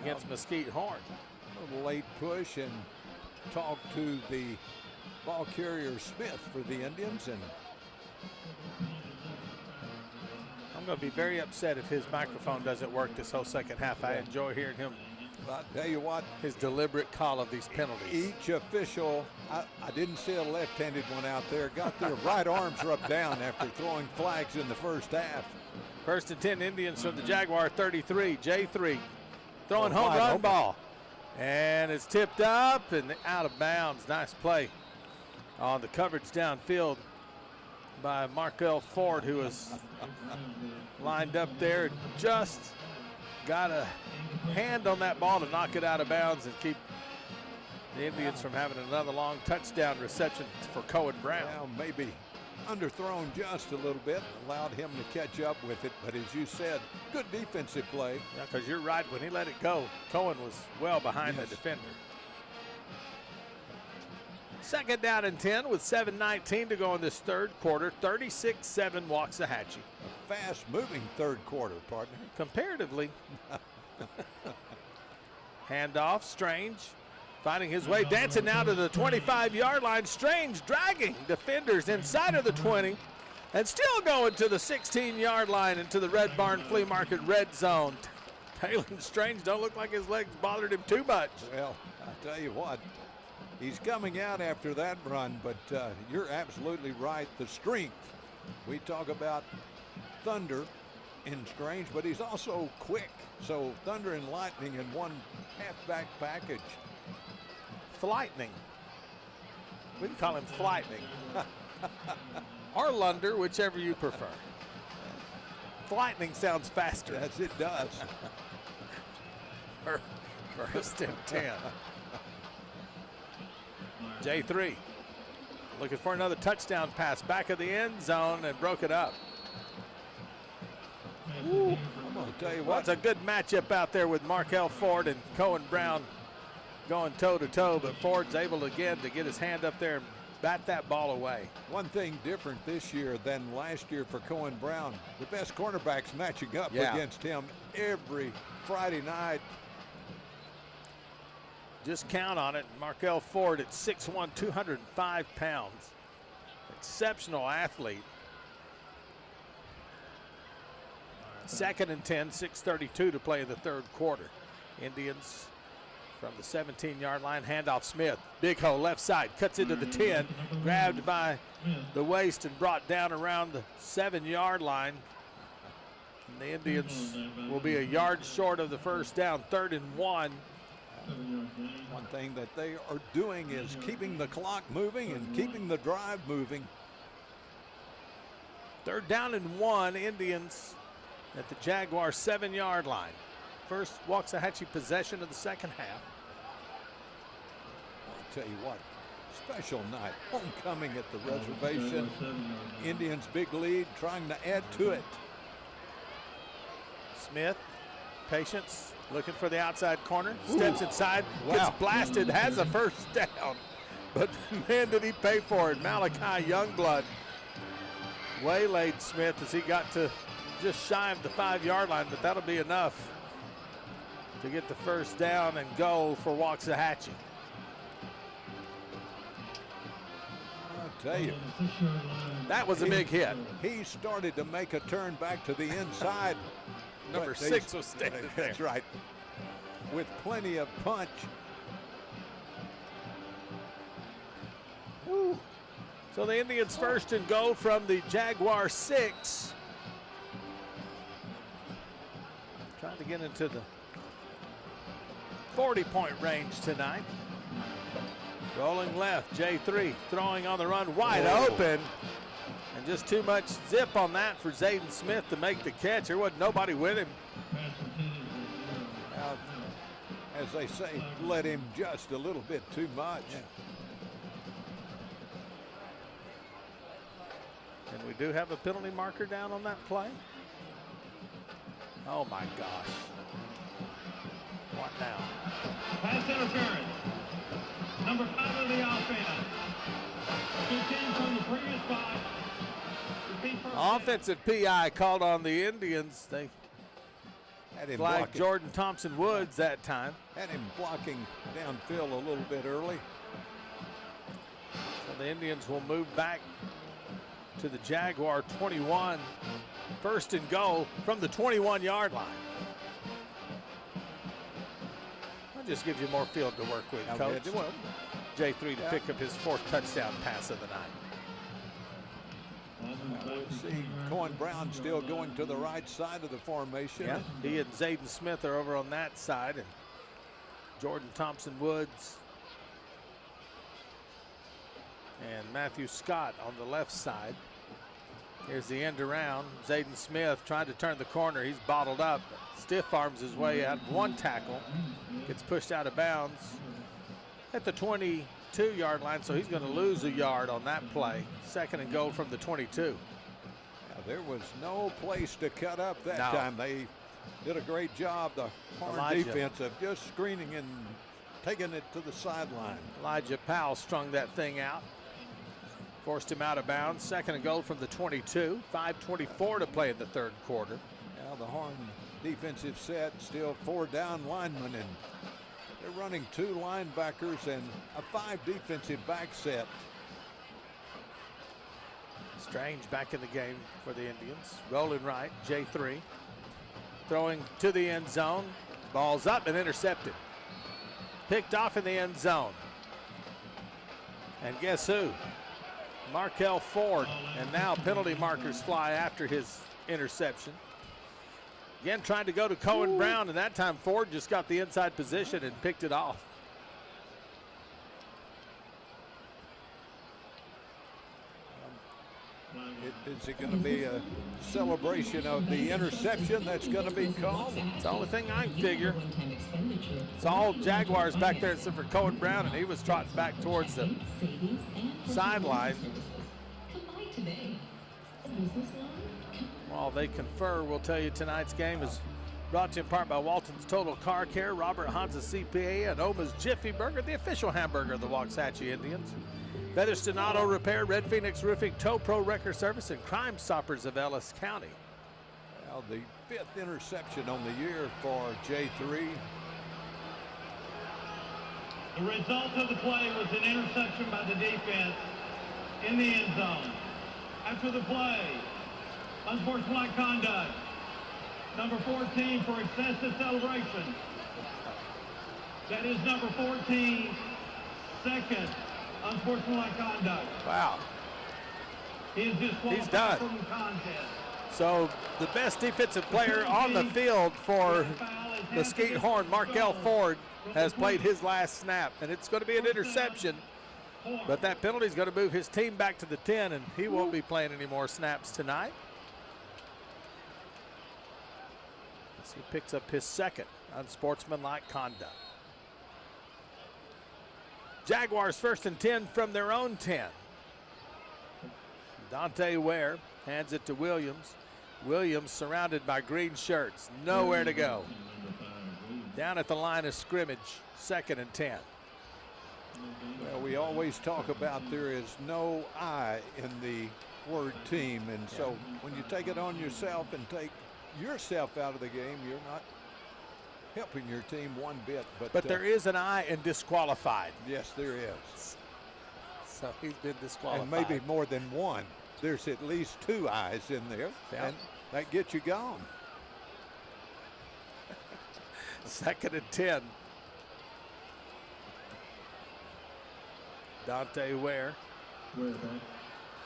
against Mesquite Horn. A little late push and talk to the ball carrier Smith for the Indians. And I'm going to be very upset if his microphone doesn't work this whole second half. I enjoy hearing him. I'll tell you what, his deliberate call of these penalties. Each official, I didn't see a left-handed one out there, got their right arms rubbed down after throwing flags in the first half. 1st and 10 Indians from the Jaguar 33. J3 throwing home wide run open. ball. And it's tipped up and out of bounds. Nice play on the coverage downfield by Markel Ford, who was lined up there. Just got a hand on that ball to knock it out of bounds and keep the Indians from having another long touchdown reception for Cohen Brown. Well, maybe underthrown just a little bit, allowed him to catch up with it. But as you said, good defensive play. Yeah, because you're right. When he let it go, Cohen was well behind the defender. 2nd down and 10 with 7:19 to go in this third quarter. 36-7 Waxahachie. A fast-moving third quarter, partner. Comparatively. Handoff, Strange finding his way, dancing now to the 25-yard line. Strange dragging defenders inside of the 20 and still going to the 16-yard line into the Red Barn Flea Market red zone. Taylon Strange don't look like his legs bothered him too much. Well, I tell you what, he's coming out after that run, but you're absolutely right. The strength, we talk about thunder in Strange, but he's also quick. So thunder and lightning in one halfback package. Flightning. We can call him Flightning. Or Lunder, whichever you prefer. Flightning sounds faster. Yes, it does. 1st and 10. J3 looking for another touchdown pass back of the end zone and broke it up. Ooh, I'm going to tell you Well, what. it's a good matchup out there with Markel Ford and Cohen Brown going toe-to-toe, but Ford's able again to get his hand up there and bat that ball away. One thing different this year than last year for Cohen Brown, the best cornerbacks matching up against him every Friday night. Just count on it. Markel Ford at 6'1", 205 pounds. Exceptional athlete. 2nd and 10, 6:32 to play in the third quarter. Indians from the 17-yard line, handoff Smith. Big hole left side, cuts into the 10, grabbed by the waist and brought down around the 7-yard line. And the Indians will be a yard short of the first down, 3rd and 1. One thing that they are doing is keeping the clock moving and keeping the drive moving. 3rd down and 1, Indians at the Jaguar 7-yard line. First Waxahachie possession of the second half. I'll tell you what, special night. Homecoming at the reservation. Indians big lead, trying to add to it. Smith, patience, looking for the outside corner, steps inside, gets blasted, has a first down. But man, did he pay for it. Malachi Youngblood waylaid Smith as he got to just shy of the 5-yard line, but that'll be enough to get the first down and goal for Waxahachie. I tell you. That was a big hit. He started to make a turn back to the inside. Number but they- 6 was standing there. That's right. With plenty of punch. Woo. So the Indians first and goal from the Jaguar 6. Trying to get into the 40-point range tonight. Rolling left, J3 throwing on the run, wide open. And just too much zip on that for Zayden Smith to make the catch. There wasn't nobody with him. As they say, let him just a little bit too much. Yeah. And we do have a penalty marker down on that play. Oh my gosh. What now? Pass interference. Number 5 of the offense. 15 from the previous spot. Repeat first Offensive PI called on the Indians. They Had him flagged blocking, Jordan Thompson Woods that time. had him blocking downfield a little bit early. So the Indians will move back to the Jaguar 21. First and goal from the 21-yard line. That just gives you more field to work with, Now, Coach. well, J3 to pick up his 4th touchdown pass of the night. we'll see Cohen Brown still going to the right side of the formation. Yeah, he and Zayden Smith are over on that side, and Jordan Thompson Woods and Matthew Scott on the left side. Here's the end around. Zayden Smith trying to turn the corner. He's bottled up. Stiff arms his way out. One tackle. Gets pushed out of bounds at the 22-yard line, so he's going to lose a yard on that play. Second and goal from the 22. Now, there was no place to cut up that time. They did a great job, the Horn Elijah. defense, of just screening and taking it to the sideline. Elijah Powell strung that thing out. Forced him out of bounds. Second and goal from the 22. 5:24 to play in the third quarter. Now the Horn defensive set, still 4 down linemen, and they're running 2 linebackers and a 5 defensive back set. Strange back in the game for the Indians. Rolling right, J3. Throwing to the end zone. Ball's up and intercepted. Picked off in the end zone. And guess who? Markel Ford. And now penalty markers fly after his interception. Again, trying to go to Cohen Brown, and that time Ford just got the inside position and picked it off. Is it going to be a celebration of the interception that's going to be called? It's the only thing I can figure. It's all Jaguars back there except for Cohen Brown, and he was trotting back towards the sideline. While they confer, we'll tell you tonight's game is brought to you in part by Walton's Total Car Care, Robert Hansa CPA, and Oma's Jiffy Burger, the official hamburger of the Waxahachie Indians. Featherston Auto Repair, Red Phoenix Roofing, Tow Pro Wrecker Service, and Crime Stoppers of Ellis County. Well, the 5th interception on the year for J3. The result of the play was an interception by the defense in the end zone. After the play, unsportsmanlike conduct. Number 14 for excessive celebration. That is number 14, second unsportsmanlike conduct. Wow. He is disqualified He's done. from the contest. So the best defensive player on the field for Mesquite Horn, Markel Ford, has played his last snap, and it's going to be an interception. But that penalty is going to move his team back to the 10, and he won't be playing any more snaps tonight. As he picks up his second unsportsmanlike conduct. Jaguars first and 10 from their own 10. Dante Ware hands it to Williams. Williams surrounded by green shirts. Nowhere to go. Down at the line of scrimmage, second and 10. Well, we always talk about there is no I in the word team, and so when you take it on yourself and take yourself out of the game, you're not helping your team one bit. But there is an I in disqualified. Yes, there is. So he's been disqualified. And maybe more than one. There's at least 2 eyes in there, and that gets you gone. 2nd and 10. Dante Ware.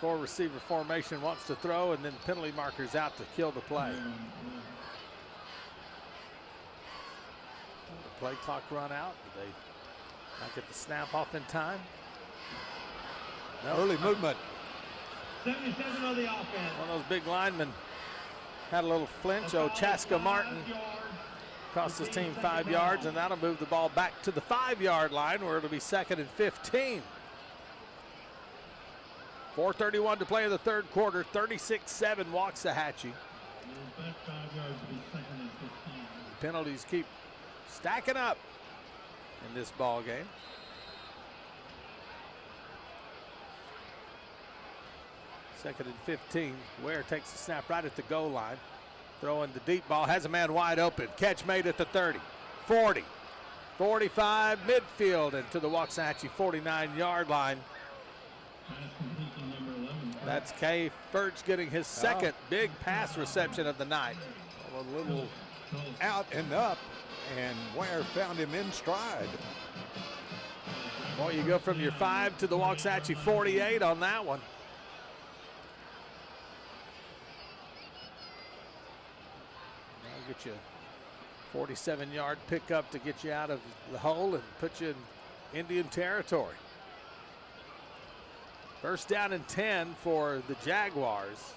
4 receiver formation, wants to throw, and then penalty markers out to kill the play. The play clock run out. Did they not get the snap off in time? No. Early movement. 77 of the offense. One of those big linemen had a little flinch. Chaska Martin cost his team 5 yards, and that'll move the ball back to the 5-yard line where it'll be 2nd and 15. 4:31 to play in the 3rd quarter. 36-7 Waxahachie. Penalties keep stacking up in this ball game. Second and 15. Ware takes the snap right at the goal line. Throwing the deep ball, has a man wide open. Catch made at the 30, 40, 45, midfield, and to the Waxahachie 49-yard line. That's Kay Furch getting his 2nd big pass reception of the night. A little out and up, and Ware found him in stride. Boy, you go from your 5 to the Waxahachie 48 on that one. That'll get you a 47-yard pickup to get you out of the hole and put you in Indian territory. 1st down and 10 for the Jaguars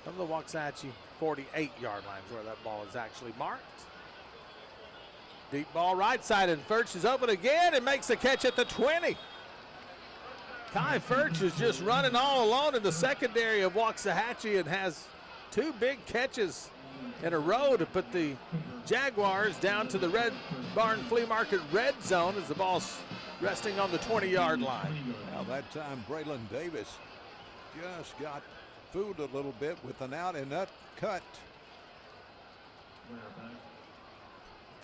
from the Waxahachie 48-yard line where that ball is actually marked. Deep ball right side, and Furch is open again and makes the catch at the 20. Kai Furch is just running all alone in the secondary of Waxahachie and has 2 big catches in a row to put the Jaguars down to the Red Barn Flea Market red zone as the ball's resting on the 20-yard line. Now that time Braylon Davis just got fooled a little bit with an out and up cut.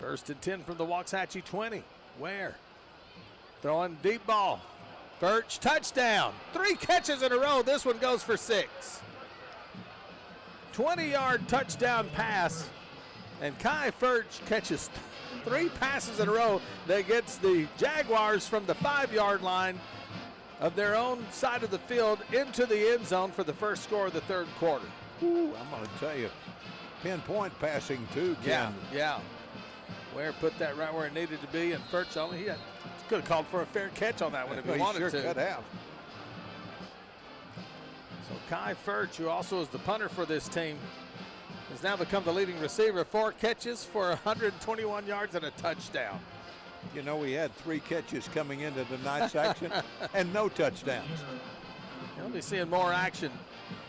1st and 10 from the Waxahachie 20. Ware throwing deep ball. Furch, touchdown. 3 catches in a row. This one goes for 6. 20-yard touchdown pass, and Kai Furch catches 3 passes in a row that gets the Jaguars from the 5-yard line of their own side of the field into the end zone for the first score of the 3rd quarter. Ooh, I'm going to tell you, pinpoint passing too, Ken. Yeah. Ware put that right where it needed to be, and Furch he could have called for a fair catch on that one if he wanted sure to. Could have. So Kai Furch, who also is the punter for this team, has now become the leading receiver. 4 catches for 121 yards and a touchdown. You know, we had 3 catches coming into tonight's action and no touchdowns. You'll be seeing more action.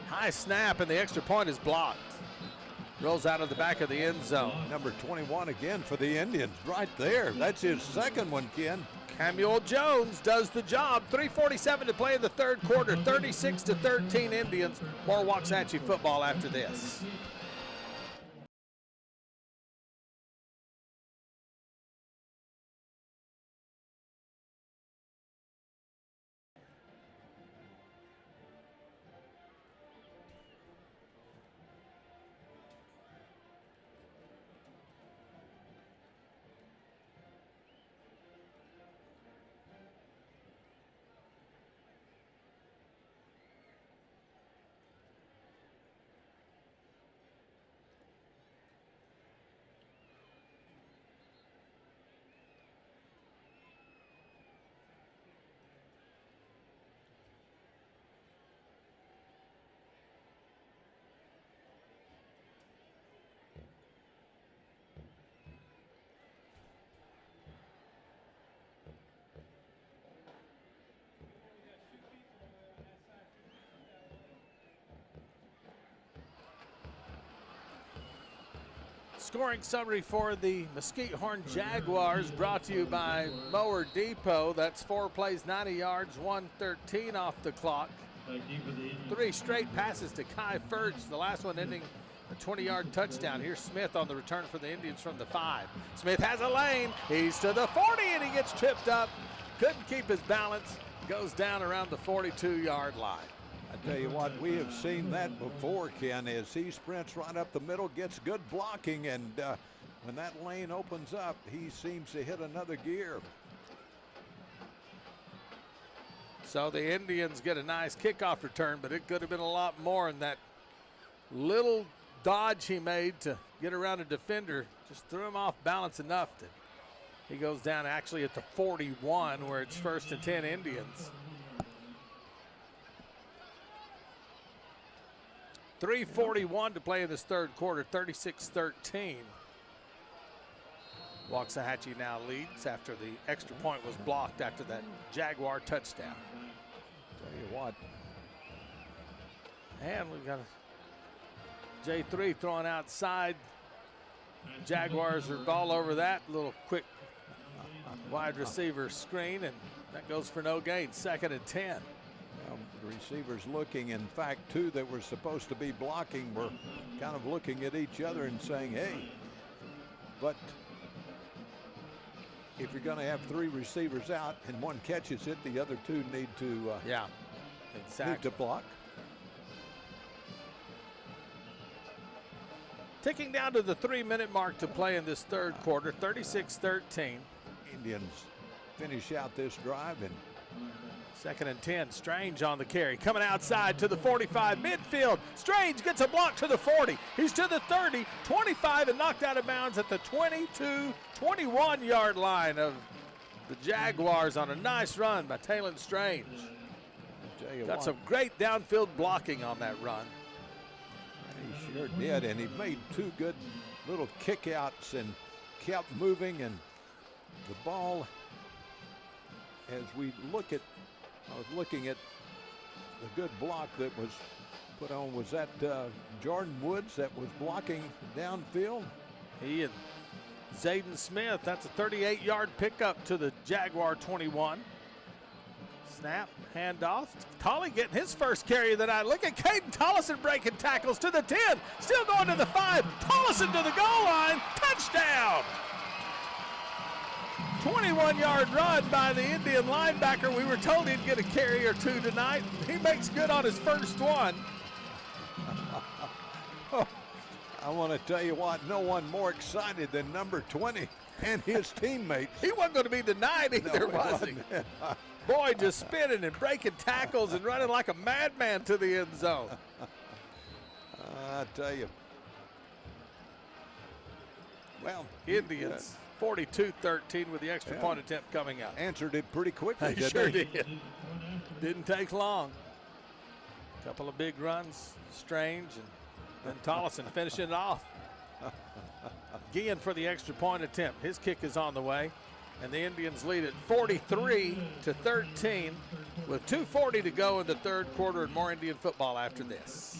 High snap, and the extra point is blocked. Rolls out of the back of the end zone. Number 21 again for the Indians right there. That's his 2nd one, Ken. Samuel Jones does the job. 3:47 to play in the 3rd quarter. 36-13 Indians. More Waxahachie football after this. Scoring summary for the Mesquite Horn Jaguars brought to you by Mower Depot. That's 4 plays, 90 yards, 113 off the clock. 3 straight passes to Kai Furch, the last one ending a 20-yard touchdown. Here's Smith on the return for the Indians from the 5. Smith has a lane. He's to the 40, and he gets tripped up. Couldn't keep his balance. goes down around the 42-yard line. I tell you what, we have seen that before, Ken, as he sprints right up the middle, gets good blocking, and when that lane opens up, he seems to hit another gear. So the Indians get a nice kickoff return, but it could have been a lot more in that little dodge he made to get around a defender. Just threw him off balance enough that he goes down actually at the 41, where it's 1st and 10 Indians. 3:41 to play in this third quarter, 36-13. Waxahachie now leads after the extra point was blocked after that Jaguar touchdown. Tell you what. And we've got a J3 throwing outside. Jaguars are all over that little quick wide receiver screen, and that goes for no gain. 2nd and 10. The receivers looking, in fact, two that were supposed to be blocking were kind of looking at each other and saying, hey, but if you're going to have 3 receivers out and one catches it, the other 2 need to need to block. Ticking down to the 3-minute mark to play in this third quarter, 36-13. Indians finish out this drive, and 2nd and 10, Strange on the carry. Coming outside to the 45, midfield. Strange gets a block to the 40. He's to the 30, 25, and knocked out of bounds at the 22, 21-yard line of the Jaguars on a nice run by Talon Strange. Got some great downfield blocking on that run. He sure did, and he made 2 good little kickouts and kept moving, and the ball, as we look at, I was looking at the good block that was put on. Was that Jordan Woods that was blocking downfield? He and Zayden Smith, that's a 38-yard pickup to the Jaguar 21. Snap, handoff. Colley getting his first carry of the night. Look at Caden Tollison breaking tackles to the 10. Still going to the 5. Tollison to the goal line. Touchdown! 21-yard run by the Indian linebacker. We were told he'd get a carry or 2 tonight. He makes good on his first one. I want to tell you what, no one more excited than number 20 and his teammates. He wasn't going to be denied either, was he? Boy, just spinning and breaking tackles and running like a madman to the end zone. I tell you. Well, Indians 42-13 with the extra point attempt coming up. Answered it pretty quickly. They sure did. Didn't take long. Couple of big runs, Strange, and then Tollison finishing it off. Guillen for the extra point attempt. His kick is on the way, and the Indians lead at 43-13 with 2:40 to go in the third quarter, and more Indian football after this.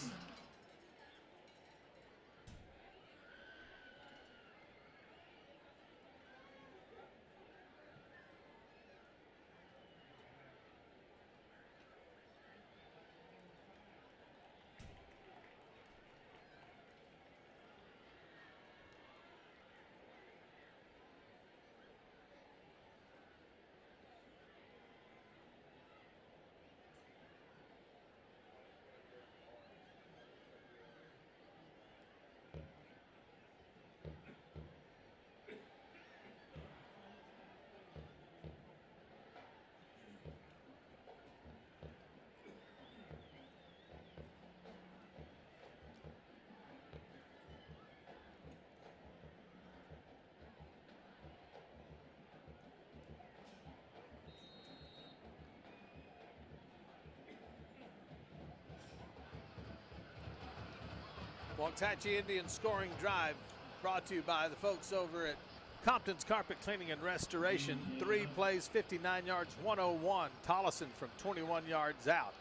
Waxahachie Indian scoring drive brought to you by the folks over at Compton's Carpet Cleaning and Restoration. 3 plays, 59 yards, 101. Tollison from 21 yards out.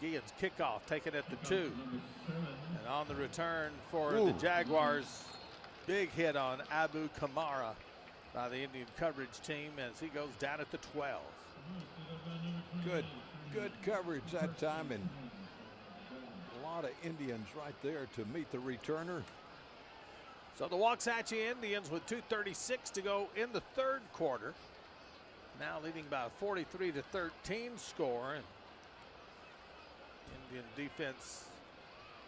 Guillen's kickoff taken at the 2. And on the return for the Jaguars, big hit on Abu Kamara by the Indian coverage team as he goes down at the 12. Good coverage that time, and a lot of Indians right there to meet the returner. So the Waxahachie Indians with 2:36 to go in the third quarter Now leading by a 43-13 score. And Indian defense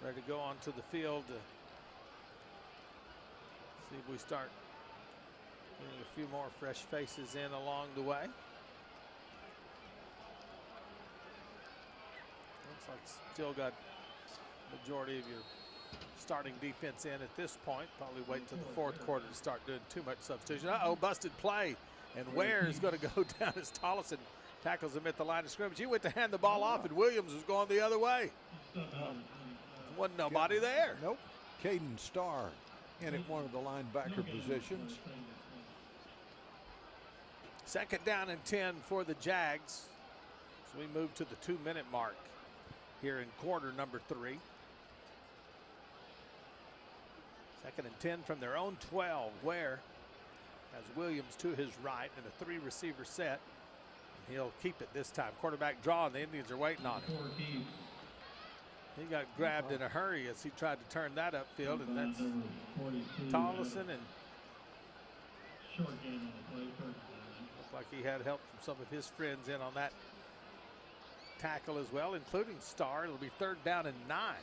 ready to go onto the field to see if we start getting a few more fresh faces in along the way. Looks like still got majority of your starting defense in at this point. Probably wait till the fourth quarter to start doing too much substitution. Uh-oh, busted play. And Ware is going to go down as Tollison tackles him at the line of scrimmage. He went to hand the ball off, and Williams was going the other way. Wasn't nobody there. Nope. Caden Starr in at one of the linebacker positions. Second down and 10 for the Jags. So we move to the 2-minute mark here in quarter number 3. Second and 10 from their own 12. Ware has Williams to his right in a 3-receiver set. And he'll keep it this time. Quarterback draw, and the Indians are waiting on him. He got grabbed in a hurry as he tried to turn that upfield, and that's Tollison. And looked like he had help from some of his friends in on that tackle as well, including Starr. It'll be 3rd down and 9.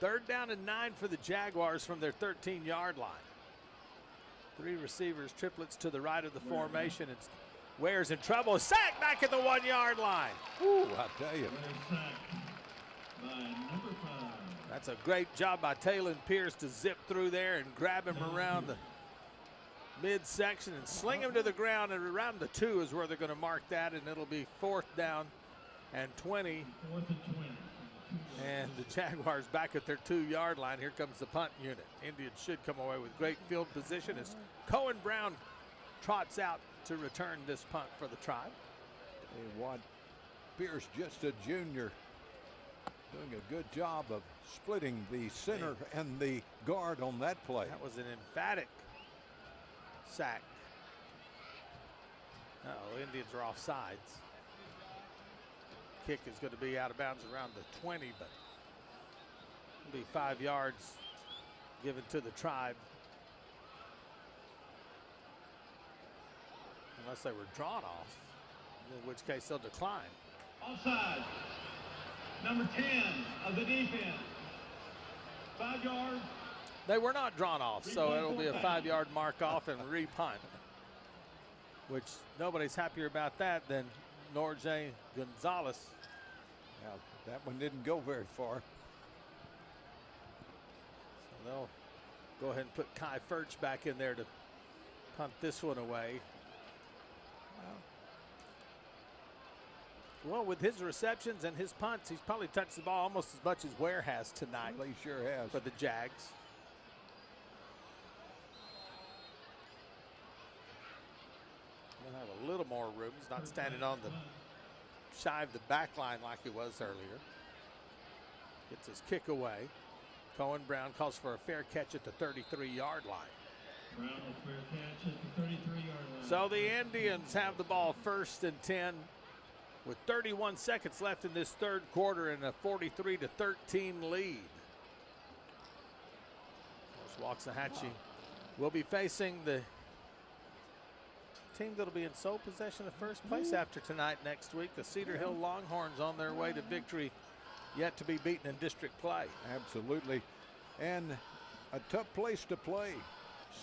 Third down and 9 for the Jaguars from their 13-yard line. 3 receivers, triplets to the right of the formation. And Ware's in trouble. Sack back at the 1-yard line. Ooh, I tell you. That's a great job by Taylon Pierce to zip through there and grab him around the midsection and sling him to the ground. And around the 2 is where they're going to mark that, and it'll be 4th down and 20. And the Jaguars back at their 2-yard line. Here comes the punt unit. Indians should come away with great field position as Cohen Brown trots out to return this punt for the Tribe. Hey, what? Pierce, just a junior, doing a good job of splitting the center and the guard on that play. That was an emphatic sack. Uh-oh, Indians are off sides. Kick is going to be out of bounds around the 20, but it'll be 5 yards given to the Tribe. Unless they were drawn off, in which case they'll decline. Offside. Number 10 of the defense. 5 yards. They were not drawn off, so it'll be a 5-yard mark off and re-punt, which nobody's happier about that than Norjay Gonzalez. Now, that one didn't go very far. So they'll go ahead and put Kai Furch back in there to punt this one away. Well, with his receptions and his punts, he's probably touched the ball almost as much as Ware has tonight. Well, he sure has. For the Jags. He'll have a little more room. He's not standing on the shy of the back line like he was earlier. Gets his kick away. Cohen Brown calls for a fair catch at the 33-yard line. Brown with fair catch at the 33-yard line. So the Indians have the ball 1st and 10 with 31 seconds left in this 3rd quarter and a 43-13 lead. Waxahachie will be facing the team that'll be in sole possession of first place after tonight next week. The Cedar Hill Longhorns on their way to victory, yet to be beaten in district play. Absolutely. And a tough place to play,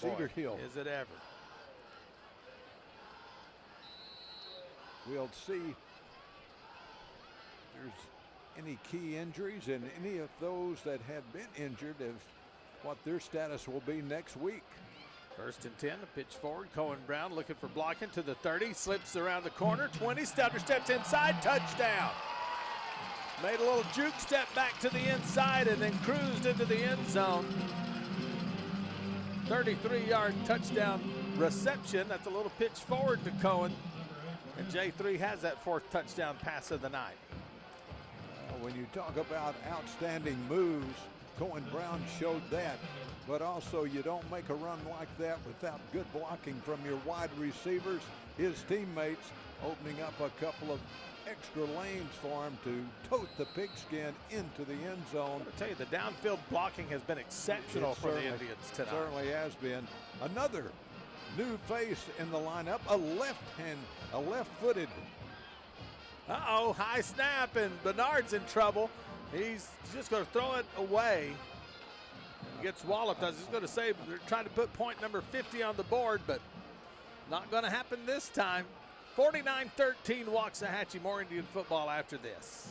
Cedar Hill. Is it ever? We'll see if there's any key injuries and any of those that have been injured, if what their status will be next week. 1st and 10, a pitch forward. Cohen Brown looking for blocking to the 30, slips around the corner, 20, Stutter steps inside, touchdown. Made a little juke step back to the inside and then cruised into the end zone. 33-yard touchdown reception. That's a little pitch forward to Cohen. And J3 has that 4th touchdown pass of the night. When you talk about outstanding moves, Cohen Brown showed that. But also, you don't make a run like that without good blocking from your wide receivers, his teammates, opening up a couple of extra lanes for him to tote the pigskin into the end zone. I tell you, the downfield blocking has been exceptional for the Indians tonight. Certainly has been. Another new face in the lineup, a left-footed. Uh-oh, high snap, and Bernard's in trouble. He's just going to throw it away. He gets walloped. I was just going to say, they're trying to put point number 50 on the board, but not going to happen this time. 49-13 Waxahachie, more Indian football after this.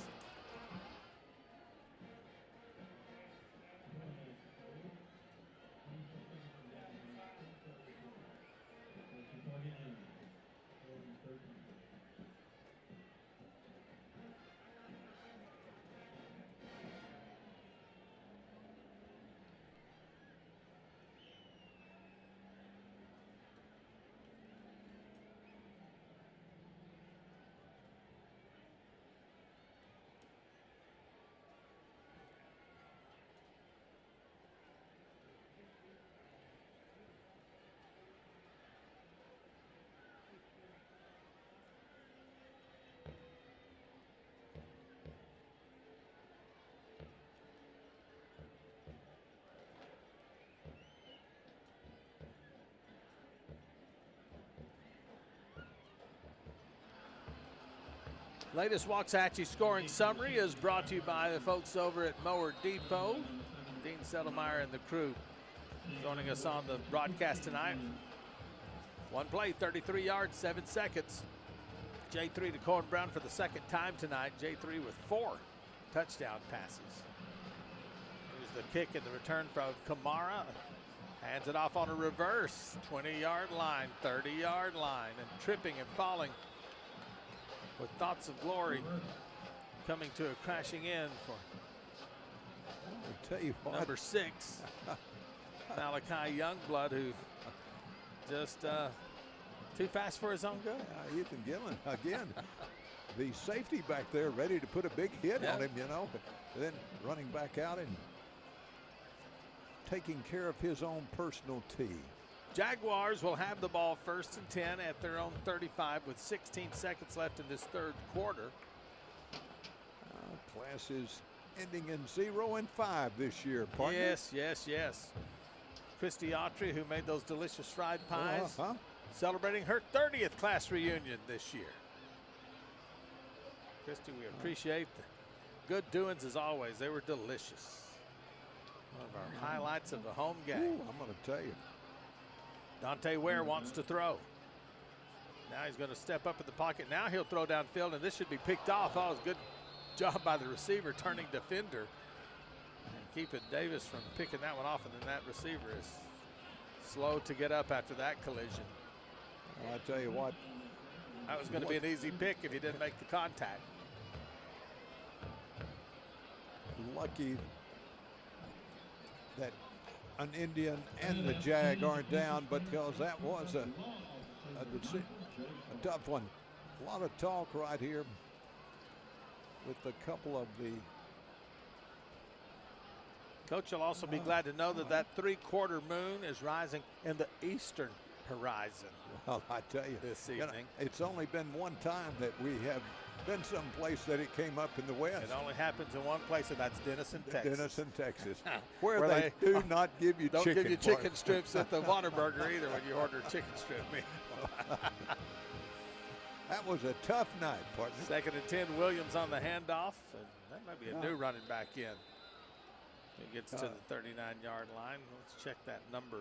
Latest Waxahachie scoring summary is brought to you by the folks over at Mower Depot. Dean Settlemeyer and the crew joining us on the broadcast tonight. One play, 33 yards, 7 seconds. J3 to Cohen Brown for the second time tonight. J3 with 4 touchdown passes. Here's the kick and the return from Kamara. Hands it off on a reverse. 20-yard line, 30-yard line, and tripping and falling with thoughts of glory, coming to a crashing end for I'll tell you what, number 6, Malachi Youngblood, who just too fast for his own good. Ethan Gillen again. The safety back there ready to put a big hit on him, you know, then running back out and taking care of his own personal tee. Jaguars will have the ball 1st and 10 at their own 35 with 16 seconds left in this third quarter. Class is ending in 0-5 this year, partner. Yes. Christy Autry, who made those delicious fried pies, celebrating her 30th class reunion this year. Christy, we appreciate the good doings as always. They were delicious. One of our highlights of the home game. I'm going to tell you. Dante Ware wants to throw. Now he's going to step up in the pocket. Now he'll throw downfield, and this should be picked off. Oh, it was a good job by the receiver turning defender and keeping Davis from picking that one off, and then that receiver is slow to get up after that collision. Well, I tell you what. That was going to be an easy pick if he didn't make the contact. Lucky that an Indian and the Jag aren't down, but because that was a tough one. A lot of talk right here with a couple of the. Coach will also be glad to know that that 3/4 moon is rising in the eastern horizon. Well, I tell you, this evening. It's only been one time that we have been someplace that it came up in the west. It only happens in one place, and that's Denison, Texas. Denison, Texas, where they do not give you don't chicken. Don't give you chicken strips at the Whataburger either when you order a chicken strip meal. That was a tough night, partner. 2nd and 10, Williams on the handoff, and that might be a new running back in. He gets to the 39-yard line. Let's check that number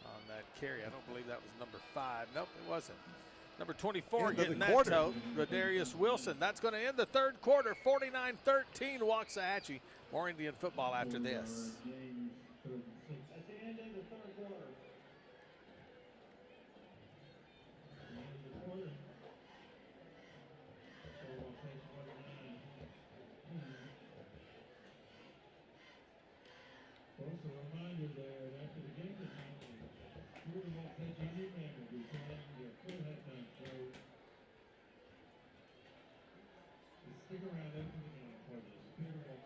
on that carry. I don't believe that was number 5. Nope, it wasn't. Number 24 getting that toe, Rodarius Wilson. That's going to end the third quarter, 49-13 Waxahachie. More Indian football after this. At the end of the third quarter. Also a reminder there that after the game this evening, you will want to take your man will be playing your full halftime show. Stick around after the game for the Spirit of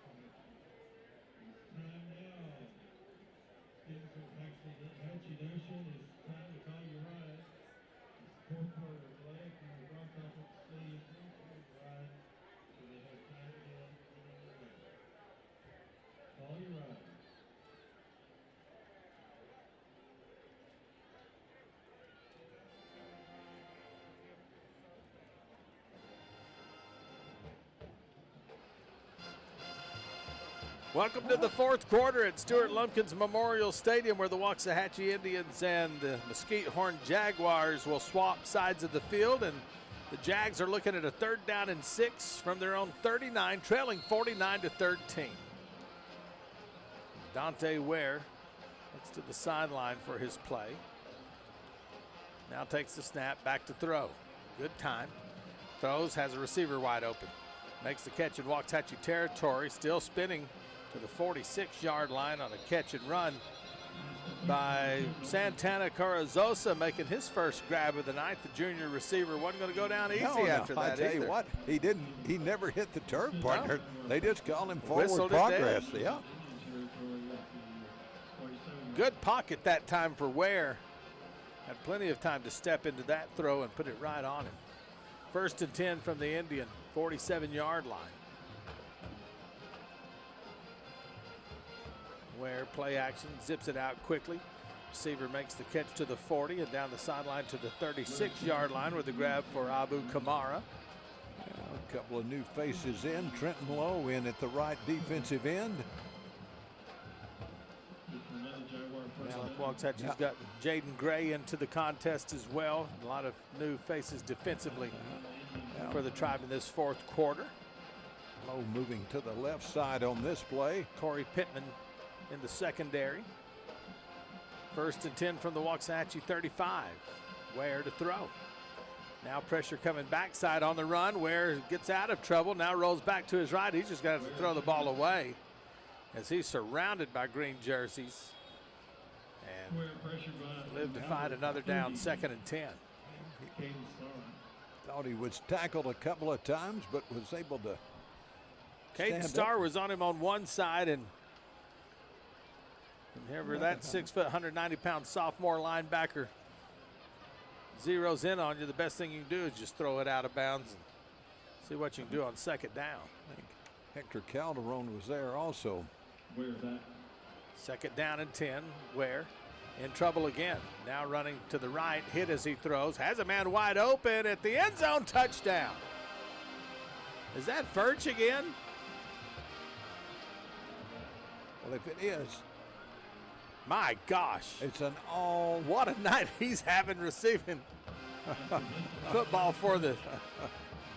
It's time now Welcome to the fourth quarter at Stuart Lumpkins Memorial Stadium, where the Waxahachie Indians and the Mesquite Horn Jaguars will swap sides of the field, and the Jags are looking at a 3rd down and 6 from their own 39, trailing 49-13. Dante Ware looks to the sideline for his play. Now takes the snap, back to throw. Good time. Throws, has a receiver wide open. Makes the catch in Waxahachie territory, still spinning to the 46-yard line on a catch and run by Santana Carrizosa, making his first grab of the night. The junior receiver wasn't going to go down easy after that. I tell you what, he never hit the turf, partner. No. They just call him forward Whistled progress. Yeah. Good pocket that time for Ware. Had plenty of time to step into that throw and put it right on him. 1st and 10 from the Indian 47-yard line. Ware play action, zips it out quickly. Receiver makes the catch to the 40 and down the sideline to the 36-yard line with the grab for Abu Kamara. A couple of new faces in. Trenton Lowe in at the right defensive end. Waxahachie's got Jaden Gray into the contest as well. A lot of new faces defensively for the Tribe in this fourth quarter. Lowe moving to the left side on this play. Corey Pittman in the secondary. 1st and 10 from the Waxahachie 35. Ware to throw. Now pressure coming backside on the run. Ware gets out of trouble. Now rolls back to his right. He's just got to throw the ball away as he's surrounded by green jerseys. And lived to find another down, 2nd and 10. Thought he was tackled a couple of times, but was able to. Caden Starr was on him on one side, and whenever that 6 foot, 190-pound sophomore linebacker zeroes in on you, the best thing you can do is just throw it out of bounds and see what you can do on 2nd down. I think Hector Calderon was there also. Where's that? 2nd down and 10. Ware in trouble again. Now running to the right, hit as he throws. Has a man wide open at the end zone, touchdown. Is that Furch again? Well, if it is, my gosh. it's an all. What a night he's having receiving football for the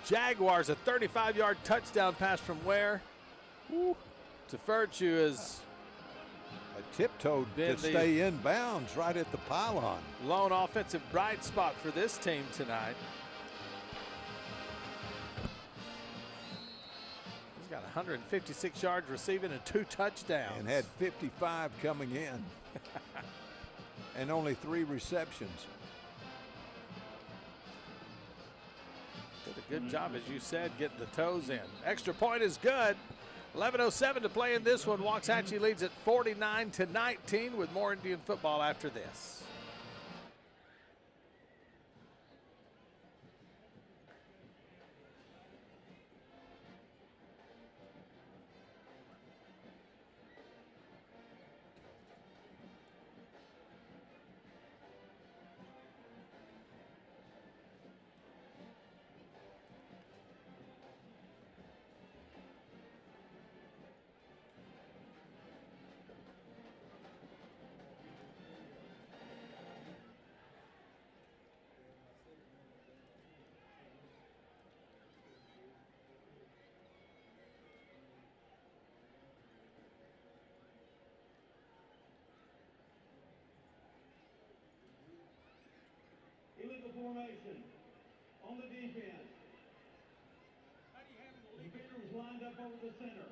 Jaguars. A 35-yard touchdown pass from Ware to Furch, who is tiptoed to stay in bounds right at the pylon. Lone offensive bright spot for this team tonight. He's got 156 yards receiving and 2 touchdowns. And had 55 coming in. And only 3 receptions. Did a good job, as you said, getting the toes in. Extra point is good. 11:07 to play in this one. Waxahachie leads at 49-19 with more Indian football after this. Illegal formation on the defense. The defender was lined up over the center.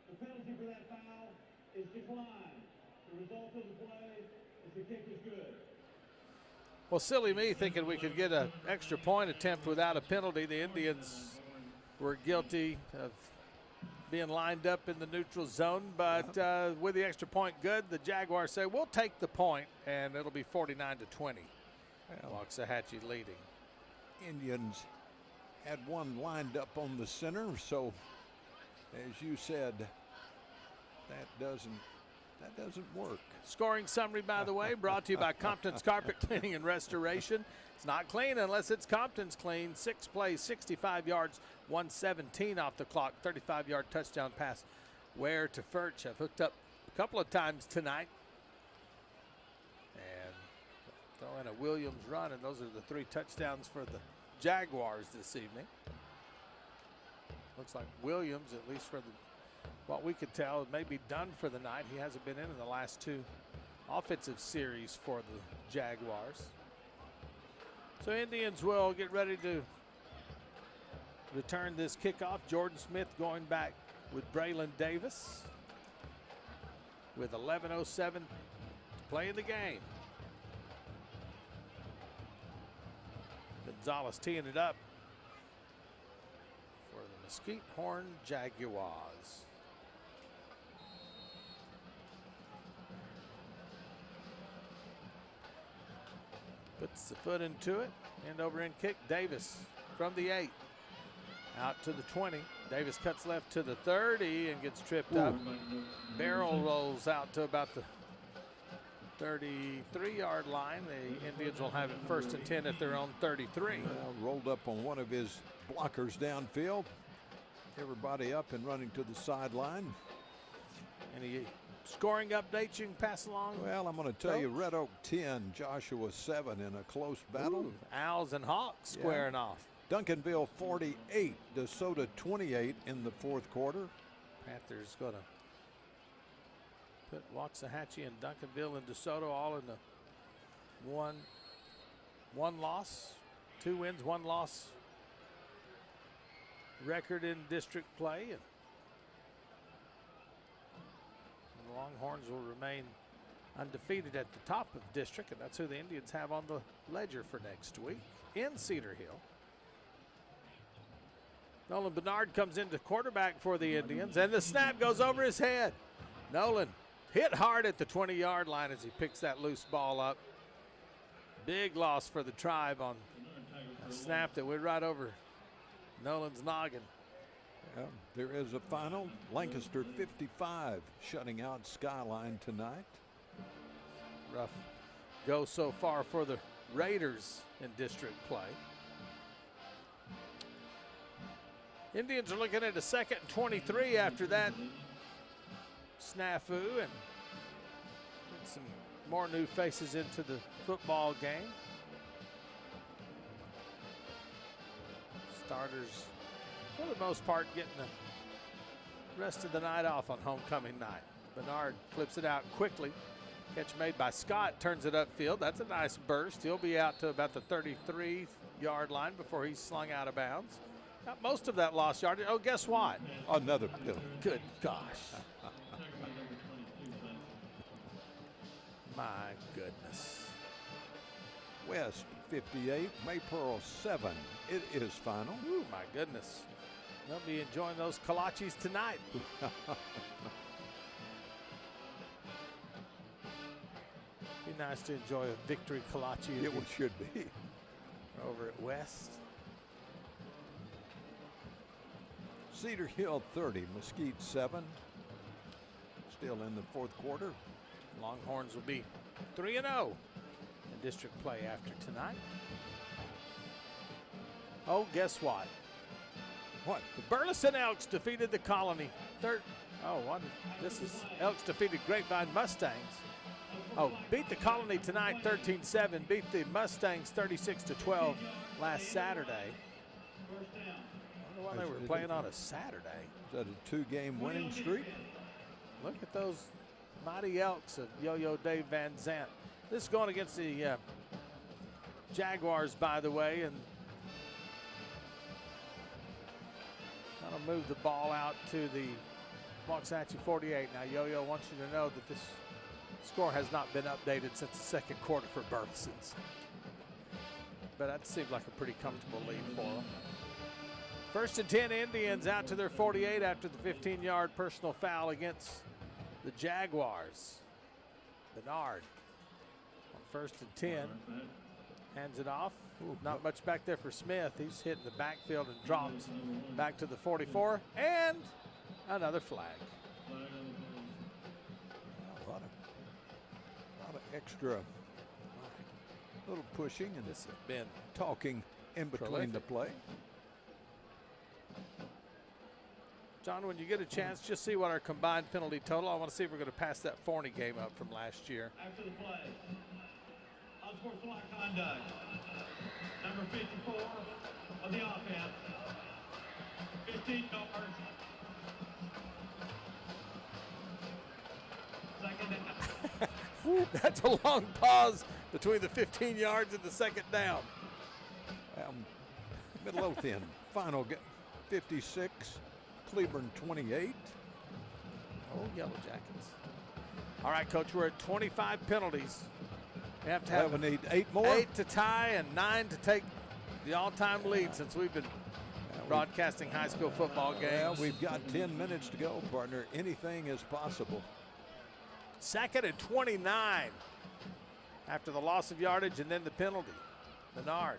The penalty for that foul is declined. The result of the play is the kick is good. Well, silly me thinking we could get an extra point attempt without a penalty. The Indians were guilty of being lined up in the neutral zone, but with the extra point good, the Jaguars say we'll take the point, and it'll be 49-20. Waxahachie leading. Indians had one lined up on the center, so as you said, that doesn't work. Scoring summary, by the way, brought to you by Compton's Carpet Cleaning and Restoration. It's not clean unless it's Compton's clean. 6 plays, 65 yards, 117 off the clock, 35-yard touchdown pass Ware to Furch have hooked up a couple of times tonight. And throw in a Williams run, and those are the 3 touchdowns for the Jaguars this evening. Looks like Williams, at least for what we could tell, may be done for the night. He hasn't been in the last 2 offensive series for the Jaguars. So Indians will get ready to return this kickoff. Jordan Smith going back with Braylon Davis with 11:07 to play in the game. Gonzalez teeing it up for the Mesquite Horn Jaguars. Puts the foot into it. End over end kick. Davis from the 8. Out to the 20. Davis cuts left to the 30 and gets tripped up. Barrel rolls out to about the 33-yard line. The Indians will have it 1st and 10 at their own 33. Well, rolled up on one of his blockers downfield. Everybody up and running to the sideline. Any scoring updates you can pass along? Well, I'm going to tell you, Red Oak 10, Joshua 7 in a close battle. Ooh, Owls and Hawks squaring off. Duncanville 48, DeSoto 28 in the 4th quarter. Panthers going to put Waxahachie and Duncanville and DeSoto all in the one loss, 2 wins, 1 loss record in district play. And the Longhorns will remain undefeated at the top of district, and that's who the Indians have on the ledger for next week in Cedar Hill. Nolan Bernard comes into quarterback for the Indians, and the snap goes over his head. Nolan hit hard at the 20-yard line as he picks that loose ball up. Big loss for the Tribe on a snap that went right over Nolan's noggin. Yeah, there is a final. Lancaster 55 shutting out Skyline tonight. Rough go so far for the Raiders in district play. Indians are looking at a 2nd and 23 after that snafu, and some more new faces into the football game. Starters, for the most part, getting the rest of the night off on homecoming night. Bernard flips it out quickly. Catch made by Scott, turns it upfield. That's a nice burst. He'll be out to about the 33-yard line before he's slung out of bounds. Got most of that lost yardage. Oh, guess what? Another penalty. Good gosh. My goodness. West 58, Maypearl 7. It is final. Ooh, my goodness. They'll be enjoying those kolaches tonight. Be nice to enjoy a victory kolache. It should be. Over at West. Cedar Hill 30, Mesquite 7. Still in the 4th quarter. Longhorns will be 3-0 in district play after tonight. Oh, guess what? What? The Burleson Elks defeated the Colony. This is Elks defeated Grapevine Mustangs. Oh, beat the Colony tonight 13-7. Beat the Mustangs 36-12 last Saturday. I wonder why they were playing on a Saturday. Is that a 2-game winning streak? Look at those mighty Elks of Yo-Yo Dave Van Zant. This is going against the Jaguars, by the way, and that'll move the ball out to the Waxahachie 48. Now, Yo-Yo wants you to know that this score has not been updated since the 2nd quarter for Burleson's. But that seems like a pretty comfortable lead for them. 1st and 10 Indians out to their 48 after the 15-yard personal foul against the Jaguars. Bernard on 1st and 10. Hands it off. Ooh, not much back there for Smith. He's hitting the backfield and drops back to the 44. And another flag. A lot of extra little pushing and this has been talking in between prolific. the play. John, when you get a chance, just see what our combined penalty total. I want to see if we're going to pass that Forney game up from last year. After the play, unsportsmanlike conduct. Number 54 of the offense. 15 yards. Second down. That's a long pause between the 15 yards and the second down. Midlothian, final 56, Cleburne 28. Oh, Yellow Jackets. All right, Coach, we're at 25 penalties. We have to have 8 more. 8 to tie and 9 to take the all-time lead since we've been broadcasting high school football games. Yeah, we've got 10 minutes to go, partner. Anything is possible. Second and 29 after the loss of yardage and then the penalty. Bernard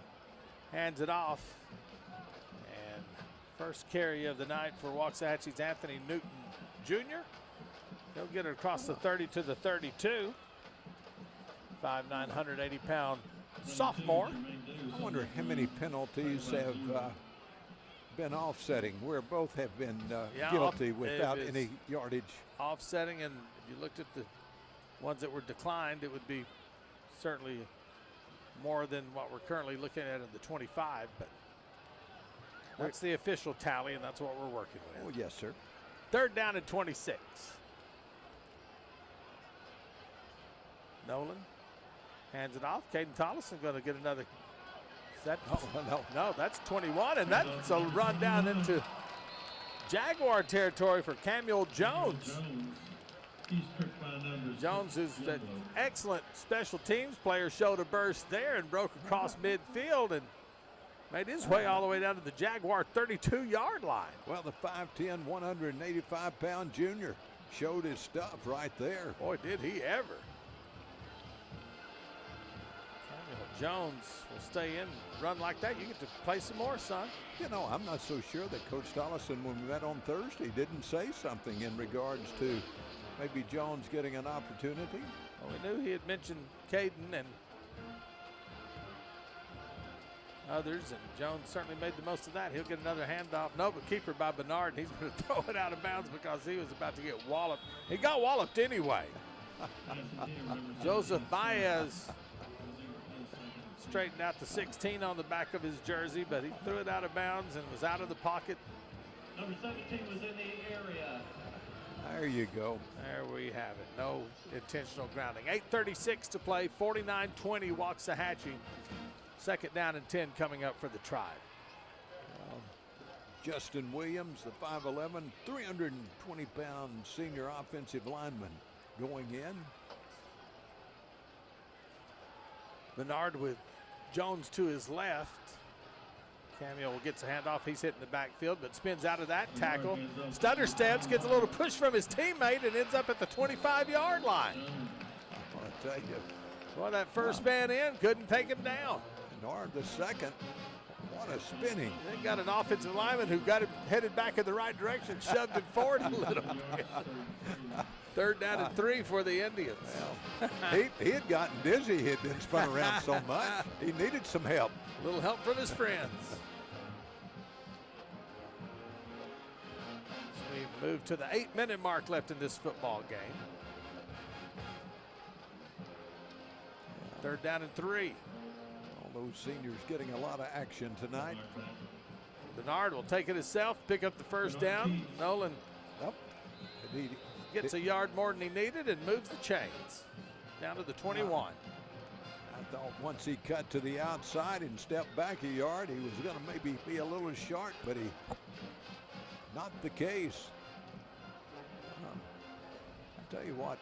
hands it off. And first carry of the night for Waxahachie's Anthony Newton Jr. He'll get it across the 30 to the 32. 5'9", 180-pound sophomore. I wonder how many penalties have been offsetting, where both have been guilty without any yardage. Offsetting, and if you looked at the ones that were declined, it would be certainly more than what we're currently looking at in the 25, but that's the official tally, and that's what we're working with. Oh, yes, sir. Third down and 26. Nolan hands it off. Caden Tollison going to get another. Is that, no, that's 21, and that's a run down into Jaguar territory for Camuel Jones. Jones is an excellent special teams player, showed a burst there and broke across midfield and made his way all the way down to the Jaguar 32-yard line. Well, the 5'10", 185-pound junior showed his stuff right there. Boy, did he ever. Jones will stay in, run like that. You get to play some more, son. You know, I'm not so sure that Coach Tollison, when we met on Thursday, didn't say something in regards to maybe Jones getting an opportunity. Well, we knew he had mentioned Caden and others, and Jones certainly made the most of that. He'll get another handoff. No, but keeper by Bernard. He's going to throw it out of bounds because he was about to get walloped. He got walloped anyway. Joseph Baez straightened out the 16 on the back of his jersey, but he threw it out of bounds and was out of the pocket. Number 17 was in the area. There you go. There we have it. No intentional grounding. 8:36 to play. 49-20 Waxahachie. Second down and 10 coming up for the Tribe. Justin Williams, the 5'11", 320-pound senior offensive lineman going in. Bernard with Jones to his left. Camuel gets a handoff. He's hitting the backfield, but spins out of that tackle. Stutter steps, gets a little push from his teammate, and ends up at the 25-yard line. I tell you. Boy, that first man in couldn't take him down. Bernard the second. What a spinning. They got an offensive lineman who got him headed back in the right direction, shoved him forward a little bit. Third down and 3 for the Indians. Well, he had gotten dizzy. He had been spun around so much. He needed some help. A little help from his friends. So we move to the 8-minute mark left in this football game. Third down and 3. All those seniors getting a lot of action tonight. Bernard will take it himself, pick up the first down. Nolan gets a yard more than he needed and moves the chains down to the 21. I thought once he cut to the outside and stepped back a yard, he was going to maybe be a little short, but not the case. I tell you what,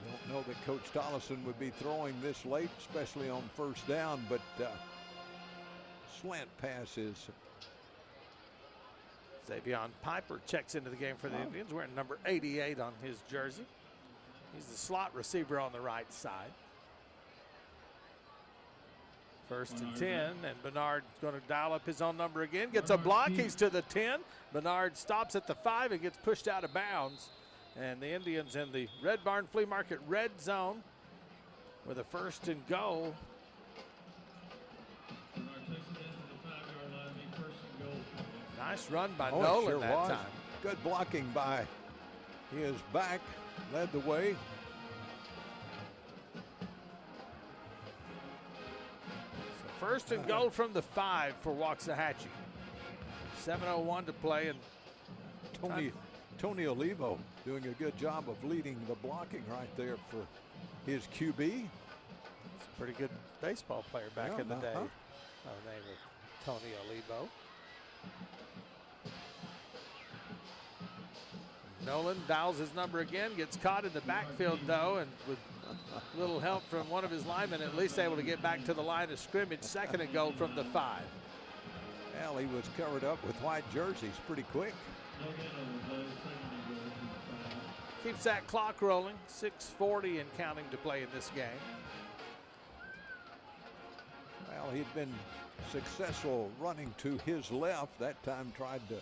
I don't know that Coach Tollison would be throwing this late, especially on first down, but slant passes. Xavion Piper checks into the game for the Indians, wearing number 88 on his jersey. He's the slot receiver on the right side. First and 10, and Bernard's going to dial up his own number again. Gets a block, he's to the 10. Bernard stops at the 5 and gets pushed out of bounds. And the Indians in the Red Barn Flea Market red zone with a first and goal. Nice run by Oh, it Nolan sure that was. time. Good blocking by his back, led the way. So first and goal from the 5 for Waxahachie. 7:01 to play, and Tony Olivo doing a good job of leading the blocking right there for his QB. he's a pretty good baseball player back in the day. By the name of Tony Olivo. Nolan dials his number again, gets caught in the backfield though, and with little help from one of his linemen, at least able to get back to the line of scrimmage. Second and goal from the 5. Well, he was covered up with white jerseys pretty quick. Keeps that clock rolling. 6:40 and counting to play in this game. Well, he'd been successful running to his left. That time tried to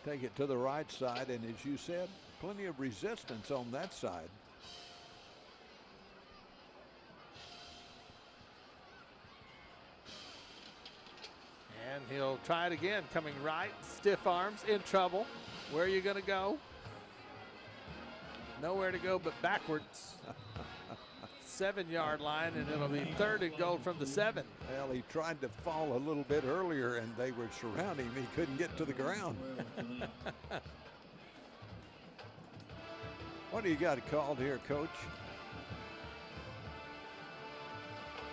take it to the right side, and as you said, plenty of resistance on that side. And he'll try it again, coming right, stiff arms, in trouble. Where are you going to go? Nowhere to go but backwards. 7-yard line, and it'll be third and goal from the 7. Well, he tried to fall a little bit earlier, and they were surrounding him. He couldn't get to the ground. What do you got called here, Coach?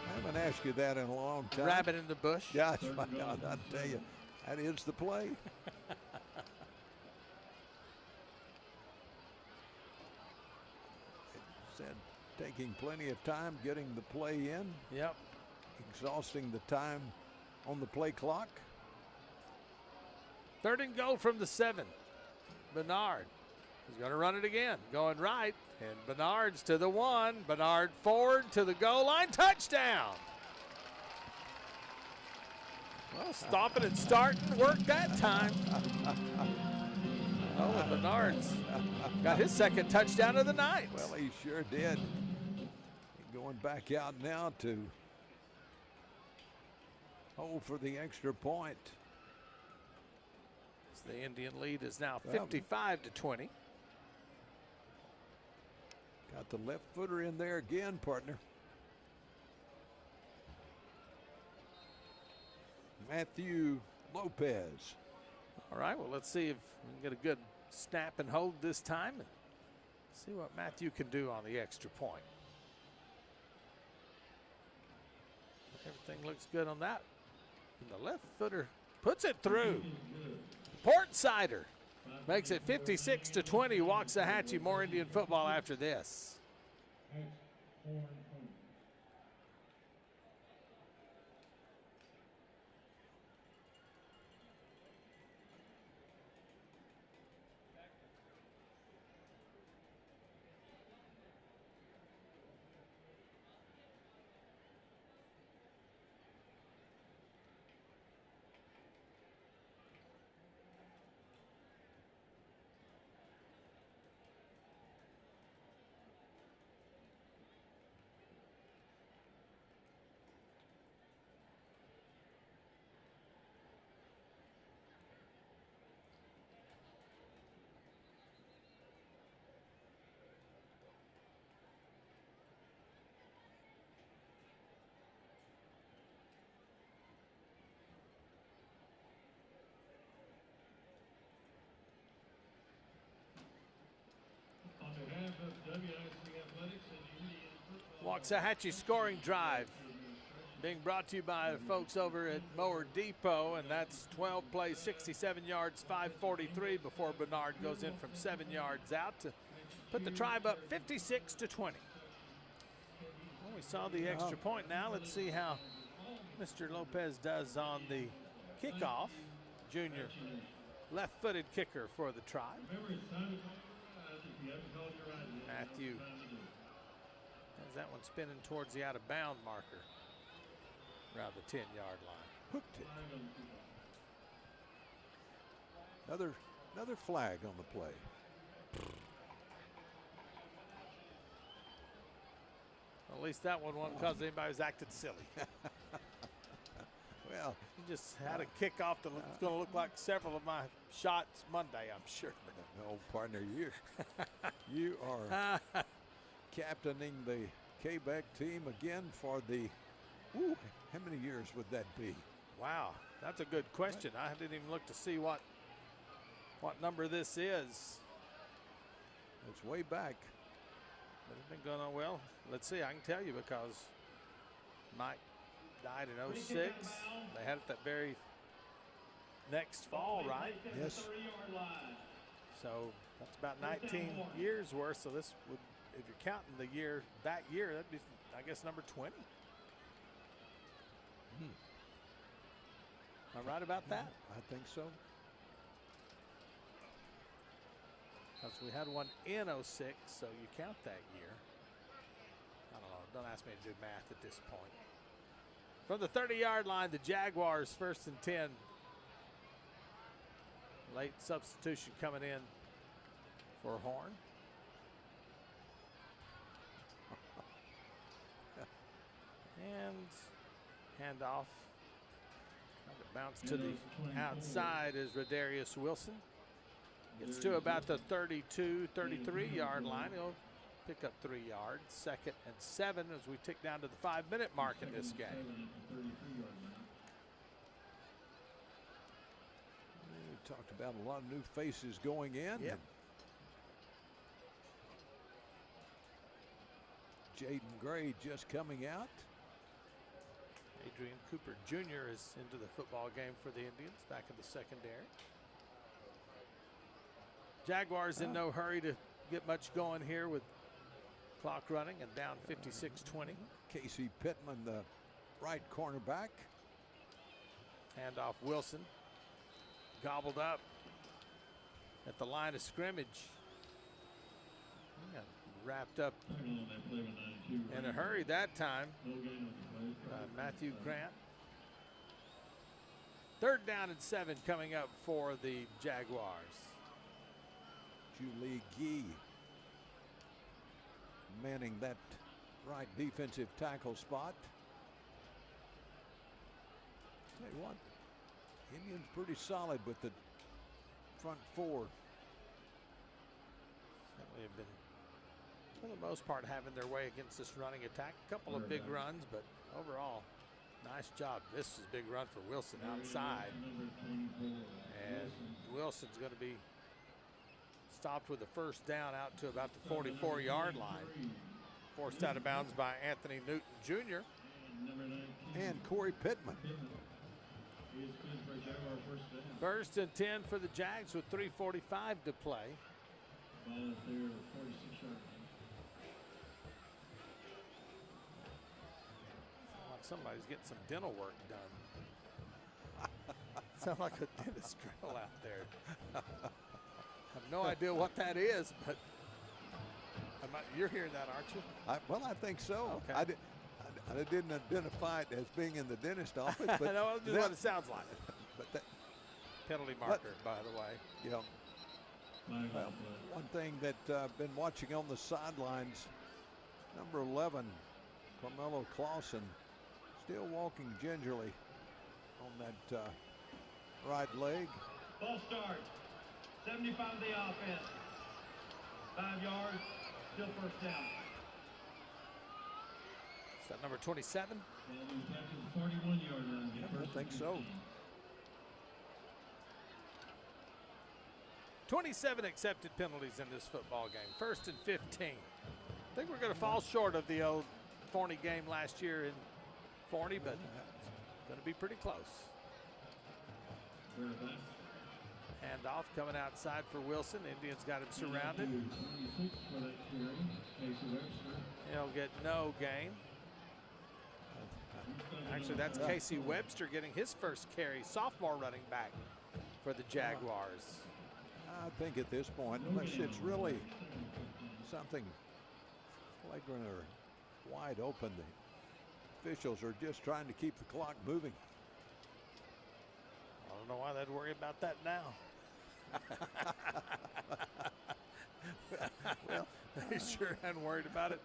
I haven't asked you that in a long time. Rabbit in the bush. Yeah, that's right. I'll tell you, that is the play. It said taking plenty of time getting the play in. Yep. Exhausting the time on the play clock. Third and goal from the 7. Bernard. He's going to run it again. Going right. And Bernard's to the 1. Bernard forward to the goal line. Touchdown. Well, stopping and starting worked that time. Oh, and Bernard's got his second touchdown of the night. Well, he sure did. Going back out now to hold for the extra point. The Indian lead is now 55-20. Got the left footer in there again, partner. Matthew Lopez. All right, well, let's see if we can get a good snap and hold this time and see what Matthew can do on the extra point. Everything looks good on that. And the left footer puts it through. Port Sider makes it 56-20. Waxahachie, more Indian football after this. Waxahachie scoring drive being brought to you by the folks over at Mower Depot, and that's 12 plays, 67 yards, 5:43 before Bernard goes in from 7 yards out to put the Tribe up 56-20. Well, we saw the extra point now. Let's see how Mr. Lopez does on the kickoff. Junior left-footed kicker for the Tribe. Matthew has that one spinning towards the out-of-bound marker around the 10-yard line. Hooked it. Another flag on the play. At least that one won't cause anybody who's acted silly. Well, He just had a kickoff that's going to look like several of my shots Monday, I'm sure. no, partner, you are captaining the KBEC team again for the, how many years would that be? Wow, that's a good question. I didn't even look to see what number this is. It's way back. But it's been going on well. Let's see, I can tell you because Mike died in 06. They had it that very next fall, right? Yes. So that's about 19 years worth. So this would, if you're counting the year, that year, that'd be, I guess, number 20. Am I right about that? I think so. Because we had one in 06, so you count that year. I don't know. Don't ask me to do math at this point. From the 30-yard line, the Jaguars 1st and 10. Late substitution coming in for Horn. And handoff. Bounce to the outside is Rodarius Wilson. Gets to about the 32, 33-yard line. He'll pick up 3 yards. 2nd and 7 as we tick down to the 5-minute mark in this game. We talked about a lot of new faces going in. Yep. Jaden Gray just coming out. Adrian Cooper Jr. is into the football game for the Indians, back in the secondary. Jaguars in no hurry to get much going here with clock running and down 56-20. Casey Pittman, the right cornerback. Handoff Wilson. Gobbled up at the line of scrimmage. Yeah, wrapped up in a hurry that time. Matthew Grant. 3rd down and 7 coming up for the Jaguars. Julie Gee manning that right defensive tackle spot. Tell you what, Indians pretty solid with the front 4. Certainly have been, for the most part, having their way against this running attack. A couple of big runs, but overall, nice job. This is a big run for Wilson outside. And Wilson's going to be stopped with a 1st down out to about the 44-yard line. Forced out of bounds by Anthony Newton Jr. And Corey Pittman. 1st and 10 for the Jags with 3:45 to play. Like somebody's getting some dental work done. Sound like a dentist drill out there. I have no idea what that is, but you're hearing that, aren't you? Well, I think so. Okay. I didn't identify it as being in the dentist office, but I know that's what it sounds like. But that, Penalty marker, by the way. Yeah. Well, one thing that I've been watching on the sidelines, number 11, Carmelo Clausen, still walking gingerly on that right leg. Ball start. 75 of the offense. 5 yards. Still 1st down. Is that number 27? 41-yard line. I think so. 27 accepted penalties in this football game. 1st and 15. I think we're going to fall short of the old Forney game last year in Forney, but it's going to be pretty close. Handoff coming outside for Wilson. Indians got him surrounded. He'll get no gain. Actually, that's Casey Webster getting his 1st carry, sophomore running back for the Jaguars. I think at this point, unless it's really something flagrant or wide open, the officials are just trying to keep the clock moving. I don't know why they'd worry about that now. Well, they sure hadn't worried about it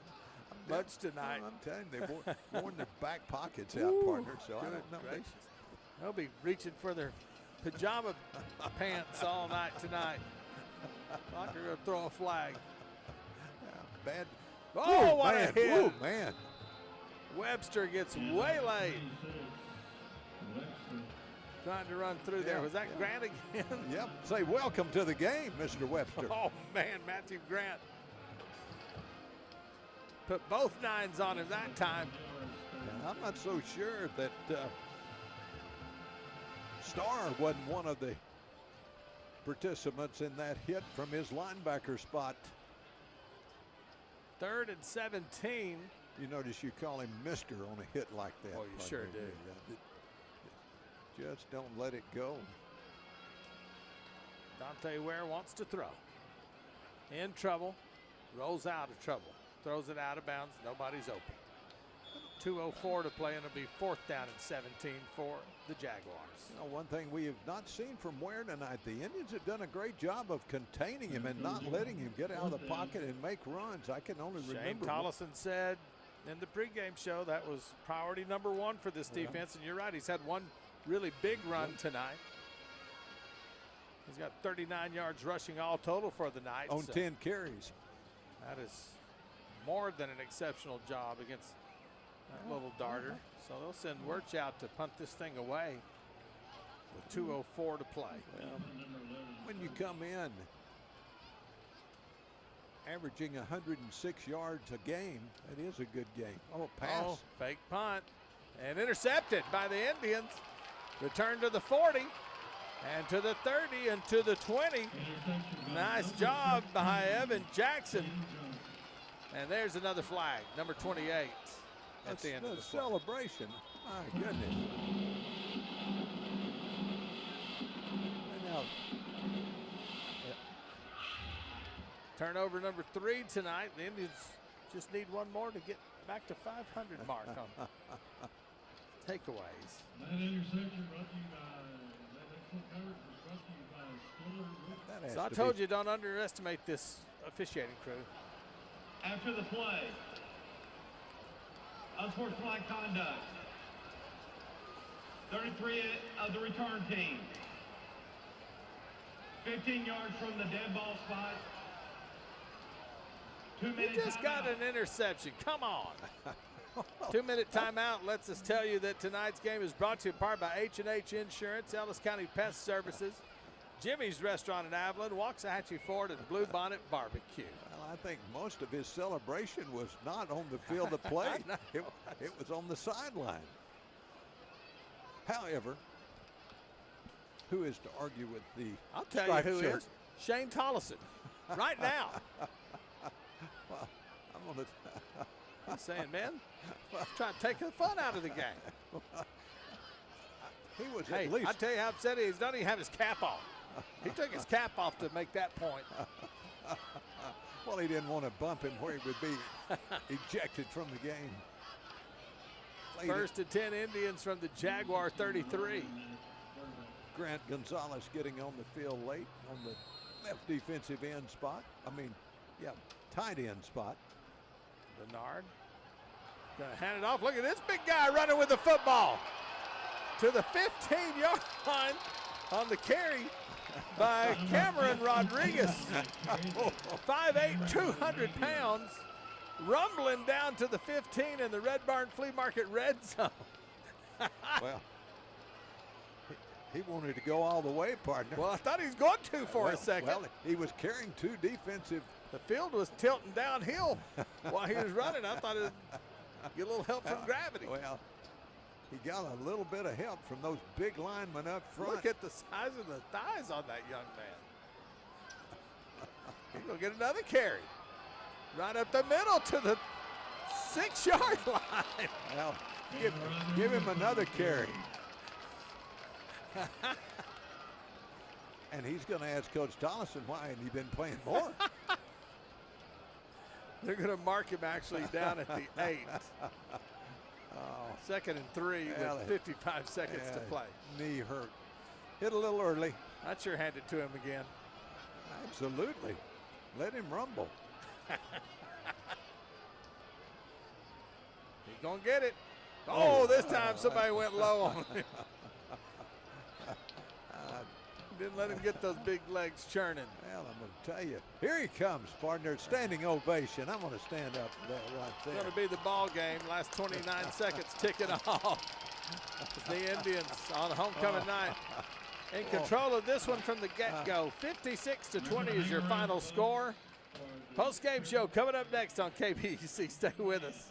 much tonight. I'm telling you, they've worn their back pockets out, partner. So I don't know. They'll be reaching for their pajama pants all night tonight. Like they're going to throw a flag. Bad. Oh, Ooh, what man. a hit. Ooh, man. Webster gets waylaid. Trying to run through there. Was that Grant again? Yep. Say welcome to the game, Mr. Webster. Oh, man, Matthew Grant. Put both nines on him that time. And I'm not so sure that Starr wasn't one of the participants in that hit from his linebacker spot. 3rd and 17. You notice you call him Mr. on a hit like that. Oh, you sure do. Just don't let it go. Dante Ware wants to throw. In trouble. Rolls out of trouble. Throws it out of bounds. Nobody's open. 2:04 to play, and it'll be 4th down and 17 for the Jaguars. You know, one thing we have not seen from Ware tonight, the Indians have done a great job of containing him and not letting him get out of the pocket and make runs. I can only Shane remember. Tollison said in the pregame show that was priority number 1 for this defense, and you're right, he's had one really big run tonight. He's got 39 yards rushing all total for the night. On 10 carries. That is more than an exceptional job against that little darter. So they'll send Wirtz out to punt this thing away with 2:04 to play. Well, when you come in averaging 106 yards a game, it is a good game. Oh, pass. Oh, fake punt. And intercepted by the Indians. Return to the 40 and to the 30 and to the 20. Nice job by Evan Jackson. And there's another flag, number 28 at the end of the celebration. My goodness. And now, turnover number 3 tonight. The Indians just need one more to get back to 500 mark on takeaways. That interception brought to you by that excellent coverage was brought to you by Stiller. So I told you, don't underestimate this officiating crew. After the play, unsportsmanlike conduct. 33 of the return team. 15 yards from the dead ball spot. 2-minute You just got an interception. Come on. 2-minute timeout lets us tell you that tonight's game is brought to you in part by H&H Insurance, Ellis County Pest Services, Jimmy's Restaurant in Abilene, Waxahachie Ford, and Blue Bonnet Barbecue. Well, I think most of his celebration was not on the field of play. it was on the sideline. However, who is to argue with the I'll tell you who is. Shane Tollison. Right now. Well, I'm on the He's saying, man, trying to take the fun out of the game. He was Hey, at least. I tell you how upset he is. Doesn't even have his cap off. He took his cap off to make that point. Well, he didn't want to bump him where he would be ejected from the game. Played 1st and 10 Indians from the Jaguar 33. Grant Gonzalez getting on the field late on the left defensive end spot. Tight end spot. Bernard gonna hand it off. Look at this big guy running with the football to the 15-yard line on the carry by Cameron Rodriguez. 5'8", 200 pounds, rumbling down to the 15 in the Red Barn Flea Market red zone. Well, he wanted to go all the way, partner. Well, I thought he was going to for a second. Well, he was carrying 2 defensive. The field was tilting downhill while he was running. I thought it would get a little help from gravity. Well, he got a little bit of help from those big linemen up front. Look at the size of the thighs on that young man. He's going to get another carry. Right up the middle to the 6-yard line. Well, give him another carry. And he's going to ask Coach Tollison why hadn't he been playing more. They're going to mark him actually down at the 8. 2nd and 3 with 55 seconds to play. Knee hurt. Hit a little early. I'd sure hand it to him again. Absolutely. Let him rumble. He's going to get it. Oh, this time somebody went low on him. Didn't let him get those big legs churning. Well, I'm going to tell you, here he comes, partner. Standing ovation. I'm going to stand up for that right there. It's going to be the ball game. Last 29 seconds ticking off. The Indians on homecoming night in control of this one from the get-go. 56-20 is your final score. Post-game show coming up next on KBEC. Stay with us.